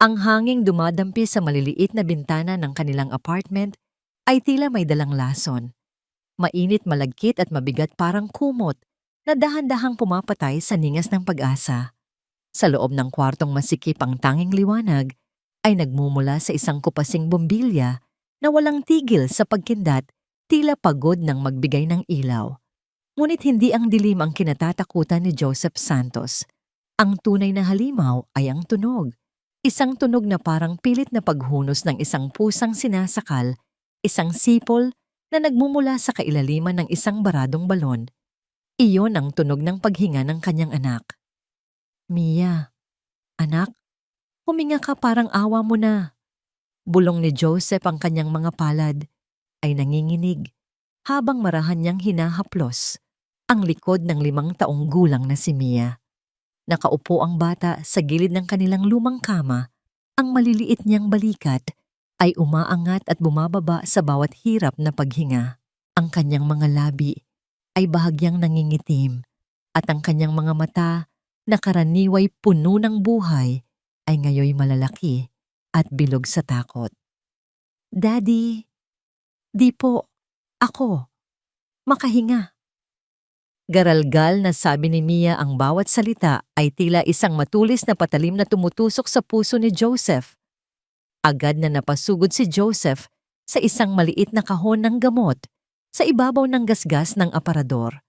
Ang hanging dumadampi sa maliliit na bintana ng kanilang apartment ay tila may dalang lason. Mainit, malagkit at mabigat parang kumot na dahan-dahang pumapatay sa ningas ng pag-asa. Sa loob ng kwartong masikip ang tanging liwanag ay nagmumula sa isang kupasing bombilya na walang tigil sa pagkindat, tila pagod ng magbigay ng ilaw. Ngunit hindi ang dilim ang kinatatakutan ni Joseph Santos. Ang tunay na halimaw ay ang tunog. Isang tunog na parang pilit na paghunos ng isang pusang sinasakal, isang sipol na nagmumula sa kailaliman ng isang baradong balon. Iyon ang tunog ng paghinga ng kanyang anak. Mia, anak, huminga ka parang awa mo na. Bulong ni Joseph ang kanyang mga palad ay nanginginig habang marahan niyang hinahaplos ang likod ng 5 taong gulang na si Mia. Nakaupo ang bata sa gilid ng kanilang lumang kama. Ang maliliit niyang balikat ay umaangat at bumababa sa bawat hirap na paghinga. Ang kanyang mga labi ay bahagyang nangingitim at ang kanyang mga mata na karaniway puno ng buhay ay ngayoy malalaki at bilog sa takot. Daddy, di po, ako, makahinga. Garalgal na sabi ni Mia, ang bawat salita ay tila isang matulis na patalim na tumutusok sa puso ni Joseph. Agad na napasugod si Joseph sa isang maliit na kahon ng gamot sa ibabaw ng gasgas ng aparador.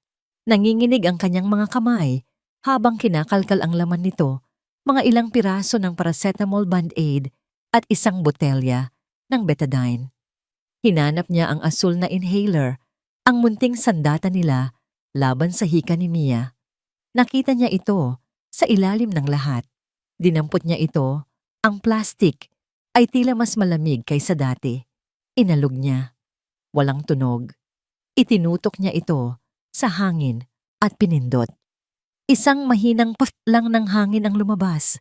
Nanginginig ang kanyang mga kamay habang kinakalkal ang laman nito, mga ilang piraso ng paracetamol band-aid at isang botelya ng betadine. Hinanap niya ang asul na inhaler, ang munting sandata nila laban sa hika ni Mia. Nakita niya ito sa ilalim ng lahat. Dinampot niya ito, ang plastik ay tila mas malamig kaysa dati. Inalog niya. Walang tunog. Itinutok niya ito sa hangin at pinindot. Isang mahinang puff lang ng hangin ang lumabas.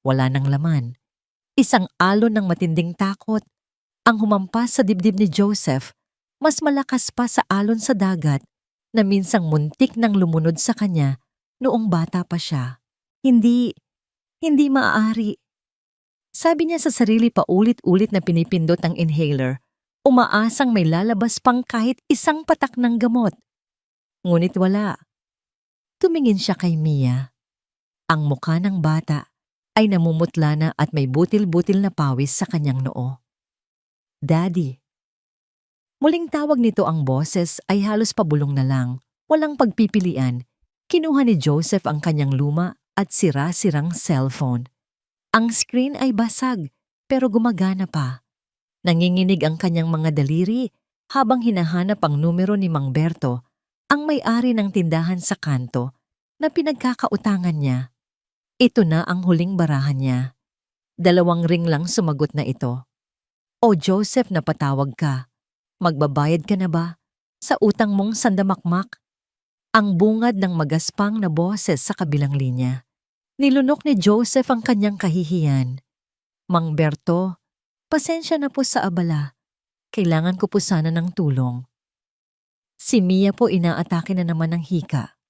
Wala nang laman. Isang alon ng matinding takot ang humampas sa dibdib ni Joseph, mas malakas pa sa alon sa dagat na minsang muntik nang lumunod sa kanya noong bata pa siya. Hindi maaari. Sabi niya sa sarili paulit-ulit na pinipindot ang inhaler, umaasang may lalabas pang kahit isang patak ng gamot. Ngunit wala. Tumingin siya kay Mia. Ang mukha ng bata ay namumutla na at may butil-butil na pawis sa kanyang noo. Daddy. Muling tawag nito, ang boses ay halos pabulong na lang. Walang pagpipilian. Kinuha ni Joseph ang kanyang luma at sira-sirang cellphone. Ang screen ay basag pero gumagana pa. Nanginginig ang kanyang mga daliri habang hinahanap ang numero ni Mang Berto, ang may-ari ng tindahan sa kanto na pinagkakautangan niya. Ito na ang huling barahan niya. 2 ring lang sumagot na ito. O Joseph, napatawag ka. Magbabayad ka na ba sa utang mong sandamakmak? Ang bungad ng magaspang na boses sa kabilang linya. Nilunok ni Joseph ang kanyang kahihiyan. Mang Berto, pasensya na po sa abala. Kailangan ko po sana ng tulong. Si Mia po inaatake na naman ng hika.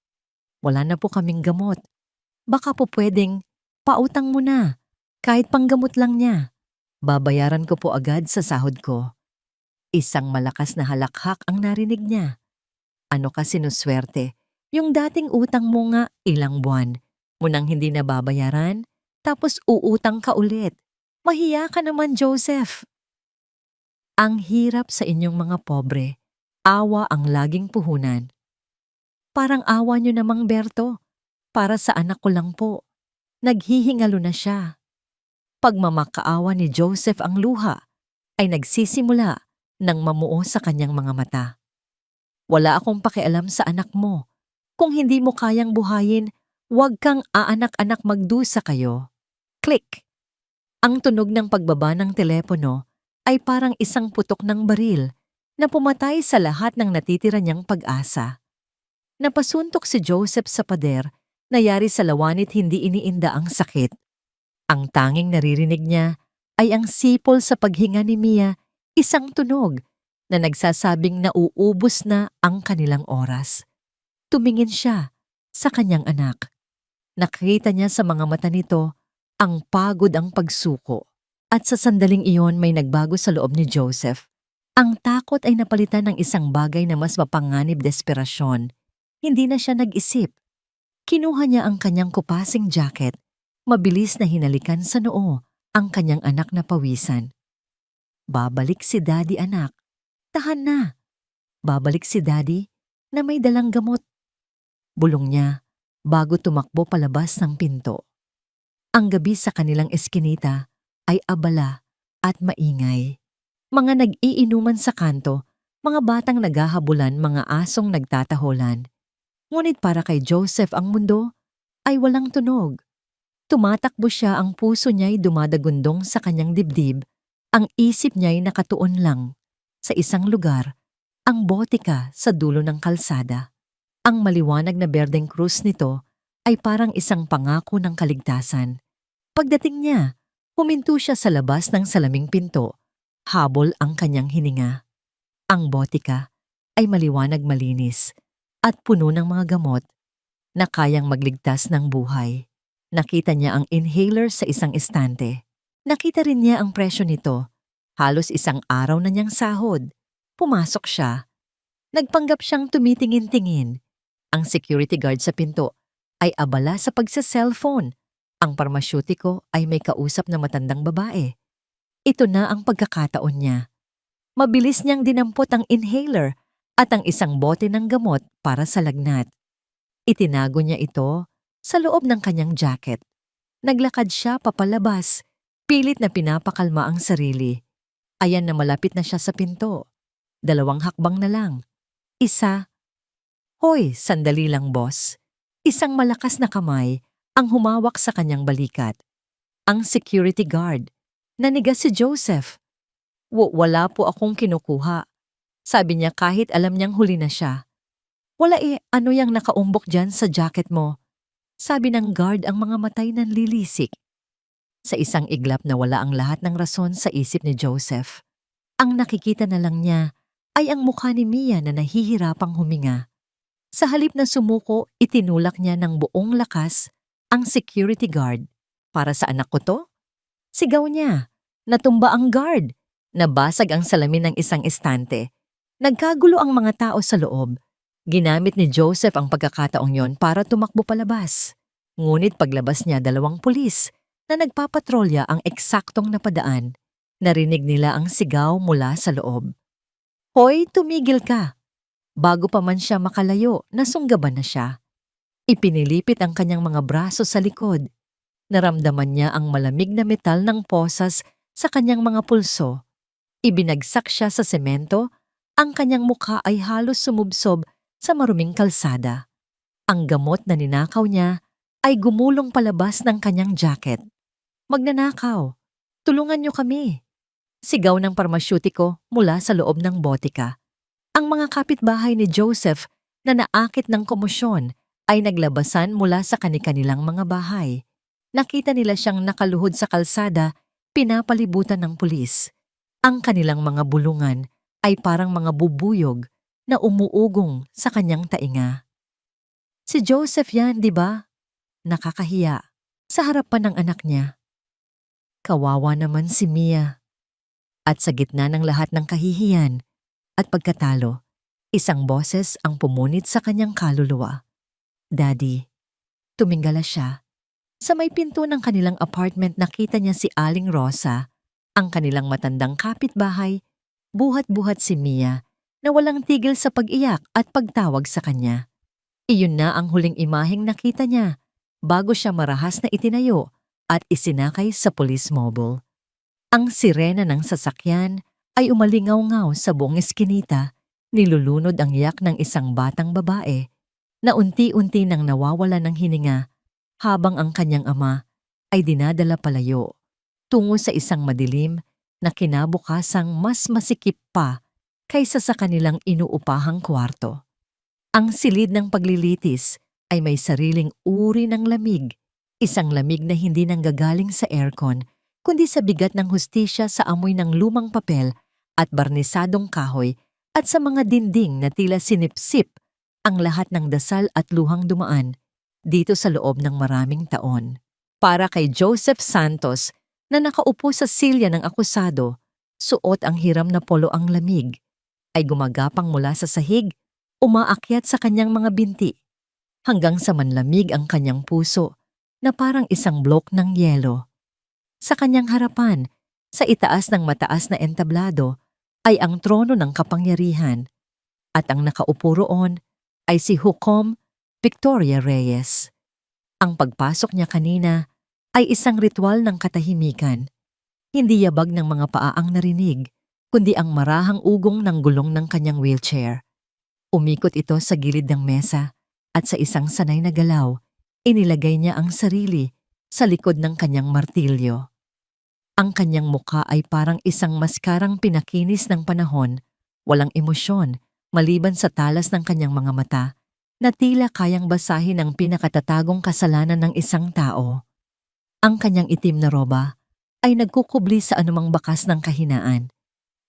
Wala na po kaming gamot. Baka po pwedeng pautang mo na, kahit panggamot lang niya. Babayaran ko po agad sa sahod ko. Isang malakas na halakhak ang narinig niya. Ano ka sinuswerte? Yung dating utang mo nga ilang buwan mo nang hindi nababayaran, tapos uutang ka ulit. Mahiya ka naman, Joseph. Ang hirap sa inyong mga pobre. Awa ang laging puhunan. Parang awa niyo namang Berto. Para sa anak ko lang po. Naghihingalo na siya. Pagmamakaawa ni Joseph ang luha ay nagsisimula nang mamuo sa kanyang mga mata. Wala akong pakialam sa anak mo. Kung hindi mo kayang buhayin, huwag kang aanak-anak, magdusa kayo. Click! Ang tunog ng pagbaba ng telepono ay parang isang putok ng baril na pumatay sa lahat ng natitira niyang pag-asa. Napasuntok si Joseph sa pader, nayari sa lawanit, hindi iniinda ang sakit. Ang tanging naririnig niya ay ang sipol sa paghinga ni Mia, isang tunog na nagsasabing nauubos na ang kanilang oras. Tumingin siya sa kanyang anak. Nakita niya sa mga mata nito Ang pagod ang pagsuko. At sa sandaling iyon may nagbago sa loob ni Joseph. Ang takot ay napalitan ng isang bagay na mas mapanganib, desperasyon. Hindi na siya nag-isip. Kinuha niya ang kanyang kupasing jacket. Mabilis na hinalikan sa noo ang kanyang anak na pawisan. Babalik si Daddy, anak. Tahan na. Babalik si Daddy na may dalang gamot. Bulong niya bago tumakbo palabas ng pinto. Ang gabi sa kanilang eskinita ay abala at maingay. Mga nag-iinuman sa kanto, mga batang naghahabulan, mga asong nagtataholan. Ngunit para kay Joseph ang mundo ay walang tunog. Tumatakbo siya, ang puso niya'y dumadagundong sa kanyang dibdib, ang isip niya'y nakatuon lang sa isang lugar, ang botika sa dulo ng kalsada. Ang maliwanag na berdeng krus nito ay parang isang pangako ng kaligtasan. Pagdating niya, huminto siya sa labas ng salaming pinto. Habol ang kanyang hininga. Ang botika ay maliwanag, malinis at puno ng mga gamot na kayang magligtas ng buhay. Nakita niya ang inhaler sa isang estante. Nakita rin niya ang presyo nito. Halos isang araw na niyang sahod. Pumasok siya. Nagpanggap siyang tumitingin-tingin. Ang security guard sa pinto ay abala sa pagsa-cellphone. Ang parmasyutiko ay may kausap na matandang babae. Ito na ang pagkakataon niya. Mabilis niyang dinampot ang inhaler at ang isang bote ng gamot para sa lagnat. Itinago niya ito sa loob ng kanyang jacket. Naglakad siya papalabas, pilit na pinapakalma ang sarili. Ayan na malapit na siya sa pinto. 2 hakbang na lang. Isa. Hoy, sandali lang, boss. Isang malakas na kamay ang humawak sa kanyang balikat. Ang security guard. Nanigas si Joseph. Wala po akong kinukuha. Sabi niya kahit alam niyang huli na siya. Wala ano yang nakaumbok dyan sa jacket mo? Sabi ng guard, ang mga matay nanlilisik. Sa isang iglap na wala ang lahat ng rason sa isip ni Joseph. Ang nakikita na lang niya ay ang mukha ni Mia na nahihirapang huminga. Sa halip na sumuko, itinulak niya ng buong lakas ang security guard. Para sa anak ko to? Sigaw niya. Natumba ang guard. Nabasag ang salamin ng isang estante. Nagkagulo ang mga tao sa loob. Ginamit ni Joseph ang pagkakataong yon para tumakbo palabas. Ngunit paglabas niya, 2 pulis na nagpapatrolya ang eksaktong napadaan. Narinig nila ang sigaw mula sa loob. Hoy, tumigil ka! Bago pa man siya makalayo, nasunggaban na siya. Ipinilipit ang kanyang mga braso sa likod. Naramdaman niya ang malamig na metal ng posas sa kanyang mga pulso. Ibinagsak siya sa semento, ang kanyang mukha ay halos sumubsob sa maruming kalsada. Ang gamot na ninakaw niya ay gumulong palabas ng kanyang jacket. Magnanakaw, tulungan niyo kami. Sigaw ng parmasyutiko mula sa loob ng botika. Ang mga kapitbahay ni Joseph na naakit ng komosyon ay naglabasan mula sa kani-kanilang mga bahay. Nakita nila siyang nakaluhod sa kalsada, pinapalibutan ng pulis. Ang kanilang mga bulungan ay parang mga bubuyog na umuugong sa kanyang tainga. Si Joseph yan, di ba? Nakakahiya sa harapan ng anak niya. Kawawa naman si Mia. At sa gitna ng lahat ng kahihiyan at pagkatalo, isang boses ang pumunit sa kanyang kaluluwa. Daddy, tumingala siya. Sa may pinto ng kanilang apartment nakita niya si Aling Rosa, ang kanilang matandang kapitbahay, buhat-buhat si Mia na walang tigil sa pag-iyak at pagtawag sa kanya. Iyon na ang huling imaheng nakita niya bago siya marahas na itinayo at isinakay sa police mobile. Ang sirena ng sasakyan ay umalingaw-ngaw sa buong eskinita, nilulunod ang iyak ng isang batang babae na unti-unti nang nawawala ng hininga habang ang kanyang ama ay dinadala palayo tungo sa isang madilim na kinabukasang mas masikip pa kaysa sa kanilang inuupahang kwarto. Ang silid ng paglilitis ay may sariling uri ng lamig, isang lamig na hindi nanggagaling sa aircon, kundi sa bigat ng hustisya, sa amoy ng lumang papel at barnisadong kahoy at sa mga dingding na tila sinipsip ang lahat ng dasal at luhang dumaan dito sa loob ng maraming taon. Para kay Joseph Santos na nakaupo sa silya ng akusado, suot ang hiram na polo ang lamig, ay gumagapang mula sa sahig, umaakyat sa kanyang mga binti, hanggang sa manlamig ang kanyang puso na parang isang blok ng yelo. Sa kanyang harapan, sa itaas ng mataas na entablado, ay ang trono ng kapangyarihan, at ang nakaupo roon ay si Hukom Victoria Reyes. Ang pagpasok niya kanina ay isang ritual ng katahimikan. Hindi yabag ng mga paa ang narinig, kundi ang marahang ugong ng gulong ng kanyang wheelchair. Umikot ito sa gilid ng mesa at sa isang sanay na galaw, inilagay niya ang sarili sa likod ng kanyang martilyo. Ang kanyang mukha ay parang isang maskarang pinakinis ng panahon, walang emosyon maliban sa talas ng kanyang mga mata na tila kayang basahin ang pinakatatagong kasalanan ng isang tao. Ang kanyang itim na roba ay nagkukubli sa anumang bakas ng kahinaan.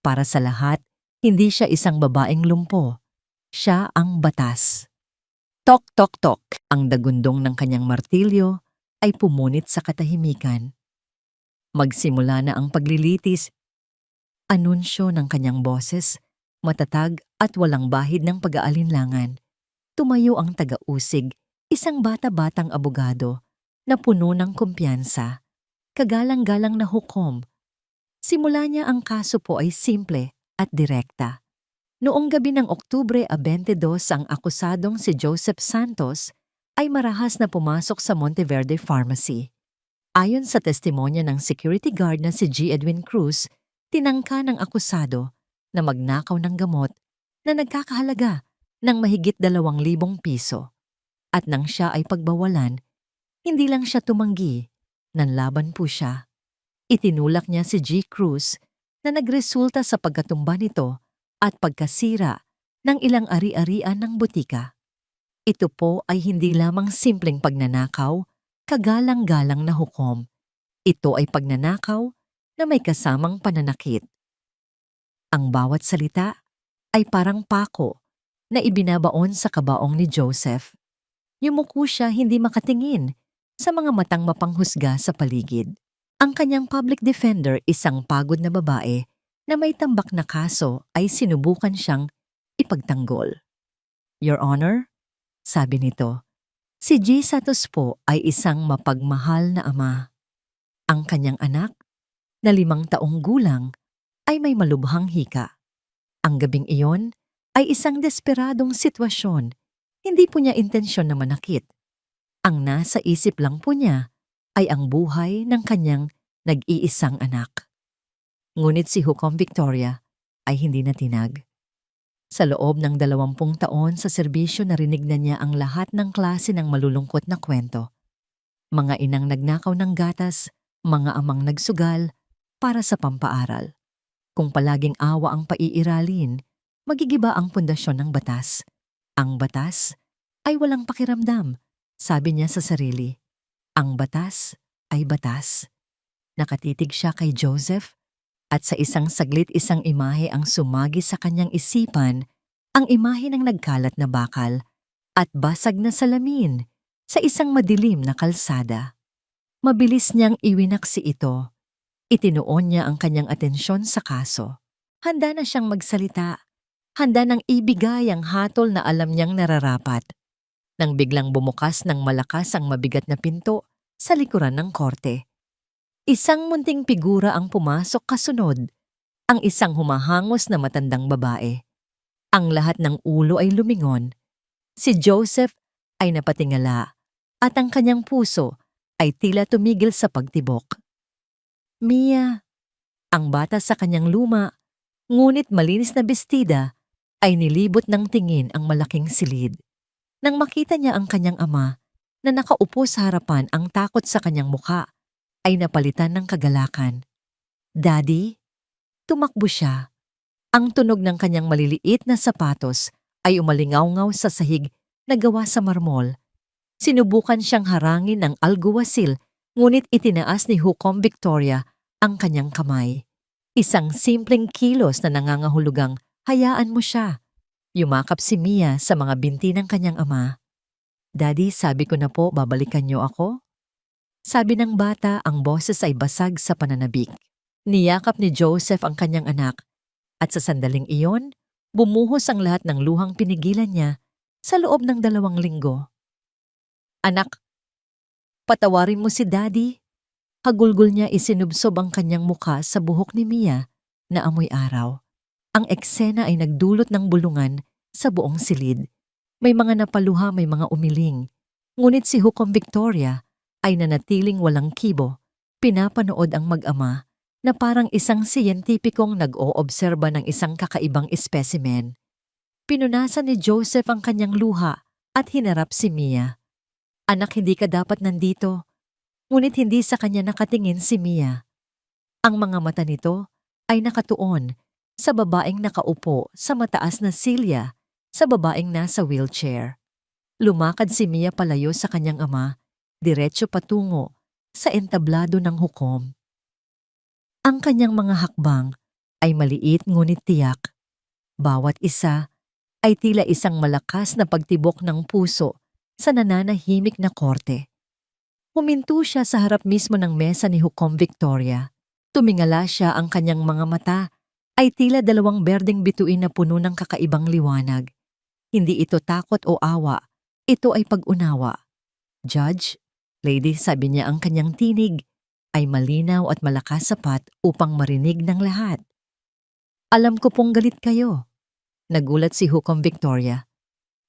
Para sa lahat, hindi siya isang babaeng lumpo. Siya ang batas. Tok, tok, tok. Ang dagundong ng kanyang martilyo ay pumunit sa katahimikan. Magsimula na ang paglilitis. Anunsyo ng kanyang boses, matatag at walang bahid ng pag-aalinlangan. Tumayo ang taga-usig, isang bata-batang abogado na puno ng kumpiyansa. Kagalang-galang na hukom. Simula niya ang kaso po ay simple at direkta. Noong gabi ng Oktubre 22 ang akusadong si Joseph Santos ay marahas na pumasok sa Monteverde Pharmacy. Ayon sa testimonya ng security guard na si G. Edwin Cruz, tinangka ng akusado na magnakaw ng gamot na nagkakahalaga ng mahigit 2,000 piso. At nang siya ay pagbawalan, hindi lang siya tumanggi, nanlaban po siya. Itinulak niya si G. Cruz na nagresulta sa pagkatumba nito at pagkasira ng ilang ari-arian ng butika. Ito po ay hindi lamang simpleng pagnanakaw, kagalang-galang na hukom. Ito ay pagnanakaw na may kasamang pananakit. Ang bawat salita ay parang pako na ibinabaon sa kabaong ni Joseph. Yumuko siya hindi makatingin sa mga matang mapanghusga sa paligid. Ang kanyang public defender, isang pagod na babae na may tambak na kaso, ay sinubukan siyang ipagtanggol. Your Honor, sabi nito, si G. Santos po ay isang mapagmahal na ama. Ang kanyang anak, na 5 taong gulang, ay may malubhang hika. Ang gabing iyon ay isang desperadong sitwasyon. Hindi po niya intensyon na manakit. Ang nasa isip lang po niya ay ang buhay ng kanyang nag-iisang anak. Ngunit si Hukom Victoria ay hindi natinag. Sa loob ng 20 taon sa serbisyo, narinig na niya ang lahat ng klase ng malulungkot na kwento. Mga inang nagnakaw ng gatas, mga amang nagsugal para sa pampaaral. Kung palaging awa ang paiiralin, magigiba ang pundasyon ng batas. Ang batas ay walang pakiramdam, sabi niya sa sarili. Ang batas ay batas. Nakatitig siya kay Joseph at sa isang saglit isang imahe ang sumagi sa kanyang isipan, ang imahe ng nagkalat na bakal at basag na salamin sa isang madilim na kalsada. Mabilis niyang iwinaksi ito. Itinuon niya ang kanyang atensyon sa kaso. Handa na siyang magsalita. Handa nang ibigay ang hatol na alam niyang nararapat. Nang biglang bumukas ng malakas ang mabigat na pinto sa likuran ng korte. Isang munting figura ang pumasok kasunod, ang isang humahangos na matandang babae. Ang lahat ng ulo ay lumingon. Si Joseph ay napatingala at ang kanyang puso ay tila tumigil sa pagtibok. Mia, ang bata sa kanyang luma, ngunit malinis na bestida, ay nilibot ng tingin ang malaking silid. Nang makita niya ang kanyang ama na nakaupo sa harapan, ang takot sa kanyang mukha ay napalitan ng kagalakan. Daddy? Tumakbo siya. Ang tunog ng kanyang maliliit na sapatos ay umalingaw-ngaw sa sahig na gawa sa marmol. Sinubukan siyang harangin ng alguwasil, ngunit itinaas ni Hukom Victoria ang kanyang kamay. Isang simpleng kilos na nangangahulugang, hayaan mo siya. Yumakap si Mia sa mga binti ng kanyang ama. Daddy, sabi ko na po babalikan niyo ako? Sabi ng bata, ang boses ay basag sa pananabik. Niyakap ni Joseph ang kanyang anak at sa sandaling iyon, bumuhos ang lahat ng luhang pinigilan niya sa loob ng 2 linggo. Anak, patawarin mo si Daddy. Hagulgol niya, isinubsob ang kanyang muka sa buhok ni Mia na amoy araw. Ang eksena ay nagdulot ng bulungan sa buong silid. May mga napaluha, may mga umiling. Ngunit si Hukom Victoria ay nanatiling walang kibo. Pinapanood ang mag-ama na parang isang siyentipikong nag-oobserba ng isang kakaibang espesimen. Pinunasan ni Joseph ang kanyang luha at hinarap si Mia. Anak, hindi ka dapat nandito. Ngunit hindi sa kanya nakatingin si Mia. Ang mga mata nito ay nakatuon sa babaeng nakaupo sa mataas na silya sa babaeng nasa wheelchair. Lumakad si Mia palayo sa kanyang ama, diretso patungo sa entablado ng hukom. Ang kanyang mga hakbang ay maliit ngunit tiyak. Bawat isa ay tila isang malakas na pagtibok ng puso sa nananahimik na korte. Huminto siya sa harap mismo ng mesa ni Hukom Victoria. Tumingala siya, ang kanyang mga mata ay tila 2 berdeng bituin na puno ng kakaibang liwanag. Hindi ito takot o awa, ito ay pag-unawa. Judge, lady, sabi niya, ang kanyang tinig ay malinaw at malakas sapat upang marinig ng lahat. Alam ko pong galit kayo. Nagulat si Hukom Victoria.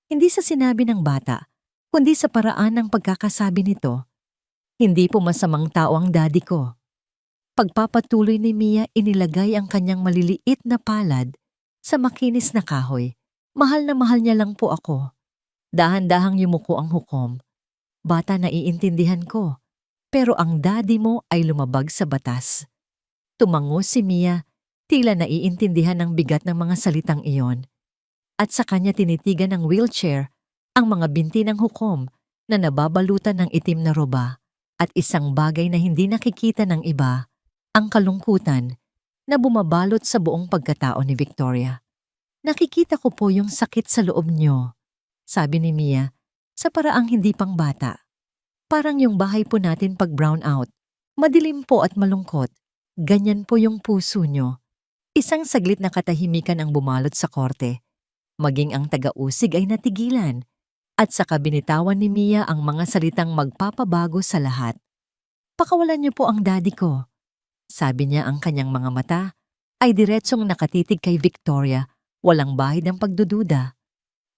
Hindi sa sinabi ng bata, kundi sa paraan ng pagkakasabi nito. Hindi po masamang tao ang daddy ko. Pagpapatuloy ni Mia, inilagay ang kanyang maliliit na palad sa makinis na kahoy. Mahal na mahal niya lang po ako. Dahan-dahang yumuko ang hukom. Bata, naiintindihan ko. Pero ang daddy mo ay lumabag sa batas. Tumango si Mia, tila naiintindihan ng bigat ng mga salitang iyon. At sa kanya tinitigan ng wheelchair ang mga binti ng hukom na nababalutan ng itim na roba. At isang bagay na hindi nakikita ng iba, ang kalungkutan na bumabalot sa buong pagkatao ni Victoria. Nakikita ko po yung sakit sa loob niyo, sabi ni Mia, sa paraang hindi pang bata. Parang yung bahay po natin pag brown out, madilim po at malungkot. Ganyan po yung puso niyo. Isang saglit na katahimikan ang bumalot sa korte. Maging ang taga-usig ay natigilan. At saka binitawan ni Mia ang mga salitang magpapabago sa lahat. Pakawalan niyo po ang daddy ko. Sabi niya, ang kanyang mga mata ay diretsong nakatitig kay Victoria, walang bahid ng pagdududa.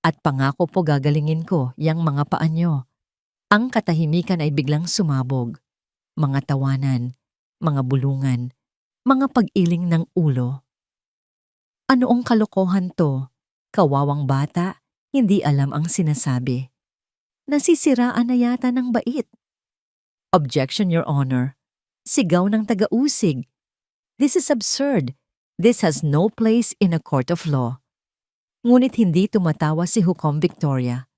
At pangako po gagalingin ko yang mga paa niyo. Ang katahimikan ay biglang sumabog. Mga tawanan, mga bulungan, mga pag-iling ng ulo. Anoong kalokohan to? Kawawang bata. Hindi alam ang sinasabi. Nasisiraan na yata ng bait. Objection, Your Honor. Sigaw ng taga-usig. This is absurd. This has no place in a court of law. Ngunit hindi tumatawa si Hukom Victoria.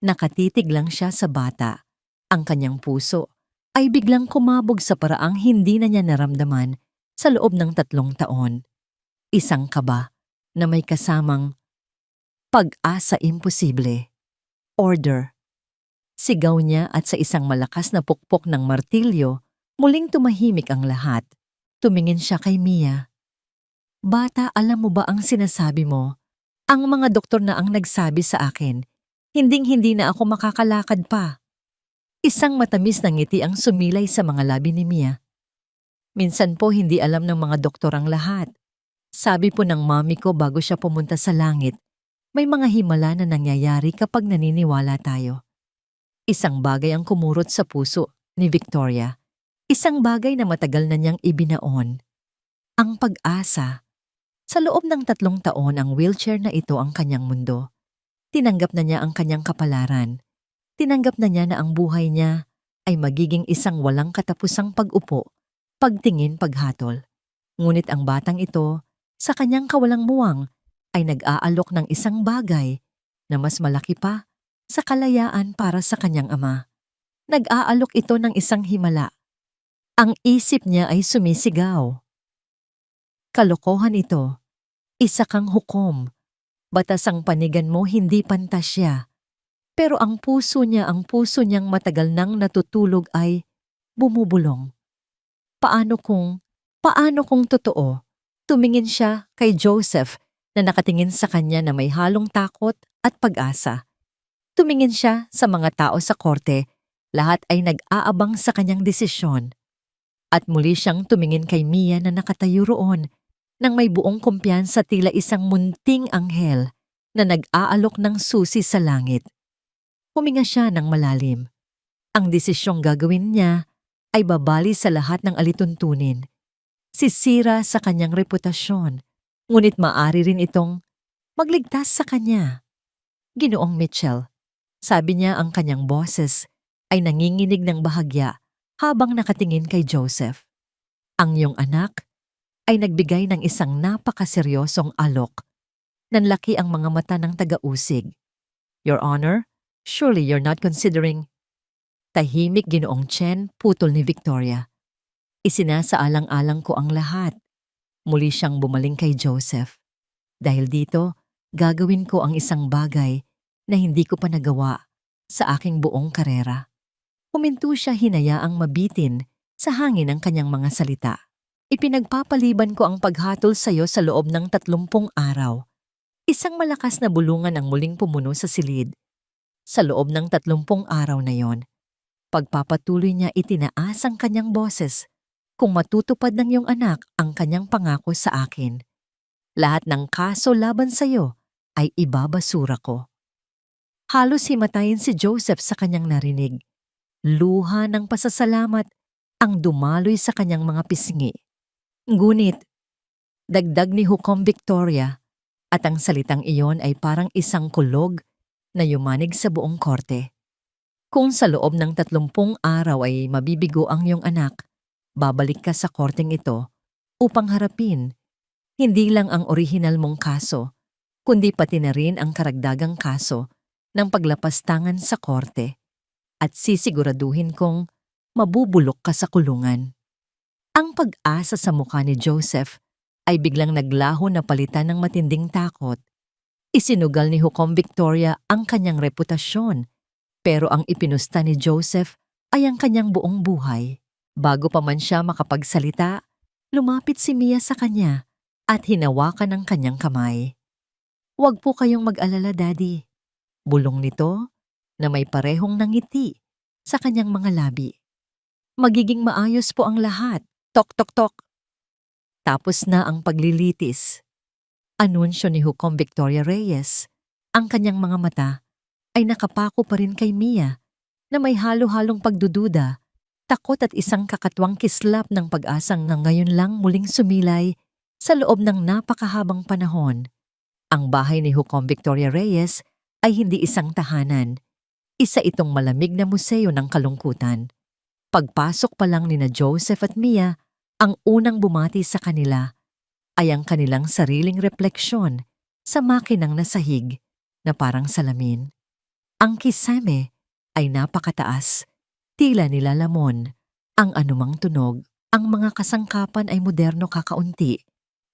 Nakatitig lang siya sa bata. Ang kanyang puso ay biglang kumabog sa paraang hindi na niya naramdaman sa loob ng 3 taon. Isang kaba na may kasamang pag-asa, imposible. Order. Sigaw niya at sa isang malakas na pukpok ng martilyo, muling tumahimik ang lahat. Tumingin siya kay Mia. Bata, alam mo ba ang sinasabi mo? Ang mga doktor na ang nagsabi sa akin, hinding-hindi na ako makakalakad pa. Isang matamis na ngiti ang sumilay sa mga labi ni Mia. Minsan po hindi alam ng mga doktor ang lahat. Sabi po ng mami ko bago siya pumunta sa langit, may mga himala na nangyayari kapag naniniwala tayo. Isang bagay ang kumurot sa puso ni Victoria. Isang bagay na matagal na niyang ibinaon. Ang pag-asa. Sa loob ng 3 taon, ang wheelchair na ito ang kanyang mundo. Tinanggap na niya ang kanyang kapalaran. Tinanggap na niya na ang buhay niya ay magiging isang walang katapusang pag-upo, pagtingin, paghatol. Ngunit ang batang ito, sa kanyang kawalang muwang, ay nag-aalok ng isang bagay na mas malaki pa sa kalayaan para sa kanyang ama. Nag-aalok ito ng isang himala. Ang isip niya ay sumisigaw. Kalokohan ito. Isa kang hukom. Batas ang panigan mo, hindi pantasya. Pero ang puso niyang matagal nang natutulog ay bumubulong. Paano kung totoo? Tumingin siya kay Joseph na nakatingin sa kanya na may halong takot at pag-asa. Tumingin siya sa mga tao sa korte, lahat ay nag-aabang sa kanyang desisyon. At muli siyang tumingin kay Mia na nakatayo roon, nang may buong kumpiyansa tila isang munting anghel na nag-aalok ng susi sa langit. Huminga siya ng malalim. Ang desisyong gagawin niya ay babali sa lahat ng alituntunin. Sisira sa kanyang reputasyon, ngunit maaari rin itong magligtas sa kanya. Ginoong Mitchell, sabi niya ang kanyang boses ay nanginginig ng bahagya habang nakatingin kay Joseph. Ang iyong anak ay nagbigay ng isang napakaseryosong alok. Nanlaki ang mga mata ng taga-usig. Your Honor, surely you're not considering... Tahimik Ginoong Chen, putol ni Victoria. Isinasaalang-alang ko ang lahat. Muli siyang bumaling kay Joseph. Dahil dito, gagawin ko ang isang bagay na hindi ko pa nagawa sa aking buong karera. Huminto siya hinayaang mabitin sa hangin ang kanyang mga salita. Ipinagpapaliban ko ang paghatol sa iyo sa loob ng 30 araw. Isang malakas na bulungan ang muling pumuno sa silid. Sa loob ng 30 araw na yon, pagpapatuloy niya itinaas ang kanyang boses kung matutupad ng iyong anak ang kanyang pangako sa akin. Lahat ng kaso laban sa iyo ay ibabasura ko. Halos himatayin si Joseph sa kanyang narinig. Luha ng pasasalamat ang dumaloy sa kanyang mga pisngi. Ngunit, dagdag ni Hukom Victoria, at ang salitang iyon ay parang isang kulog na yumanig sa buong korte. Kung sa loob ng 30 araw ay mabibigo ang iyong anak, babalik ka sa korteng ito upang harapin hindi lang ang orihinal mong kaso, kundi pati na rin ang karagdagang kaso ng paglapastangan sa korte at sisiguraduhin kong mabubulok ka sa kulungan. Ang pag-asa sa mukha ni Joseph ay biglang naglaho na palitan ng matinding takot. Isinugal ni Hukom Victoria ang kanyang reputasyon, pero ang ipinusta ni Joseph ay ang kanyang buong buhay. Bago pa man siya makapagsalita, lumapit si Mia sa kanya at hinawakan ang kanyang kamay. "Huwag po kayong mag-alala, Daddy." Bulong nito na may parehong nangiti sa kanyang mga labi. "Magiging maayos po ang lahat. Tok tok tok." Tapos na ang paglilitis. Anunsyo ni Hukom Victoria Reyes. Ang kanyang mga mata ay nakapako pa rin kay Mia na may halo-halong pagdududa, takot at isang kakatwang kislap ng pag-asang na ngayon lang muling sumilay sa loob ng napakahabang panahon. Ang bahay ni Hukom Victoria Reyes ay hindi isang tahanan. Isa itong malamig na museo ng kalungkutan. Pagpasok pa lang nina Joseph at Mia, ang unang bumati sa kanila ay ang kanilang sariling refleksyon sa makinang nasahig na parang salamin. Ang kisame ay napakataas, tila nilalamon. Ang anumang tunog, ang mga kasangkapan ay moderno kakaunti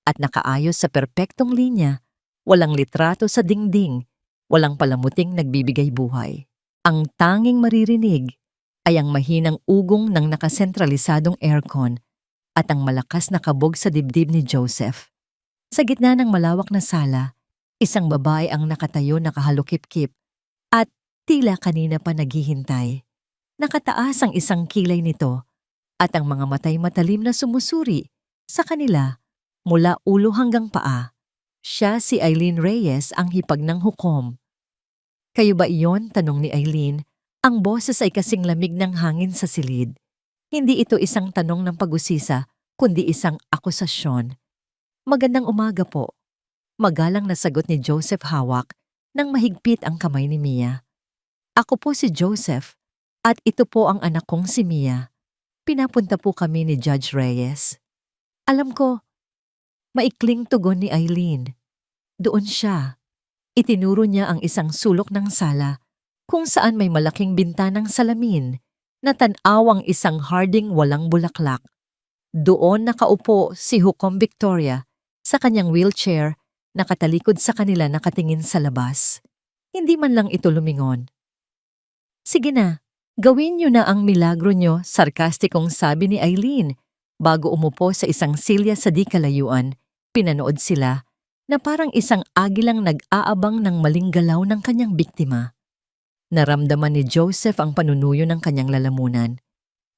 at nakaayos sa perpektong linya, walang litrato sa dingding, walang palamuting nagbibigay buhay. Ang tanging maririnig ay ang mahinang ugong ng nakasentralisadong aircon at ang malakas na kabog sa dibdib ni Joseph. Sa gitna ng malawak na sala, isang babae ang nakatayo nakahalukip-kip at tila kanina pa naghihintay. Nakataas ang isang kilay nito at ang mga matay matalim na sumusuri sa kanila mula ulo hanggang paa. Siya si Eileen Reyes, ang hipag ng hukom. "Kayo ba iyon?" tanong ni Eileen. Ang boses ay kasing lamig ng hangin sa silid. Hindi ito isang tanong ng pag-usisa, kundi isang akusasyon. "Magandang umaga po." Magalang na sagot ni Joseph hawak nang mahigpit ang kamay ni Mia. "Ako po si Joseph at ito po ang anak kong si Mia. Pinapunta po kami ni Judge Reyes." "Alam ko." Maikling tugon ni Eileen. Doon siya. Itinuro niya ang isang sulok ng sala kung saan may malaking bintanang salamin na tan-awang isang harding walang bulaklak. Doon nakaupo si Hukom Victoria sa kanyang wheelchair, nakatalikod sa kanila nakatingin sa labas. Hindi man lang ito lumingon. "Sige na, Gawin niyo na ang milagro niyo, sarkastikong sabi ni Eileen. Bago umupo sa isang silya sa di kalayuan, pinanood sila na parang isang agilang nag-aabang ng maling galaw ng kanyang biktima. Naramdaman ni Joseph ang panunuyo ng kanyang lalamunan.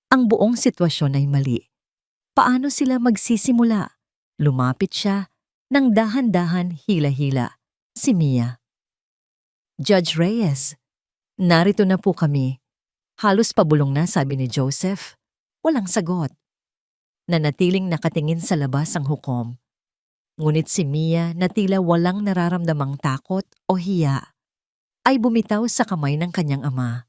Ang buong sitwasyon ay mali. Paano sila magsisimula? Lumapit siya, nang dahan-dahan hila-hila. Si Mia. Judge Reyes, narito na po kami. Halos pabulong na, sabi ni Joseph. Walang sagot. Nanatiling nakatingin sa labas ang hukom. Ngunit si Mia na tila walang nararamdamang takot o hiya ay bumitaw sa kamay ng kanyang ama.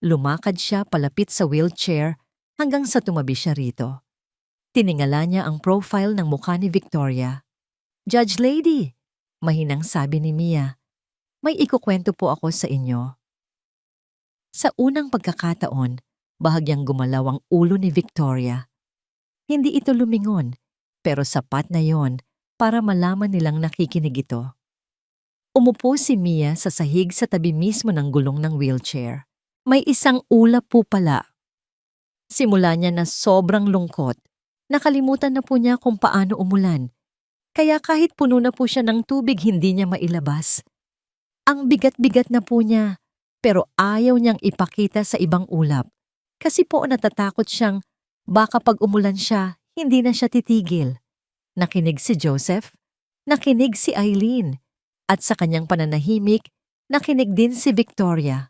Lumakad siya palapit sa wheelchair hanggang sa tumabi siya rito. Tiningala niya ang profile ng mukha ni Victoria. Judge Lady, mahinang sabi ni Mia, may ikukwento po ako sa inyo. Sa unang pagkakataon, bahagyang gumalaw ang ulo ni Victoria. Hindi ito lumingon, pero sapat na yon para malaman nilang nakikinig ito. Umupo si Mia sa sahig sa tabi mismo ng gulong ng wheelchair. May isang ulap po pala. Simula niya na sobrang lungkot. Nakalimutan na po niya kung paano umulan. Kaya kahit puno na po siya ng tubig, hindi niya mailabas. Ang bigat-bigat na po niya, pero ayaw niyang ipakita sa ibang ulap. Kasi po natatakot siyang baka pag umulan siya, hindi na siya titigil. Nakinig si Joseph, nakinig si Eileen, at sa kanyang pananahimik, nakinig din si Victoria.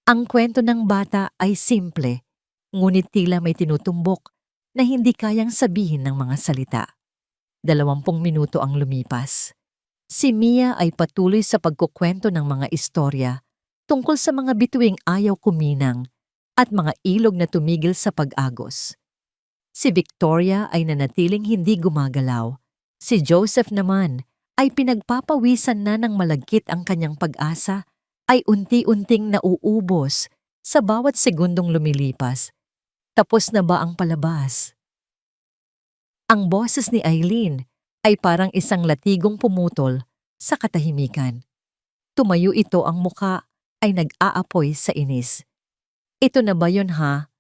Ang kwento ng bata ay simple, ngunit tila may tinutumbok na hindi kayang sabihin ng mga salita. 20 minuto ang lumipas. Si Mia ay patuloy sa pagkukwento ng mga istorya tungkol sa mga bituing ayaw kuminang at mga ilog na tumigil sa pag-agos. Si Victoria ay nanatiling hindi gumagalaw. Si Joseph naman ay pinagpapawisan na ng malagkit ang kanyang pag-asa ay unti-unting nauubos sa bawat segundong lumilipas. Tapos na ba ang palabas? Ang boses ni Eileen ay parang isang latigong pumutol sa katahimikan. Tumayo ito, ang muka ay nag-aapoy sa inis. Ito na ba yun, ha?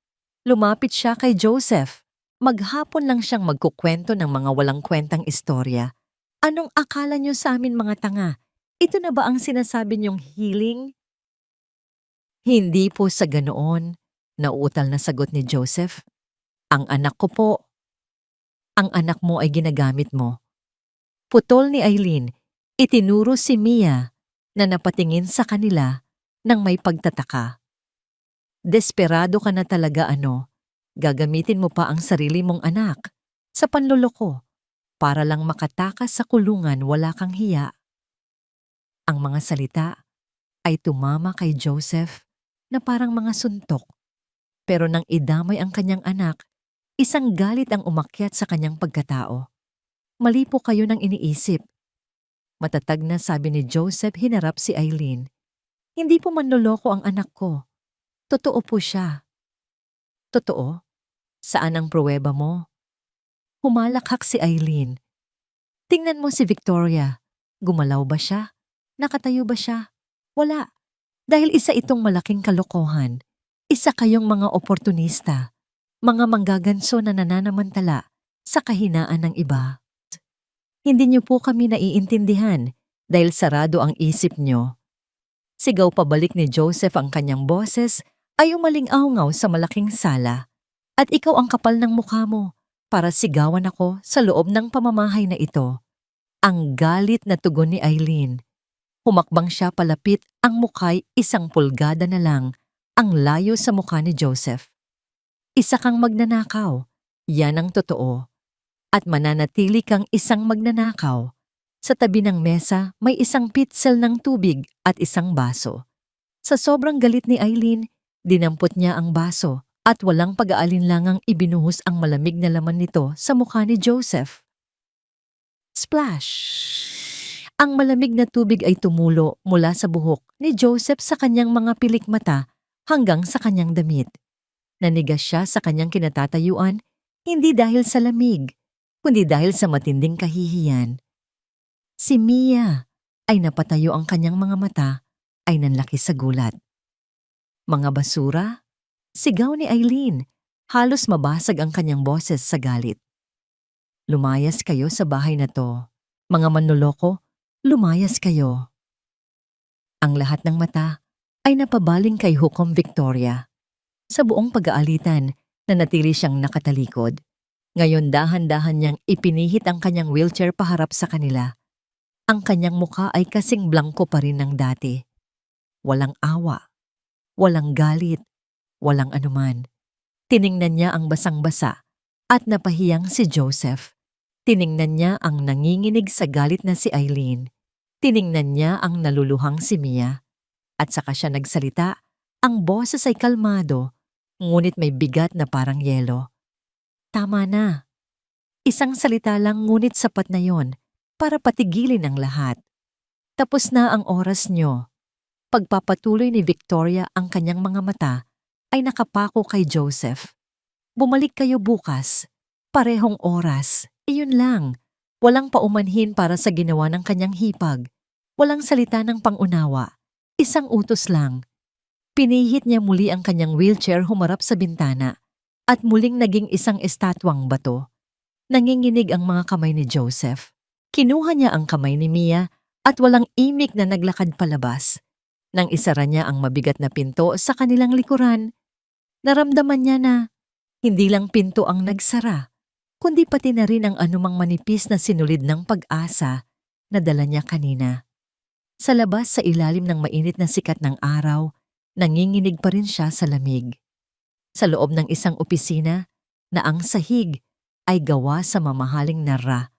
Lumapit siya kay Joseph. Maghapon lang siyang magkukwento ng mga walang kwentang istorya. Anong akala niyo sa amin, mga tanga? Ito na ba ang sinasabi niyong healing? Hindi po sa ganoon, nauutal na sagot ni Joseph. Ang anak ko po. Ang anak mo ay ginagamit mo. Putol ni Eileen, itinuro si Mia na napatingin sa kanila nang may pagtataka. Desperado ka na talaga, ano? Gagamitin mo pa ang sarili mong anak sa panloloko para lang makatakas sa kulungan, wala kang hiya. Ang mga salita ay tumama kay Joseph na parang mga suntok. Pero nang idamay ang kanyang anak, isang galit ang umakyat sa kanyang pagkatao. Mali po kayo ng iniisip. Matatag na sabi ni Joseph, hinarap si Eileen. Hindi po manloloko ang anak ko. Totoo po siya. Totoo? Saan ang pruweba mo? Humalakhak si Eileen. Tingnan mo si Victoria. Gumalaw ba siya? Nakatayo ba siya? Wala. Dahil isa itong malaking kalokohan. Isa kayong mga oportunista. Mga manggaganso na nananamantala sa kahinaan ng iba. Hindi niyo po kami naiintindihan dahil sarado ang isip niyo. Sigaw pabalik ni Joseph, ang kanyang boses ay umaling-awngaw sa malaking sala. At ikaw ang kapal ng mukha mo para sigawan ako sa loob ng pamamahay na ito. Ang galit na tugon ni Eileen. Humakbang siya palapit, ang mukha'y 1 pulgada na lang ang layo sa mukha ni Joseph. Isa kang magnanakaw, yan ang totoo. At mananatili kang isang magnanakaw. Sa tabi ng mesa may isang pitzel ng tubig at isang baso. Sa sobrang galit ni Eileen, dinampot niya ang baso at walang pag-aalinlangang ibinuhos ang malamig na laman nito sa mukha ni Joseph. Splash! Ang malamig na tubig ay tumulo mula sa buhok ni Joseph sa kanyang mga pilik mata hanggang sa kanyang damit. Nanigas siya sa kanyang kinatatayuan, hindi dahil sa lamig, kundi dahil sa matinding kahihiyan. Si Mia ay napatayo, ang kanyang mga mata ay nanlaki sa gulat. Mga basura? Sigaw ni Eileen. Halos mabasag ang kanyang boses sa galit. Lumayas kayo sa bahay na to. Mga manloloko, lumayas kayo. Ang lahat ng mata ay napabaling kay Hukom Victoria. Sa buong pag-aalitan, nanatili siyang nakatalikod. Ngayon dahan-dahan niyang ipinihit ang kanyang wheelchair paharap sa kanila. Ang kanyang muka ay kasing blangko pa rin ng dati. Walang awa, walang galit, walang anuman. Tiningnan niya ang basang-basa at napahiyang si Joseph. Tiningnan niya ang nanginginig sa galit na si Eileen. Tiningnan niya ang naluluhang si Mia. At saka siya nagsalita, ang boses ay kalmado, ngunit may bigat na parang yelo. Tama na. Isang salita lang ngunit sapat na yon para patigilin ang lahat. Tapos na ang oras niyo. Pagpapatuloy ni Victoria ang kanyang mga mata ay nakapako kay Joseph. Bumalik kayo bukas. Parehong oras. Iyon lang. Walang paumanhin para sa ginawa ng kanyang hipag. Walang salita ng pangunawa. Isang utos lang. Pinihit niya muli ang kanyang wheelchair humarap sa bintana at muling naging isang estatwang bato. Nanginginig ang mga kamay ni Joseph. Kinuha niya ang kamay ni Mia at walang imik na naglakad palabas. Nang isara niya ang mabigat na pinto sa kanilang likuran, naramdaman niya na hindi lang pinto ang nagsara, kundi pati na rin ang anumang manipis na sinulid ng pag-asa na dala niya kanina. Sa labas sa ilalim ng mainit na sikat ng araw, nanginginig pa rin siya sa lamig. Sa loob ng isang opisina na ang sahig ay gawa sa mamahaling nara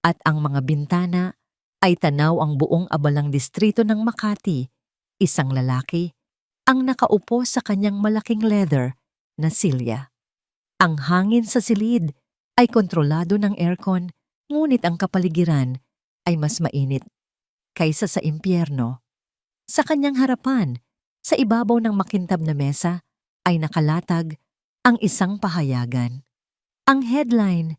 at ang mga bintana ay tanaw ang buong abalang distrito ng Makati, isang lalaki ang nakaupo sa kanyang malaking leather na silya. Ang hangin sa silid ay kontrolado ng aircon, ngunit ang kapaligiran ay mas mainit kaysa sa impyerno. Sa kanyang harapan, sa ibabaw ng makintab na mesa, ay nakalatag ang isang pahayagan. Ang headline,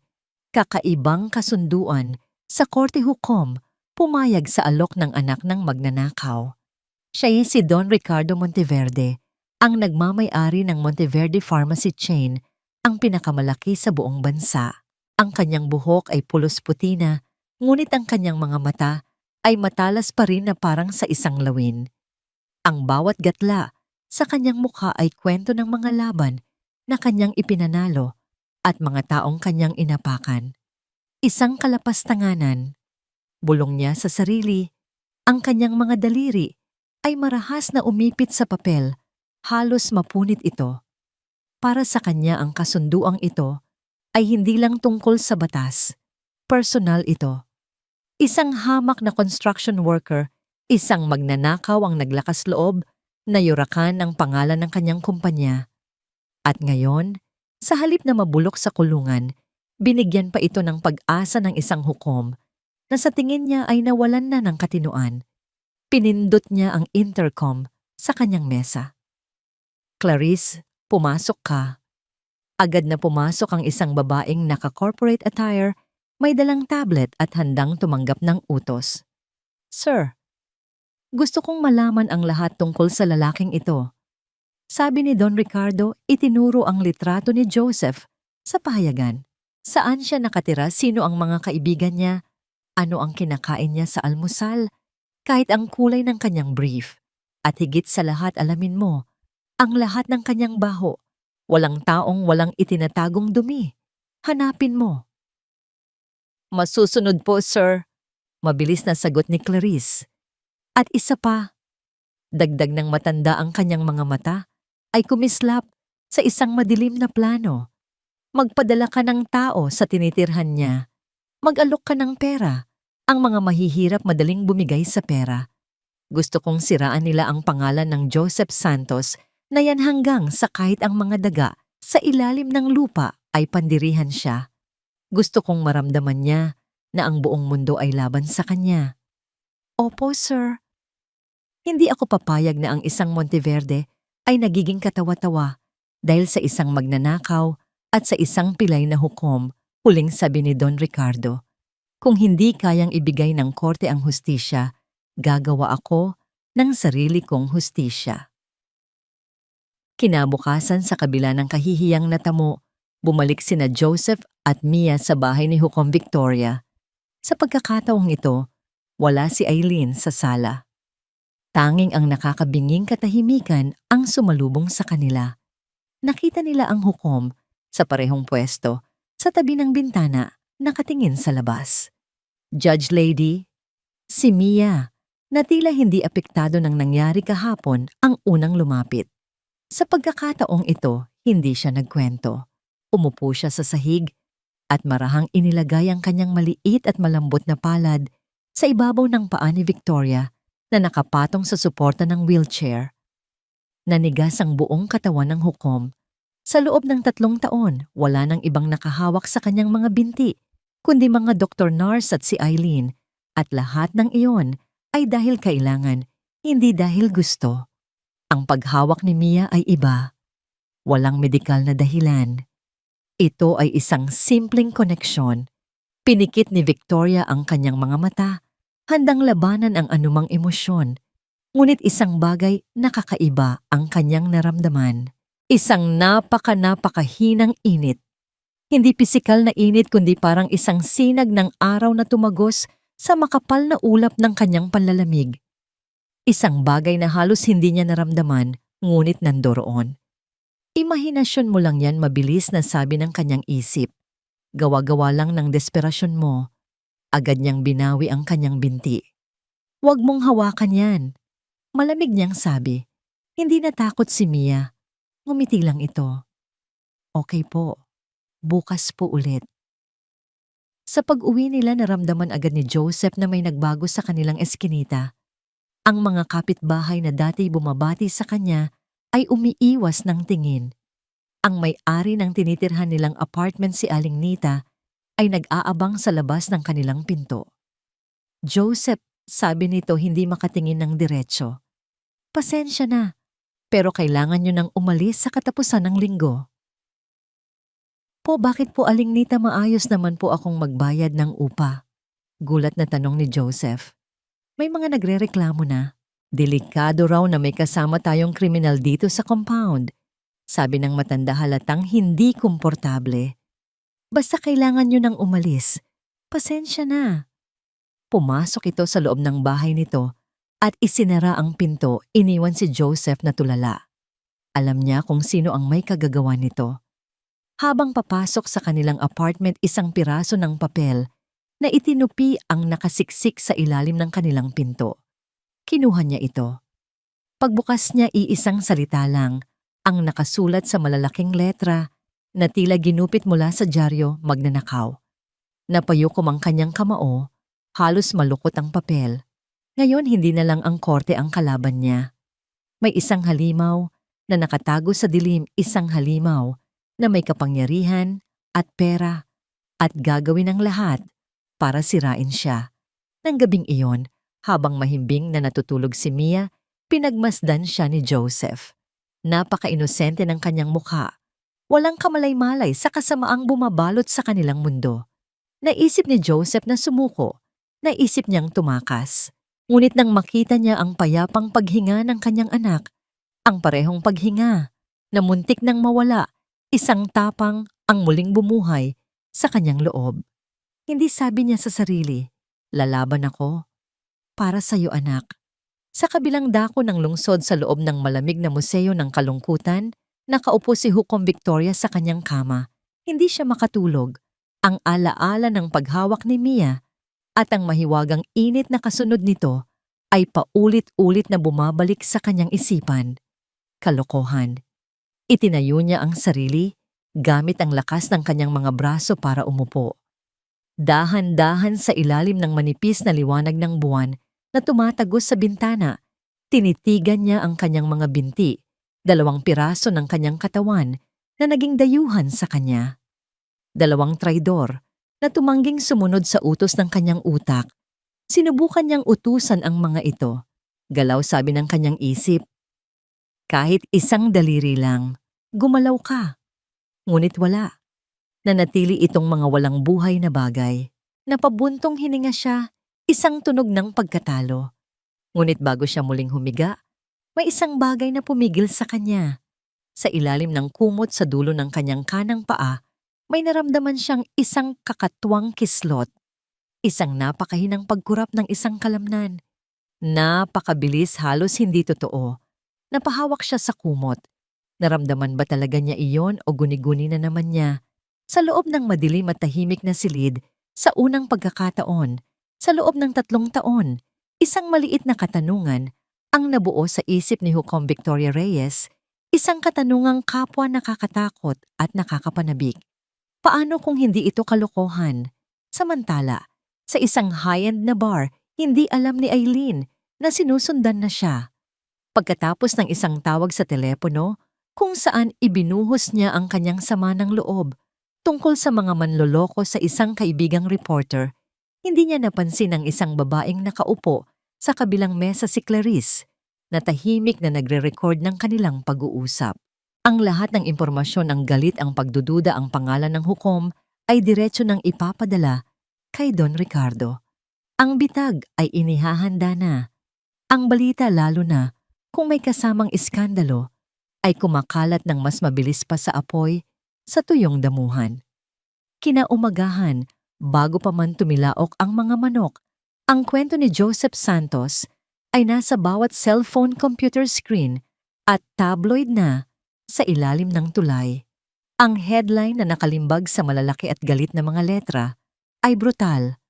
Kakaibang kasunduan sa Korte Hukom pumayag sa alok ng anak ng magnanakaw. Siya ay si Don Ricardo Monteverde, ang nagmamay-ari ng Monteverde Pharmacy Chain, ang pinakamalaki sa buong bansa. Ang kanyang buhok ay pulos puti na, ngunit ang kanyang mga mata ay matalas pa rin na parang sa isang lawin. Ang bawat gatla sa kanyang mukha ay kwento ng mga laban na kanyang ipinanalo at mga taong kanyang inapakan. Isang kalapastanganan. Bulong niya sa sarili, ang kanyang mga daliri ay marahas na umipit sa papel, halos mapunit ito. Para sa kanya ang kasunduang ito ay hindi lang tungkol sa batas. Personal ito. Isang hamak na construction worker, isang magnanakaw ang naglakas loob na yurakan ang pangalan ng kanyang kumpanya. At ngayon, sa halip na mabulok sa kulungan, binigyan pa ito ng pag-asa ng isang hukom na sa tingin niya ay nawalan na ng katinuan. Pinindot niya ang intercom sa kanyang mesa. Clarice, pumasok ka. Agad na pumasok ang isang babaeng naka-corporate attire, may dalang tablet at handang tumanggap ng utos. Sir, gusto kong malaman ang lahat tungkol sa lalaking ito. Sabi ni Don Ricardo, itinuro ang litrato ni Joseph sa pahayagan. Saan siya nakatira, sino ang mga kaibigan niya, ano ang kinakain niya sa almusal, kahit ang kulay ng kanyang brief. At higit sa lahat alamin mo, ang lahat ng kanyang baho. Walang taong walang itinatagong dumi. Hanapin mo. Masusunod po, sir. Mabilis na sagot ni Clarice. At isa pa, dagdag ng matanda ang kanyang mga mata, ay kumislap sa isang madilim na plano. Magpadala ka ng tao sa tinitirhan niya. Mag-alok ka ng pera. Ang mga mahihirap madaling bumigay sa pera. Gusto kong siraan nila ang pangalan ng Joseph Santos na yan hanggang sa kahit ang mga daga sa ilalim ng lupa ay pandirihan siya. Gusto kong maramdaman niya na ang buong mundo ay laban sa kanya. Opo, sir. Hindi ako papayag na ang isang Monteverde ay nagiging katawa-tawa dahil sa isang magnanakaw at sa isang pilay na hukom, huling sabi ni Don Ricardo. Kung hindi kayang ibigay ng korte ang hustisya, gagawa ako ng sarili kong hustisya. Kinabukasan sa kabila ng kahihiyang natamo, bumalik sina Joseph at Mia sa bahay ni Hukom Victoria. Sa pagkakataong ito, wala si Eileen sa sala. Tanging ang nakakabinging katahimikan ang sumalubong sa kanila. Nakita nila ang Hukom sa parehong pwesto sa tabi ng bintana, nakatingin sa labas. Judge Lady, si Mia, na tila hindi apektado ng nangyari kahapon ang unang lumapit. Sa pagkakataong ito, hindi siya nagkwento. Umupo siya sa sahig at marahang inilagay ang kanyang maliit at malambot na palad sa ibabaw ng paa ni Victoria na nakapatong sa suporta ng wheelchair. Nanigas ang buong katawan ng Hukom. Sa loob ng 3 taon, wala nang ibang nakahawak sa kanyang mga binti, kundi mga Dr. Nars at si Eileen, at lahat ng iyon ay dahil kailangan, hindi dahil gusto. Ang paghawak ni Mia ay iba. Walang medikal na dahilan. Ito ay isang simpleng koneksyon. Pinikit ni Victoria ang kanyang mga mata, handang labanan ang anumang emosyon. Ngunit isang bagay na kakaiba ang kanyang naramdaman. Isang napakahinang init. Hindi pisikal na init kundi parang isang sinag ng araw na tumagos sa makapal na ulap ng kanyang panlalamig. Isang bagay na halos hindi niya naramdaman, ngunit nandoroon. Imahinasyon mo lang yan, mabilis na sabi ng kanyang isip. Gawa-gawa lang ng desperasyon mo. Agad niyang binawi ang kanyang binti. Huwag mong hawakan yan. Malamig niyang sabi. Hindi natakot si Mia. Ngumiti lang ito. Okay po. Bukas po ulit. Sa pag-uwi nila, naramdaman agad ni Joseph na may nagbago sa kanilang eskinita. Ang mga kapitbahay na dati bumabati sa kanya ay umiiwas ng tingin. Ang may-ari ng tinitirhan nilang apartment, si Aling Nita, ay nag-aabang sa labas ng kanilang pinto. Joseph, sabi nito hindi makatingin ng diretso. Pasensya na, pero kailangan nyo nang umalis sa katapusan ng linggo. Po, bakit po Aling Nita, maayos naman po akong magbayad ng upa? Gulat na tanong ni Joseph. May mga nagrereklamo na. Delikado raw na may kasama tayong kriminal dito sa compound. Sabi ng matanda, halatang hindi komportable. Basta kailangan nyo nang umalis. Pasensya na. Pumasok ito sa loob ng bahay nito at isinara ang pinto, iniwan si Joseph na tulala. Alam niya kung sino ang may kagagawa nito. Habang papasok sa kanilang apartment, isang piraso ng papel na itinupi ang nakasiksik sa ilalim ng kanilang pinto. Kinuha niya ito. Pagbukas niya, iisang salita lang, ang nakasulat sa malalaking letra na tila ginupit mula sa dyaryo, magnanakaw. Napayukom ang kanyang kamao, halos malukot ang papel. Ngayon hindi na lang ang korte ang kalaban niya. May isang halimaw na nakatago sa dilim, isang halimaw na may kapangyarihan at pera at gagawin ang lahat para sirain siya. Nang gabing iyon, habang mahimbing na natutulog si Mia, pinagmasdan siya ni Joseph. Napaka-inosente ng kanyang mukha. Walang kamalay-malay sa kasamaang bumabalot sa kanilang mundo. Naisip ni Joseph na sumuko. Naisip niyang tumakas. Ngunit nang makita niya ang payapang paghinga ng kanyang anak, ang parehong paghinga na muntik nang mawala, isang tapang ang muling bumuhay sa kanyang loob. Hindi sabi niya sa sarili, lalaban ako. Para sa iyo, anak. Sa kabilang dako ng lungsod sa loob ng malamig na museo ng kalungkutan, nakaupo si Hukom Victoria sa kanyang kama. Hindi siya makatulog. Ang alaala ng paghawak ni Mia at ang mahiwagang init na kasunod nito ay paulit-ulit na bumabalik sa kanyang isipan. Kalokohan. Itinayo niya ang sarili gamit ang lakas ng kanyang mga braso para umupo. Dahan-dahan sa ilalim ng manipis na liwanag ng buwan na tumatagos sa bintana, tinitigan niya ang kanyang mga binti, 2 piraso ng kanyang katawan na naging dayuhan sa kanya. 2 traidor na tumangging sumunod sa utos ng kanyang utak. Sinubukan niyang utusan ang mga ito. Galaw, sabi ng kanyang isip. Kahit isang daliri lang, gumalaw ka. Ngunit wala. Nanatili itong mga walang buhay na bagay. Napabuntong hininga siya, isang tunog ng pagkatalo. Ngunit bago siya muling humiga, may isang bagay na pumigil sa kanya. Sa ilalim ng kumot sa dulo ng kanyang kanang paa, may naramdaman siyang isang kakatwang kislot, isang napakahinang pagkurap ng isang kalamnan. Napakabilis, halos hindi totoo. Napahawak siya sa kumot. Naramdaman ba talaga niya iyon o guni-guni na naman niya? Sa loob ng madilim at tahimik na silid, sa unang pagkakataon, sa loob ng 3 taon, isang maliit na katanungan ang nabuo sa isip ni Hukom Victoria Reyes, isang katanungang kapwa nakakatakot at nakakapanabik. Paano kung hindi ito kalokohan? Samantala, sa isang high-end na bar, hindi alam ni Eileen na sinusundan na siya. Pagkatapos ng isang tawag sa telepono, kung saan ibinuhos niya ang kanyang sama ng loob tungkol sa mga manloloko sa isang kaibigang reporter, hindi niya napansin ang isang babaeng nakaupo sa kabilang mesa, si Clarice, na tahimik na nagre-record ng kanilang pag-uusap. Ang lahat ng impormasyon, ang galit, ang pagdududa, ang pangalan ng hukom ay diretso nang ipapadala kay Don Ricardo. Ang bitag ay inihahanda na. Ang balita, lalo na kung may kasamang iskandalo, ay kumakalat ng mas mabilis pa sa apoy sa tuyong damuhan. Kinaumagahan, bago pa man tumilaok ang mga manok, ang kwento ni Joseph Santos ay nasa bawat cellphone computer screen at tabloid na sa ilalim ng tulay. Ang headline na nakalimbag sa malalaki at galit na mga letra ay brutal.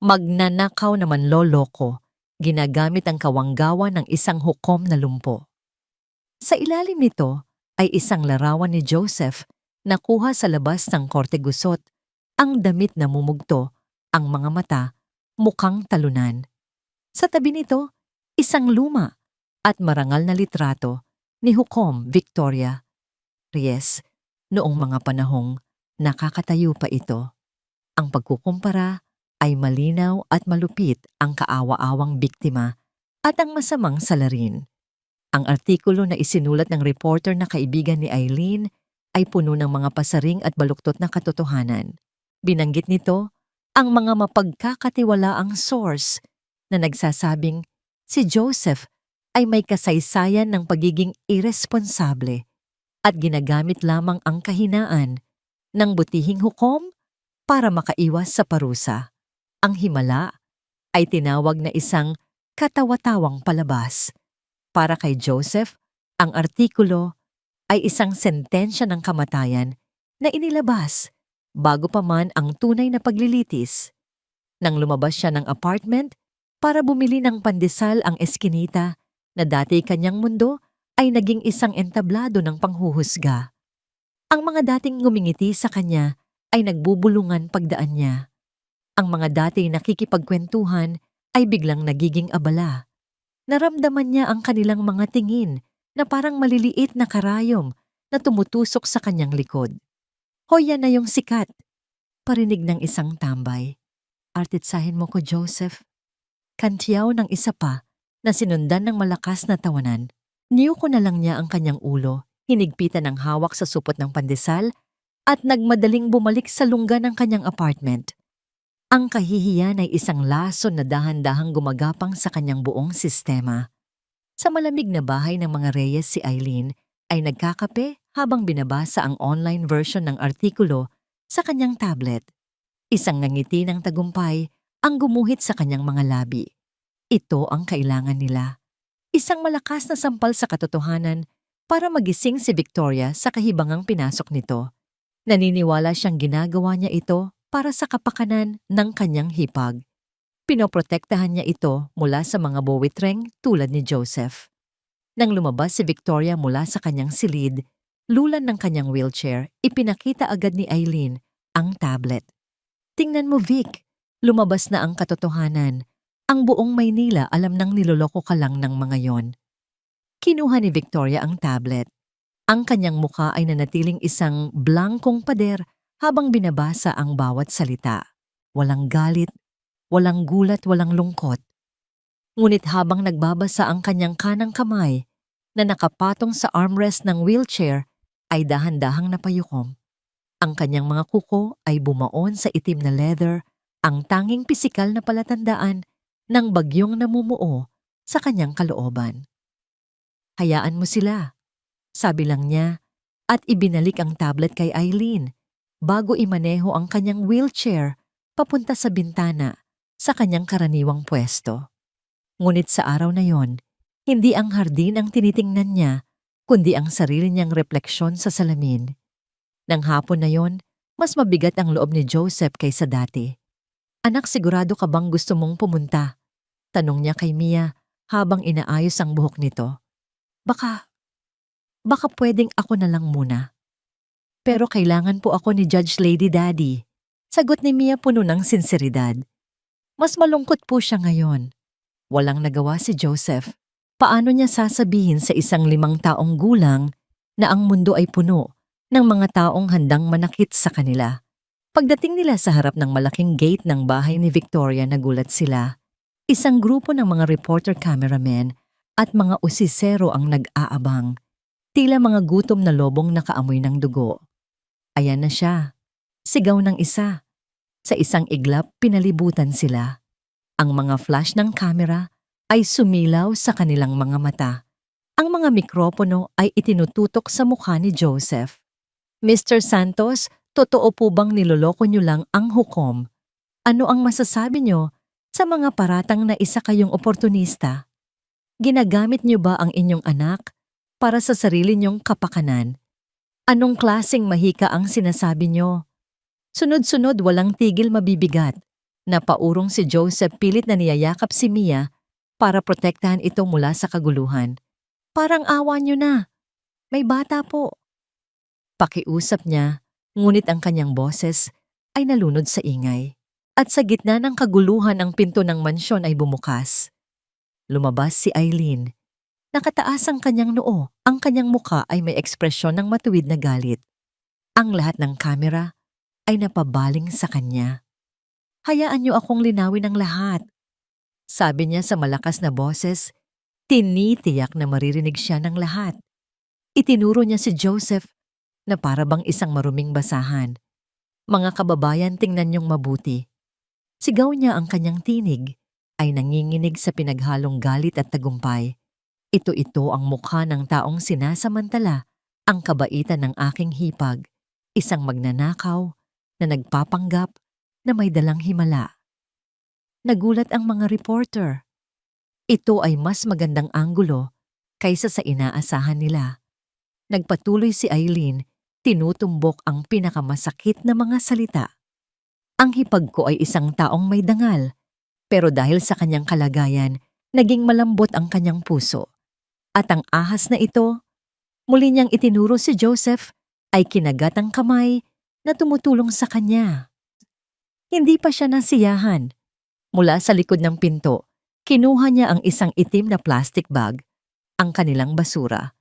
Magnanakaw na manloloko, ginagamit ang kawanggawan ng isang hukom na lumpo. Sa ilalim nito ay isang larawan ni Joseph na kuha sa labas ng korte gusot, ang damit na mumugto, ang mga mata, mukhang talunan. Sa tabi nito, isang luma at marangal na litrato ni Hukom Victoria Reyes noong mga panahong nakakatayo pa ito. Ang pagkukumpara ay malinaw at malupit, ang kaawa-awang biktima at ang masamang salarin. Ang artikulo na isinulat ng reporter na kaibigan ni Eileen ay puno ng mga pasaring at baluktot na katotohanan. Binanggit nito ang mga mapagkakatiwalaang source na nagsasabing si Joseph ay may kasaysayan ng pagiging irresponsable at ginagamit lamang ang kahinaan ng butihing hukom para makaiwas sa parusa. Ang himala ay tinawag na isang katawa-tawang palabas. Para kay Joseph, ang artikulo ay isang sentensya ng kamatayan na inilabas bago pa man ang tunay na paglilitis. Nang lumabas siya ng apartment para bumili ng pandesal, ang eskinita na dati kanyang mundo ay naging isang entablado ng panghuhusga. Ang mga dating ngumingiti sa kanya ay nagbubulungan pagdaan niya. Ang mga dati nakikipagkwentuhan ay biglang nagiging abala. Naramdaman niya ang kanilang mga tingin na parang maliliit na karayom na tumutusok sa kanyang likod. Hoy, yan na yung sikat. Parinig ng isang tambay. Artitsahin mo ko, Joseph. Kantiyaw ng isa pa na sinundan ng malakas na tawanan. Niyuko na lang niya ang kanyang ulo, hinigpitan ng hawak sa supot ng pandesal at nagmadaling bumalik sa lungga ng kanyang apartment. Ang kahihiyan ay isang lason na dahan-dahang gumagapang sa kanyang buong sistema. Sa malamig na bahay ng mga Reyes, si Eileen ay nagkakape habang binabasa ang online version ng artikulo sa kanyang tablet. Isang ngangiti ng tagumpay ang gumuhit sa kanyang mga labi. Ito ang kailangan nila. Isang malakas na sampal sa katotohanan para magising si Victoria sa kahibangang pinasok nito. Naniniwala siyang ginagawa niya ito para sa kapakanan ng kanyang hipag. Pinoprotektahan niya ito mula sa mga buwitreng tulad ni Joseph. Nang lumabas si Victoria mula sa kanyang silid, lulan ng kanyang wheelchair, ipinakita agad ni Eileen ang tablet. Tingnan mo, Vic, lumabas na ang katotohanan. Ang buong Maynila alam nang niloloko ka lang ng mga yon. Kinuha ni Victoria ang tablet. Ang kanyang mukha ay nanatiling isang blankong pader habang binabasa ang bawat salita. Walang galit, walang gulat, walang lungkot. Ngunit habang nagbabasa ang kanyang kanang kamay na nakapatong sa armrest ng wheelchair ay dahan-dahang napayukom. Ang kanyang mga kuko ay bumaon sa itim na leather, ang tanging pisikal na palatandaan ng bagyong namumuo sa kanyang kalooban. Hayaan mo sila. sabi lang niya at ibinalik ang tablet kay Eileen bago imaneho ang kanyang wheelchair papunta sa bintana sa kanyang karaniwang pwesto. Ngunit sa araw na yon, hindi ang hardin ang tinitingnan niya, kundi ang sarili niyang refleksyon sa salamin. Nang hapon na yon, mas mabigat ang loob ni Joseph kaysa dati. "Anak, sigurado ka bang gusto mong pumunta?" Tanong niya kay Mia habang inaayos ang buhok nito. Baka pwedeng ako na lang muna." "Pero kailangan po ako ni Judge Lady Daddy," sagot ni Mia puno ng sinseridad. Mas malungkot po siya ngayon. Walang nagawa si Joseph. Paano niya sasabihin sa isang 5 taong gulang na ang mundo ay puno ng mga taong handang manakit sa kanila? Pagdating nila sa harap ng malaking gate ng bahay ni Victoria, nagulat sila. Isang grupo ng mga reporter cameramen at mga usisero ang nag-aabang. Tila mga gutom na lobong nakaamoy ng dugo. "Ayan na siya," sigaw ng isa. Sa isang iglap, pinalibutan sila. Ang mga flash ng kamera ay sumilaw sa kanilang mga mata. Ang mga mikropono ay itinututok sa mukha ni Joseph. "Mr. Santos, totoo po bang niloloko niyo lang ang hukom? Ano ang masasabi niyo sa mga paratang na isa kayong oportunista? Ginagamit niyo ba ang inyong anak para sa sarili niyong kapakanan? Anong klaseng mahika ang sinasabi niyo?" Sunod-sunod, walang tigil, mabibigat. Napaurong si Joseph, pilit na niyayakap si Mia para protektahan ito mula sa kaguluhan. "Parang awa niyo na. May bata po." Pakiusap niya, ngunit ang kanyang boses ay nalunod sa ingay. At sa gitna ng kaguluhan, ang pinto ng mansyon ay bumukas. Lumabas si Eileen. Nakataas ang kanyang noo, ang kanyang muka ay may ekspresyon ng matuwid na galit. Ang lahat ng kamera ay napabaling sa kanya. "Hayaan niyo akong linawin ang lahat," sabi niya sa malakas na boses. Tinitiyak na maririnig siya ng lahat. Itinuro niya si Joseph na para bang isang maruming basahan. "Mga kababayan, tingnan niyong mabuti." Sigaw niya, ang kanyang tinig ay nanginginig sa pinaghalong galit at tagumpay. Ito ang mukha ng taong sinasamantala ang kabaitan ng aking hipag, isang magnanakaw na nagpapanggap na may dalang himala. Nagulat ang mga reporter. Ito ay mas magandang anggulo kaysa sa inaasahan nila. Nagpatuloy si Eileen, tinutumbok ang pinakamasakit na mga salita. "Ang hipag ko ay isang taong may dangal, pero dahil sa kanyang kalagayan, naging malambot ang kanyang puso. At ang ahas na ito," muli niyang itinuro si Joseph, "ay kinagat ang kamay na tumutulong sa kanya." Hindi pa siya nasiyahan. Mula sa likod ng pinto, kinuha niya ang isang itim na plastic bag, ang kanilang basura.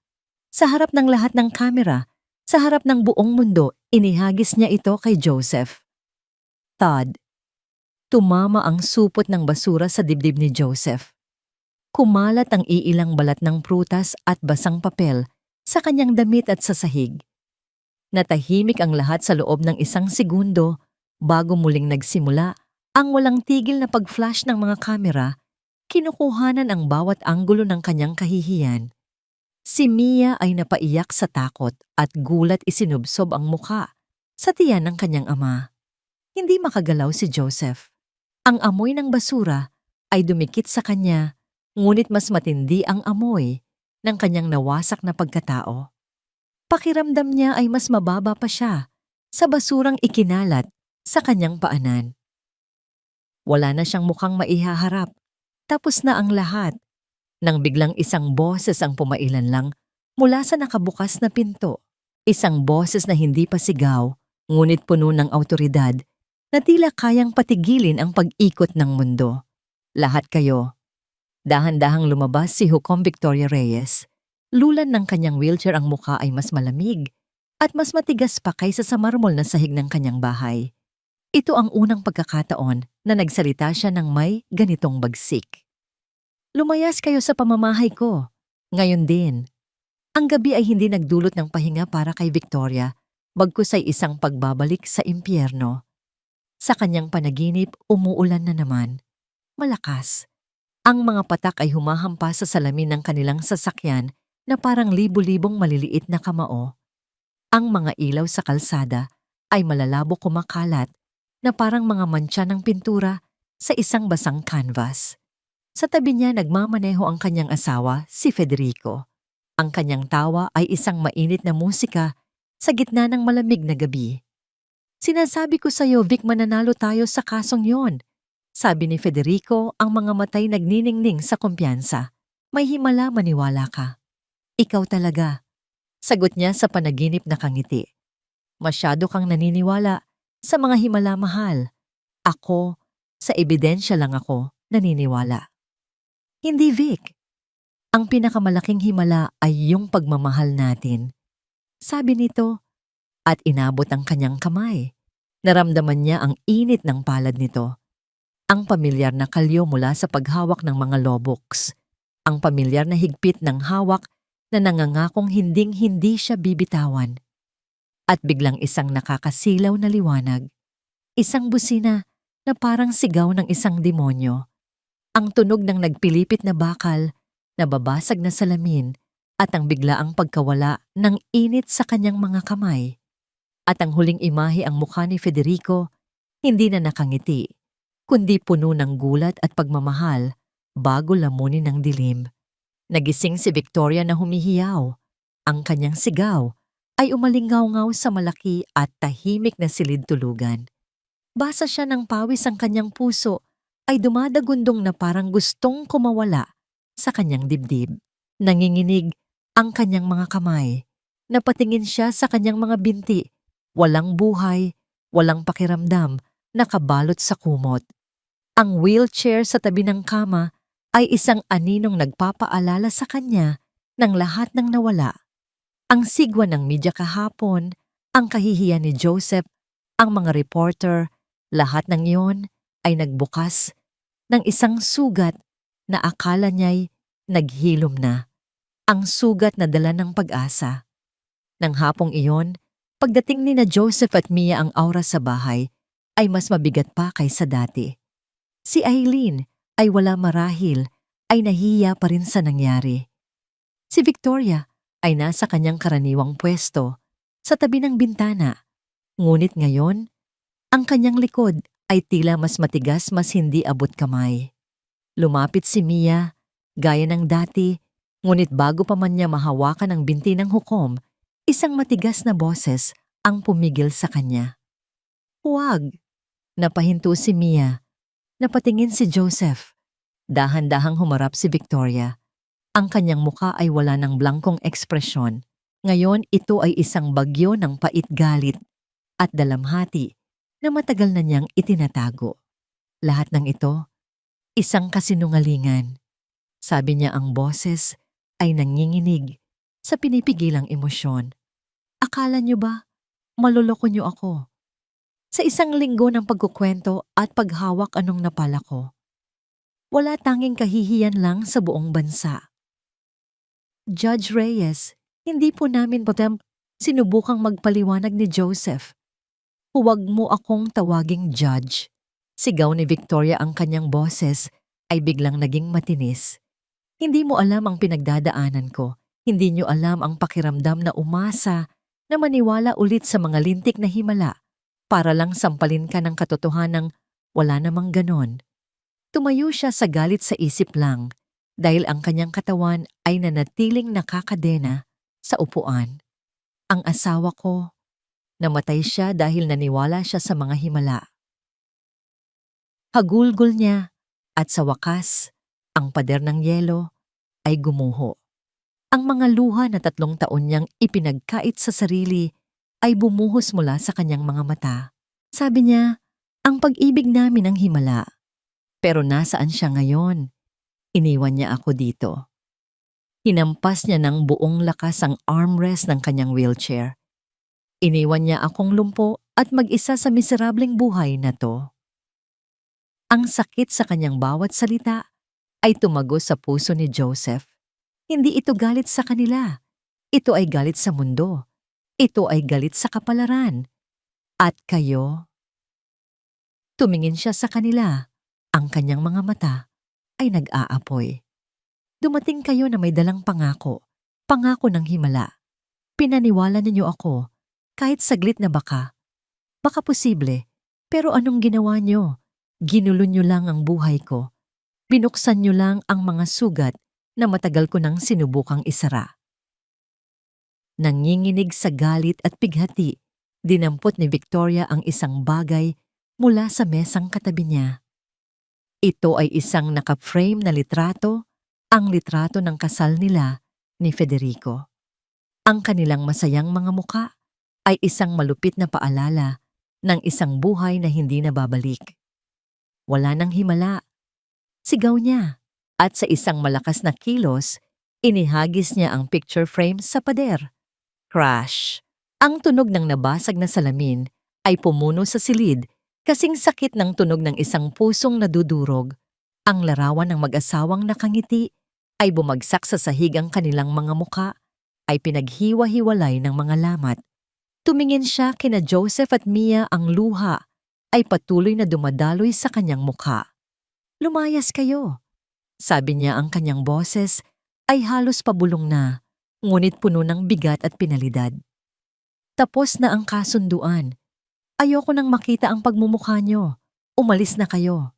Sa harap ng lahat ng kamera, sa harap ng buong mundo, inihagis niya ito kay Joseph. Thud. Tumama ang supot ng basura sa dibdib ni Joseph. Kumalat ang iilang balat ng prutas at basang papel sa kanyang damit at sa sahig. Natahimik ang lahat sa loob ng 1 segundo bago muling nagsimula ang walang tigil na pag-flash ng mga kamera. Kinukuhanan ang bawat anggulo ng kanyang kahihiyan. Si Mia ay napaiyak sa takot at gulat, isinubsob ang muka sa tiyan ng kanyang ama. Hindi makagalaw si Joseph. Ang amoy ng basura ay dumikit sa kanya, ngunit mas matindi ang amoy ng kanyang nawasak na pagkatao. Pakiramdam niya ay mas mababa pa siya sa basurang ikinalat sa kanyang paanan. Wala na siyang mukhang maihaharap. Tapos na ang lahat. Nang biglang isang boses ang pumailan lang mula sa nakabukas na pinto. Isang boses na hindi pa sigaw, ngunit puno ng awtoridad na tila kayang patigilin ang pag-ikot ng mundo. "Lahat kayo." Dahan-dahang lumabas si Hukom Victoria Reyes. Lulan ng kanyang wheelchair, ang mukha ay mas malamig at mas matigas pa kaysa sa marmol na sahig ng kanyang bahay. Ito ang unang pagkakataon na nagsalita siya ng may ganitong bagsik. "Lumayas kayo sa pamamahay ko. Ngayon din." Ang gabi ay hindi nagdulot ng pahinga para kay Victoria, bagkus ay isang pagbabalik sa impyerno. Sa kanyang panaginip, umuulan na naman. Malakas. Ang mga patak ay humahampas sa salamin ng kanilang sasakyan na parang libu-libong maliliit na kamao. Ang mga ilaw sa kalsada ay malalabo kumakalat na parang mga mantsa ng pintura sa isang basang canvas. Sa tabi niya nagmamaneho ang kanyang asawa, si Federico. Ang kanyang tawa ay isang mainit na musika sa gitna ng malamig na gabi. Sinasabi ko sa'yo, Vic, mananalo tayo sa kasong yon. Sabi ni Federico, ang mga matay nagniningning sa kumpiyansa. May himala, maniwala ka. Ikaw talaga. Sagot niya sa panaginip na kangiti. Masyado kang naniniwala sa mga himala, mahal. Ako, sa ebidensya lang ako naniniwala. Hindi, Vic. Ang pinakamalaking himala ay yung pagmamahal natin. Sabi nito, at inabot ang kanyang kamay. Naramdaman niya ang init ng palad nito. Ang pamilyar na kalyo mula sa paghawak ng mga loboks. Ang pamilyar na higpit ng hawak na nangangakong hinding-hindi siya bibitawan. At biglang isang nakakasilaw na liwanag. Isang busina na parang sigaw ng isang demonyo. Ang tunog ng nagpilipit na bakal, nababasag na salamin, at ang biglaang pagkawala ng init sa kanyang mga kamay. At ang huling imahe ang mukha ni Federico, hindi na nakangiti, kundi puno ng gulat at pagmamahal bago lamunin ng dilim. Nagising si Victoria na humihiyaw. Ang kanyang sigaw ay umalingaw-ngaw sa malaki at tahimik na silid tulugan. Basa siya ng pawis, ang kanyang puso ay dumadagundong na parang gustong kumawala sa kanyang dibdib. Nanginginig ang kanyang mga kamay. Napatingin siya sa kanyang mga binti. Walang buhay, walang pakiramdam, nakabalot sa kumot. Ang wheelchair sa tabi ng kama ay isang aninong nagpapaalala sa kanya ng lahat ng nawala. Ang sigwa ng media kahapon, ang kahihiyan ni Joseph, ang mga reporter, lahat ng iyon ay nagbukas ng isang sugat na akala niya'y naghilom na. Ang sugat na dala ng pag-asa. Nang hapong iyon, pagdating ni na Joseph at Mia, ang aura sa bahay ay mas mabigat pa kaysa dati. Si Eileen ay wala marahil, ay nahiya pa rin sa nangyari. Si Victoria ay nasa kanyang karaniwang pwesto sa tabi ng bintana. Ngunit ngayon, ang kanyang likod ay tila mas matigas, mas hindi abot kamay. Lumapit si Mia, gaya ng dati, ngunit bago pa man niya mahawakan ang binti ng hukom, isang matigas na boses ang pumigil sa kanya. Huwag! Napahinto si Mia. Napatingin si Joseph. Dahan-dahang humarap si Victoria. Ang kanyang muka ay wala ng blangkong ekspresyon. Ngayon ito ay isang bagyo ng pait-galit at dalamhati na matagal na niyang itinatago. Lahat ng ito, isang kasinungalingan. Sabi niya, ang boses ay nanginginig sa pinipigilang emosyon. Akala niyo ba maloloko niyo ako? Sa isang linggo ng pagkukwento at paghawak, anong napala ko? Wala, tanging kahihiyan lang sa buong bansa. Judge Reyes, hindi po namin sinubukang magpaliwanag ni Joseph. Huwag mo akong tawaging judge. Sigaw ni Victoria, ang kanyang boses ay biglang naging matinis. Hindi mo alam ang pinagdadaanan ko. Hindi niyo alam ang pakiramdam na umasa, na maniwala ulit sa mga lintik na himala para lang sampalin ka ng katotohanang wala namang ganon. Tumayo siya sa galit sa isip lang dahil ang kanyang katawan ay nanatiling nakakadena sa upuan. Ang asawa ko, namatay siya dahil naniwala siya sa mga himala. Hagulgol niya at sa wakas, ang pader ng yelo ay gumuho. Ang mga luha na 3 taon niyang ipinagkait sa sarili ay bumuhos mula sa kanyang mga mata. Sabi niya, ang pag-ibig namin ang himala. Pero nasaan siya ngayon? Iniwan niya ako dito. Hinampas niya ng buong lakas ang armrest ng kanyang wheelchair. Iniwan niya akong lumpo at mag-isa sa miserableng buhay na to. Ang sakit sa kanyang bawat salita ay tumagos sa puso ni Joseph. Hindi ito galit sa kanila. Ito ay galit sa mundo. Ito ay galit sa kapalaran. At kayo? Tumingin siya sa kanila. Ang kanyang mga mata ay nag-aapoy. Dumating kayo na may dalang pangako, Pangako ng himala. Pinaniwala ninyo ako, kahit saglit na baka. Baka posible, pero anong ginawa nyo? Ginulo nyo lang ang buhay ko. Binuksan nyo lang ang mga sugat na matagal ko nang sinubukang isara. Nanginginig sa galit at pighati, dinampot ni Victoria ang isang bagay mula sa mesang katabi niya. Ito ay isang naka-frame na litrato, ang litrato ng kasal nila ni Federico. Ang kanilang masayang mga muka ay isang malupit na paalala ng isang buhay na hindi nababalik. Wala nang himala. Sigaw niya, at sa isang malakas na kilos, inihagis niya ang picture frame sa pader. Crash! Ang tunog ng nabasag na salamin ay pumuno sa silid, kasing sakit ng tunog ng isang pusong nadudurog. Ang larawan ng mag-asawang nakangiti ay bumagsak sa sahig, ang kanilang mga muka ay pinaghiwa-hiwalay ng mga lamat. Tumingin siya kina Joseph at Mia, ang luha ay patuloy na dumadaloy sa kanyang mukha. Lumayas kayo, sabi niya, ang kanyang boses ay halos pabulong na, ngunit puno ng bigat at pinalidad. Tapos na ang kasunduan. Ayoko nang makita ang pagmumukha niyo. Umalis na kayo.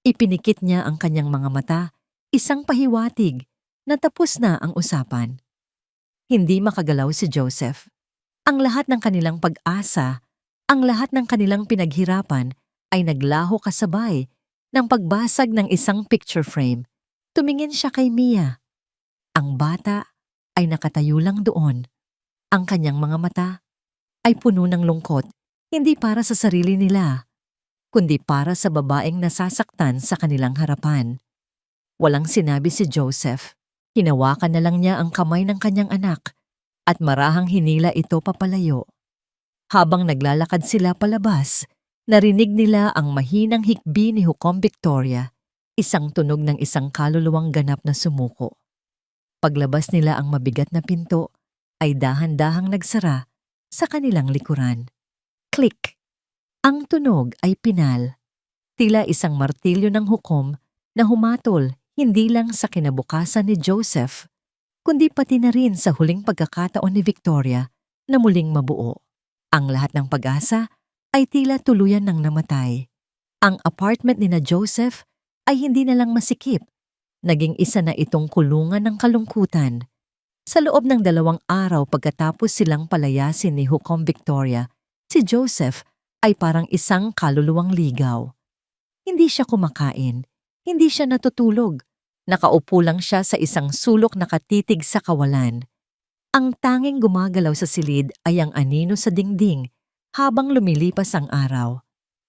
Ipinikit niya ang kanyang mga mata, isang pahiwatig na tapos na ang usapan. Hindi makagalaw si Joseph. Ang lahat ng kanilang pag-asa, ang lahat ng kanilang pinaghirapan ay naglaho kasabay ng pagbasag ng isang picture frame. Tumingin siya kay Mia. Ang bata ay nakatayo lang doon. Ang kanyang mga mata ay puno ng lungkot, hindi para sa sarili nila, kundi para sa babaeng nasasaktan sa kanilang harapan. Walang sinabi si Joseph. Hinawakan na lang niya ang kamay ng kanyang anak at marahang hinila ito papalayo. Habang naglalakad sila palabas, narinig nila ang mahinang hikbi ni Hukom Victoria, isang tunog ng isang kaluluwang ganap na sumuko. Paglabas nila, ang mabigat na pinto ay dahan-dahang nagsara sa kanilang likuran. Click! Ang tunog ay pinal. Tila isang martilyo ng hukom na humatol hindi lang sa kinabukasan ni Joseph, kundi pati na rin sa huling pagkakataon ni Victoria na muling mabuo. Ang lahat ng pag-asa ay tila tuluyan ng namatay. Ang apartment ni na Joseph ay hindi na lang masikip. Naging isa na itong kulungan ng kalungkutan. Sa loob ng 2 araw pagkatapos silang palayasin ni Hukom Victoria, si Joseph ay parang isang kaluluwang ligaw. Hindi siya kumakain, hindi siya natutulog. Nakaupo lang siya sa isang sulok, nakatitig sa kawalan. Ang tanging gumagalaw sa silid ay ang anino sa dingding habang lumilipas ang araw.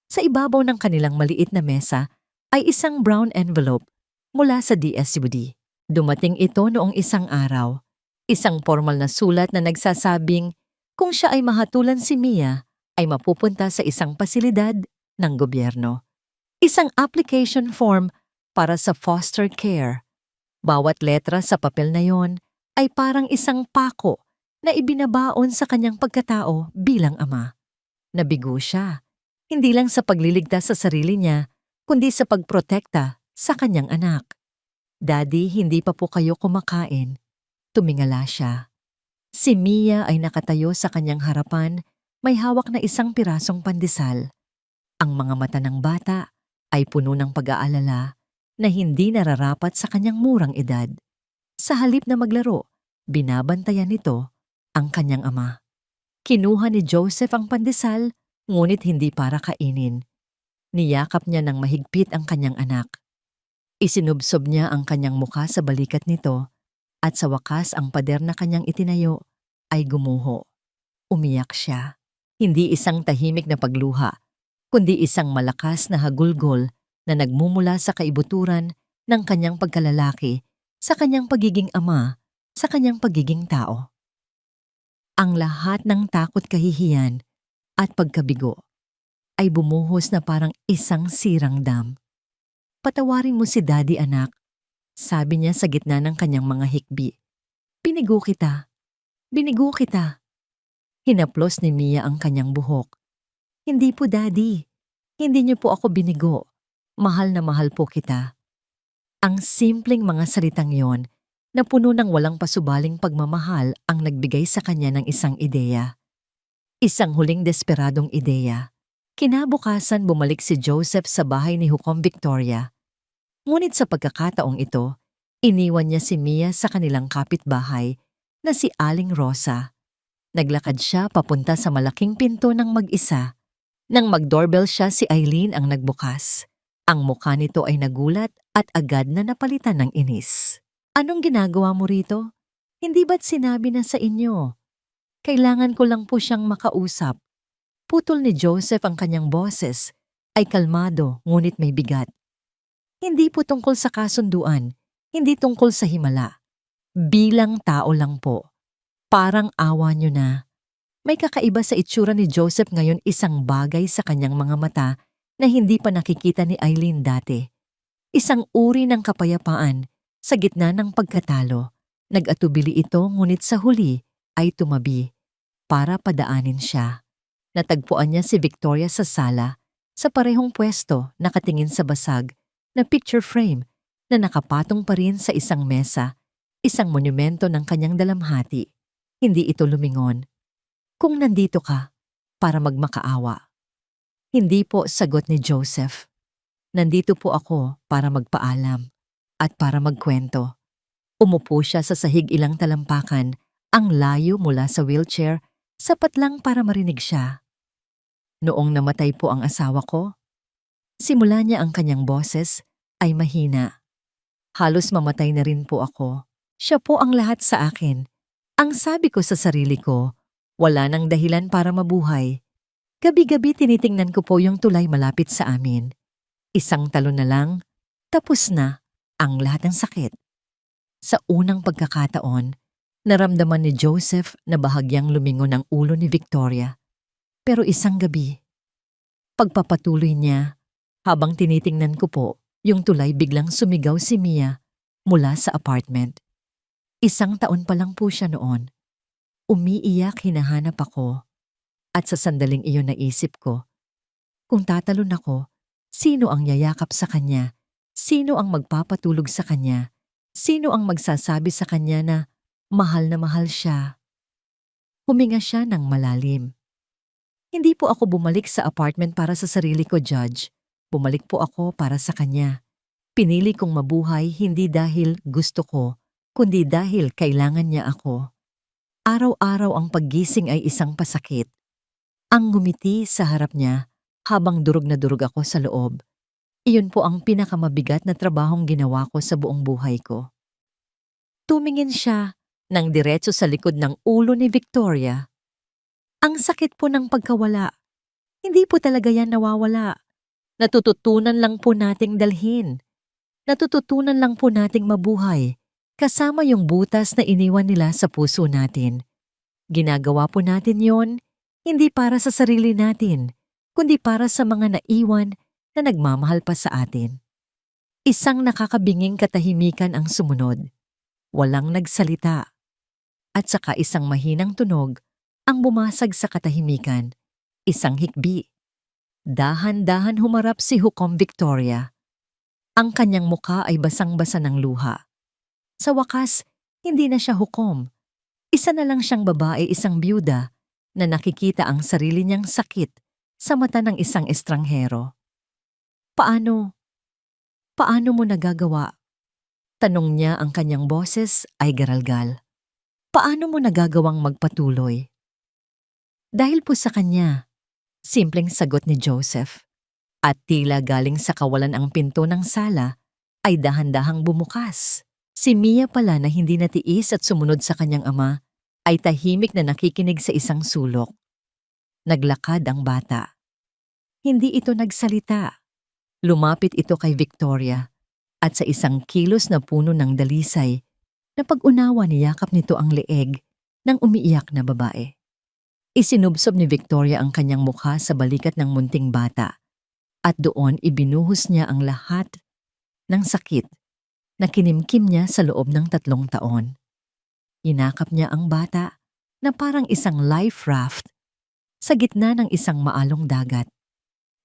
Sa ibabaw ng kanilang maliit na mesa ay isang brown envelope mula sa DSWD. Dumating ito noong isang araw. Isang formal na sulat na nagsasabing kung siya ay mahatulan si Mia, ay mapupunta sa isang pasilidad ng gobyerno. Isang application form para sa foster care. Bawat letra sa papel na yon ay parang isang pako na ibinabaon sa kanyang pagkatao bilang ama. Nabigo siya, hindi lang sa pagliligtas sa sarili niya, kundi sa pagprotekta sa kanyang anak. Daddy, hindi pa po kayo kumakain. Tumingala siya. Si Mia ay nakatayo sa kanyang harapan, may hawak na isang pirasong pandesal. Ang mga mata ng bata ay puno ng pag-aalala na hindi nararapat sa kanyang murang edad. Sa halip na maglaro, binabantayan nito ang kanyang ama. Kinuha ni Joseph ang pandesal, ngunit hindi para kainin. Niyakap niya ng mahigpit ang kanyang anak. Isinubsob niya ang kanyang mukha sa balikat nito, at sa wakas ang pader na kanyang itinayo ay gumuho. Umiyak siya. Hindi isang tahimik na pagluha, kundi isang malakas na hagulgol na nagmumula sa kaibuturan ng kanyang pagkalalaki, sa kanyang pagiging ama, sa kanyang pagiging tao. Ang lahat ng takot, kahihiyan at pagkabigo ay bumuhos na parang isang sirang dam. Patawarin mo si Daddy, anak, sabi niya sa gitna ng kanyang mga hikbi. Binigo kita. Binigo kita. Hinaplos ni Mia ang kanyang buhok. Hindi po, Daddy. Hindi niyo po ako binigo. Mahal na mahal po kita. Ang simpleng mga salitang yon na puno ng walang pasubaling pagmamahal ang nagbigay sa kanya ng isang ideya. Isang huling desperadong ideya. Kinabukasan bumalik si Joseph sa bahay ni Hukom Victoria. Ngunit sa pagkakataong ito, iniwan niya si Mia sa kanilang kapitbahay na si Aling Rosa. Naglakad siya papunta sa malaking pinto ng mag-isa. Nang mag-doorbell siya, si Eileen ang nagbukas. Ang mukha nito ay nagulat at agad na napalitan ng inis. Anong ginagawa mo rito? Hindi ba't sinabi na sa inyo? Kailangan ko lang po siyang makausap. Putol ni Joseph ang kanyang boses, ay kalmado ngunit may bigat. Hindi po tungkol sa kasunduan, hindi tungkol sa himala. Bilang tao lang po. Parang awa niyo na. May kakaiba sa itsura ni Joseph ngayon, isang bagay sa kanyang mga mata na hindi pa nakikita ni Eileen dati. Isang uri ng kapayapaan sa gitna ng pagkatalo. Nag-atubili ito ngunit sa huli ay tumabi para padaanin siya. Natagpuan niya si Victoria sa sala, sa parehong pwesto, nakatingin sa basag na picture frame na nakapatong pa rin sa isang mesa, isang monumento ng kanyang dalamhati. Hindi ito lumingon. Kung nandito ka, para magmakaawa. Hindi po, sagot ni Joseph. Nandito po ako para magpaalam at para magkwento. Umupo siya sa sahig ilang talampakan, ang layo mula sa wheelchair, sapat lang para marinig siya. Noong namatay po ang asawa ko, simula niya ang kanyang boses ay mahina. Halos mamatay na rin po ako. Siya po ang lahat sa akin. Ang sabi ko sa sarili ko, wala nang dahilan para mabuhay. Gabi-gabi tinitingnan ko po yung tulay malapit sa amin. Isang talon na lang, tapos na ang lahat ng sakit. Sa unang pagkakataon, naramdaman ni Joseph na bahagyang lumingon ang ulo ni Victoria. Pero isang gabi, pagpapatuloy niya, habang tinitingnan ko po, yung tulay biglang sumigaw si Mia mula sa apartment. 1 taon pa lang po siya noon. Umiiyak, hinahanap ako. At sa sandaling iyon naisip ko, kung tatalon ako, sino ang yayakap sa kanya? Sino ang magpapatulog sa kanya? Sino ang magsasabi sa kanya na mahal siya? Huminga siya ng malalim. Hindi po ako bumalik sa apartment para sa sarili ko, Judge. Bumalik po ako para sa kanya. Pinili kong mabuhay hindi dahil gusto ko, kundi dahil kailangan niya ako. Araw-araw ang paggising ay isang pasakit. Ang ngumiti sa harap niya habang durog na durog ako sa loob. Iyon po ang pinakamabigat na trabahong ginawa ko sa buong buhay ko. Tumingin siya ng diretso sa likod ng ulo ni Victoria. Ang sakit po ng pagkawala. Hindi po talaga yan nawawala. Natututunan lang po nating dalhin. Natututunan lang po nating mabuhay. Kasama yung butas na iniwan nila sa puso natin. Ginagawa po natin yon, hindi para sa sarili natin, kundi para sa mga naiwan na nagmamahal pa sa atin. Isang nakakabinging katahimikan ang sumunod. Walang nagsalita. At saka isang mahinang tunog ang bumasag sa katahimikan. Isang hikbi. Dahan-dahan humarap si Hukom Victoria. Ang kanyang muka ay basang-basa ng luha. Sa wakas, hindi na siya hukom. Isa na lang siyang babae, isang byuda, na nakikita ang sarili niyang sakit sa mata ng isang estranghero. Paano mo nagagawa? Tanong niya, ang kanyang boses ay garalgal. Paano mo nagagawang magpatuloy? Dahil po sa kanya, simpleng sagot ni Joseph. At tila galing sa kawalan ang pinto ng sala ay dahan-dahang bumukas. Si Mia pala na hindi natiis at sumunod sa kanyang ama ay tahimik na nakikinig sa isang sulok. Naglakad ang bata. Hindi ito nagsalita. Lumapit ito kay Victoria at sa isang kilos na puno ng dalisay na pag-unawa niyakap nito ang leeg ng umiiyak na babae. Isinubsob ni Victoria ang kanyang mukha sa balikat ng munting bata at doon ibinuhos niya ang lahat ng sakit na kinimkim niya sa loob ng 3 taon. Inakap niya ang bata na parang isang life raft sa gitna ng isang maalong dagat.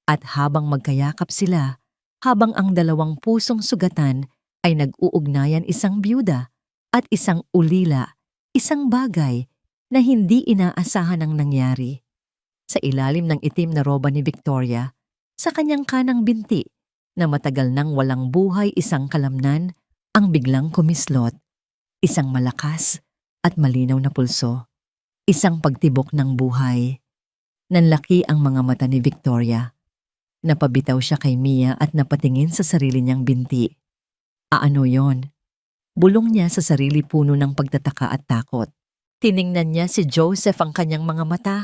At habang magkayakap sila, habang ang 2 pusong sugatan ay nag-uugnayan, isang byuda at isang ulila, isang bagay na hindi inaasahan ang nangyari. Sa ilalim ng itim na roba ni Victoria, sa kanyang kanang binti na matagal nang walang buhay isang kalamnan ang biglang kumislot, isang malakas at malinaw na pulso, isang pagtibok ng buhay. Nanlaki ang mga mata ni Victoria. Napabitaw siya kay Mia at napatingin sa sarili niyang binti. Ano yon? Bulong niya sa sarili puno ng pagtataka at takot. Tiningnan niya si Joseph, ang kanyang mga mata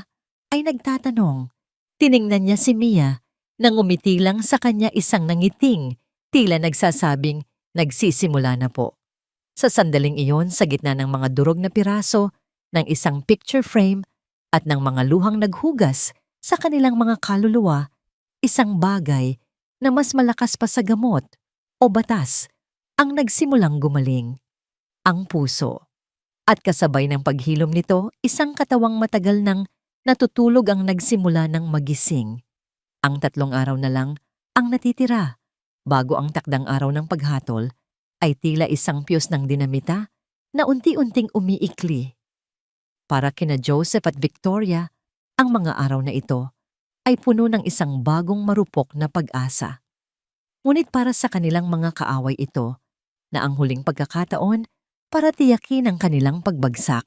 ay nagtatanong. Tiningnan niya si Mia nang umiti lang sa kanya isang nangiting, tila nagsasabing nagsisimula na po. Sa sandaling iyon, sa gitna ng mga durog na piraso ng isang picture frame at ng mga luhang naghugas sa kanilang mga kaluluwa, isang bagay na mas malakas pa sa gamot o batas ang nagsimulang gumaling, ang puso. At kasabay ng paghilom nito, isang katawang matagal nang natutulog ang nagsimula ng magising. Ang 3 araw na lang ang natitira bago ang takdang araw ng paghatol ay tila isang piyos ng dinamita na unti-unting umiikli. Para kina Joseph at Victoria, ang mga araw na ito ay puno ng isang bagong marupok na pag-asa. Ngunit para sa kanilang mga kaaway ito, na ang huling pagkakataon para tiyakin ang kanilang pagbagsak.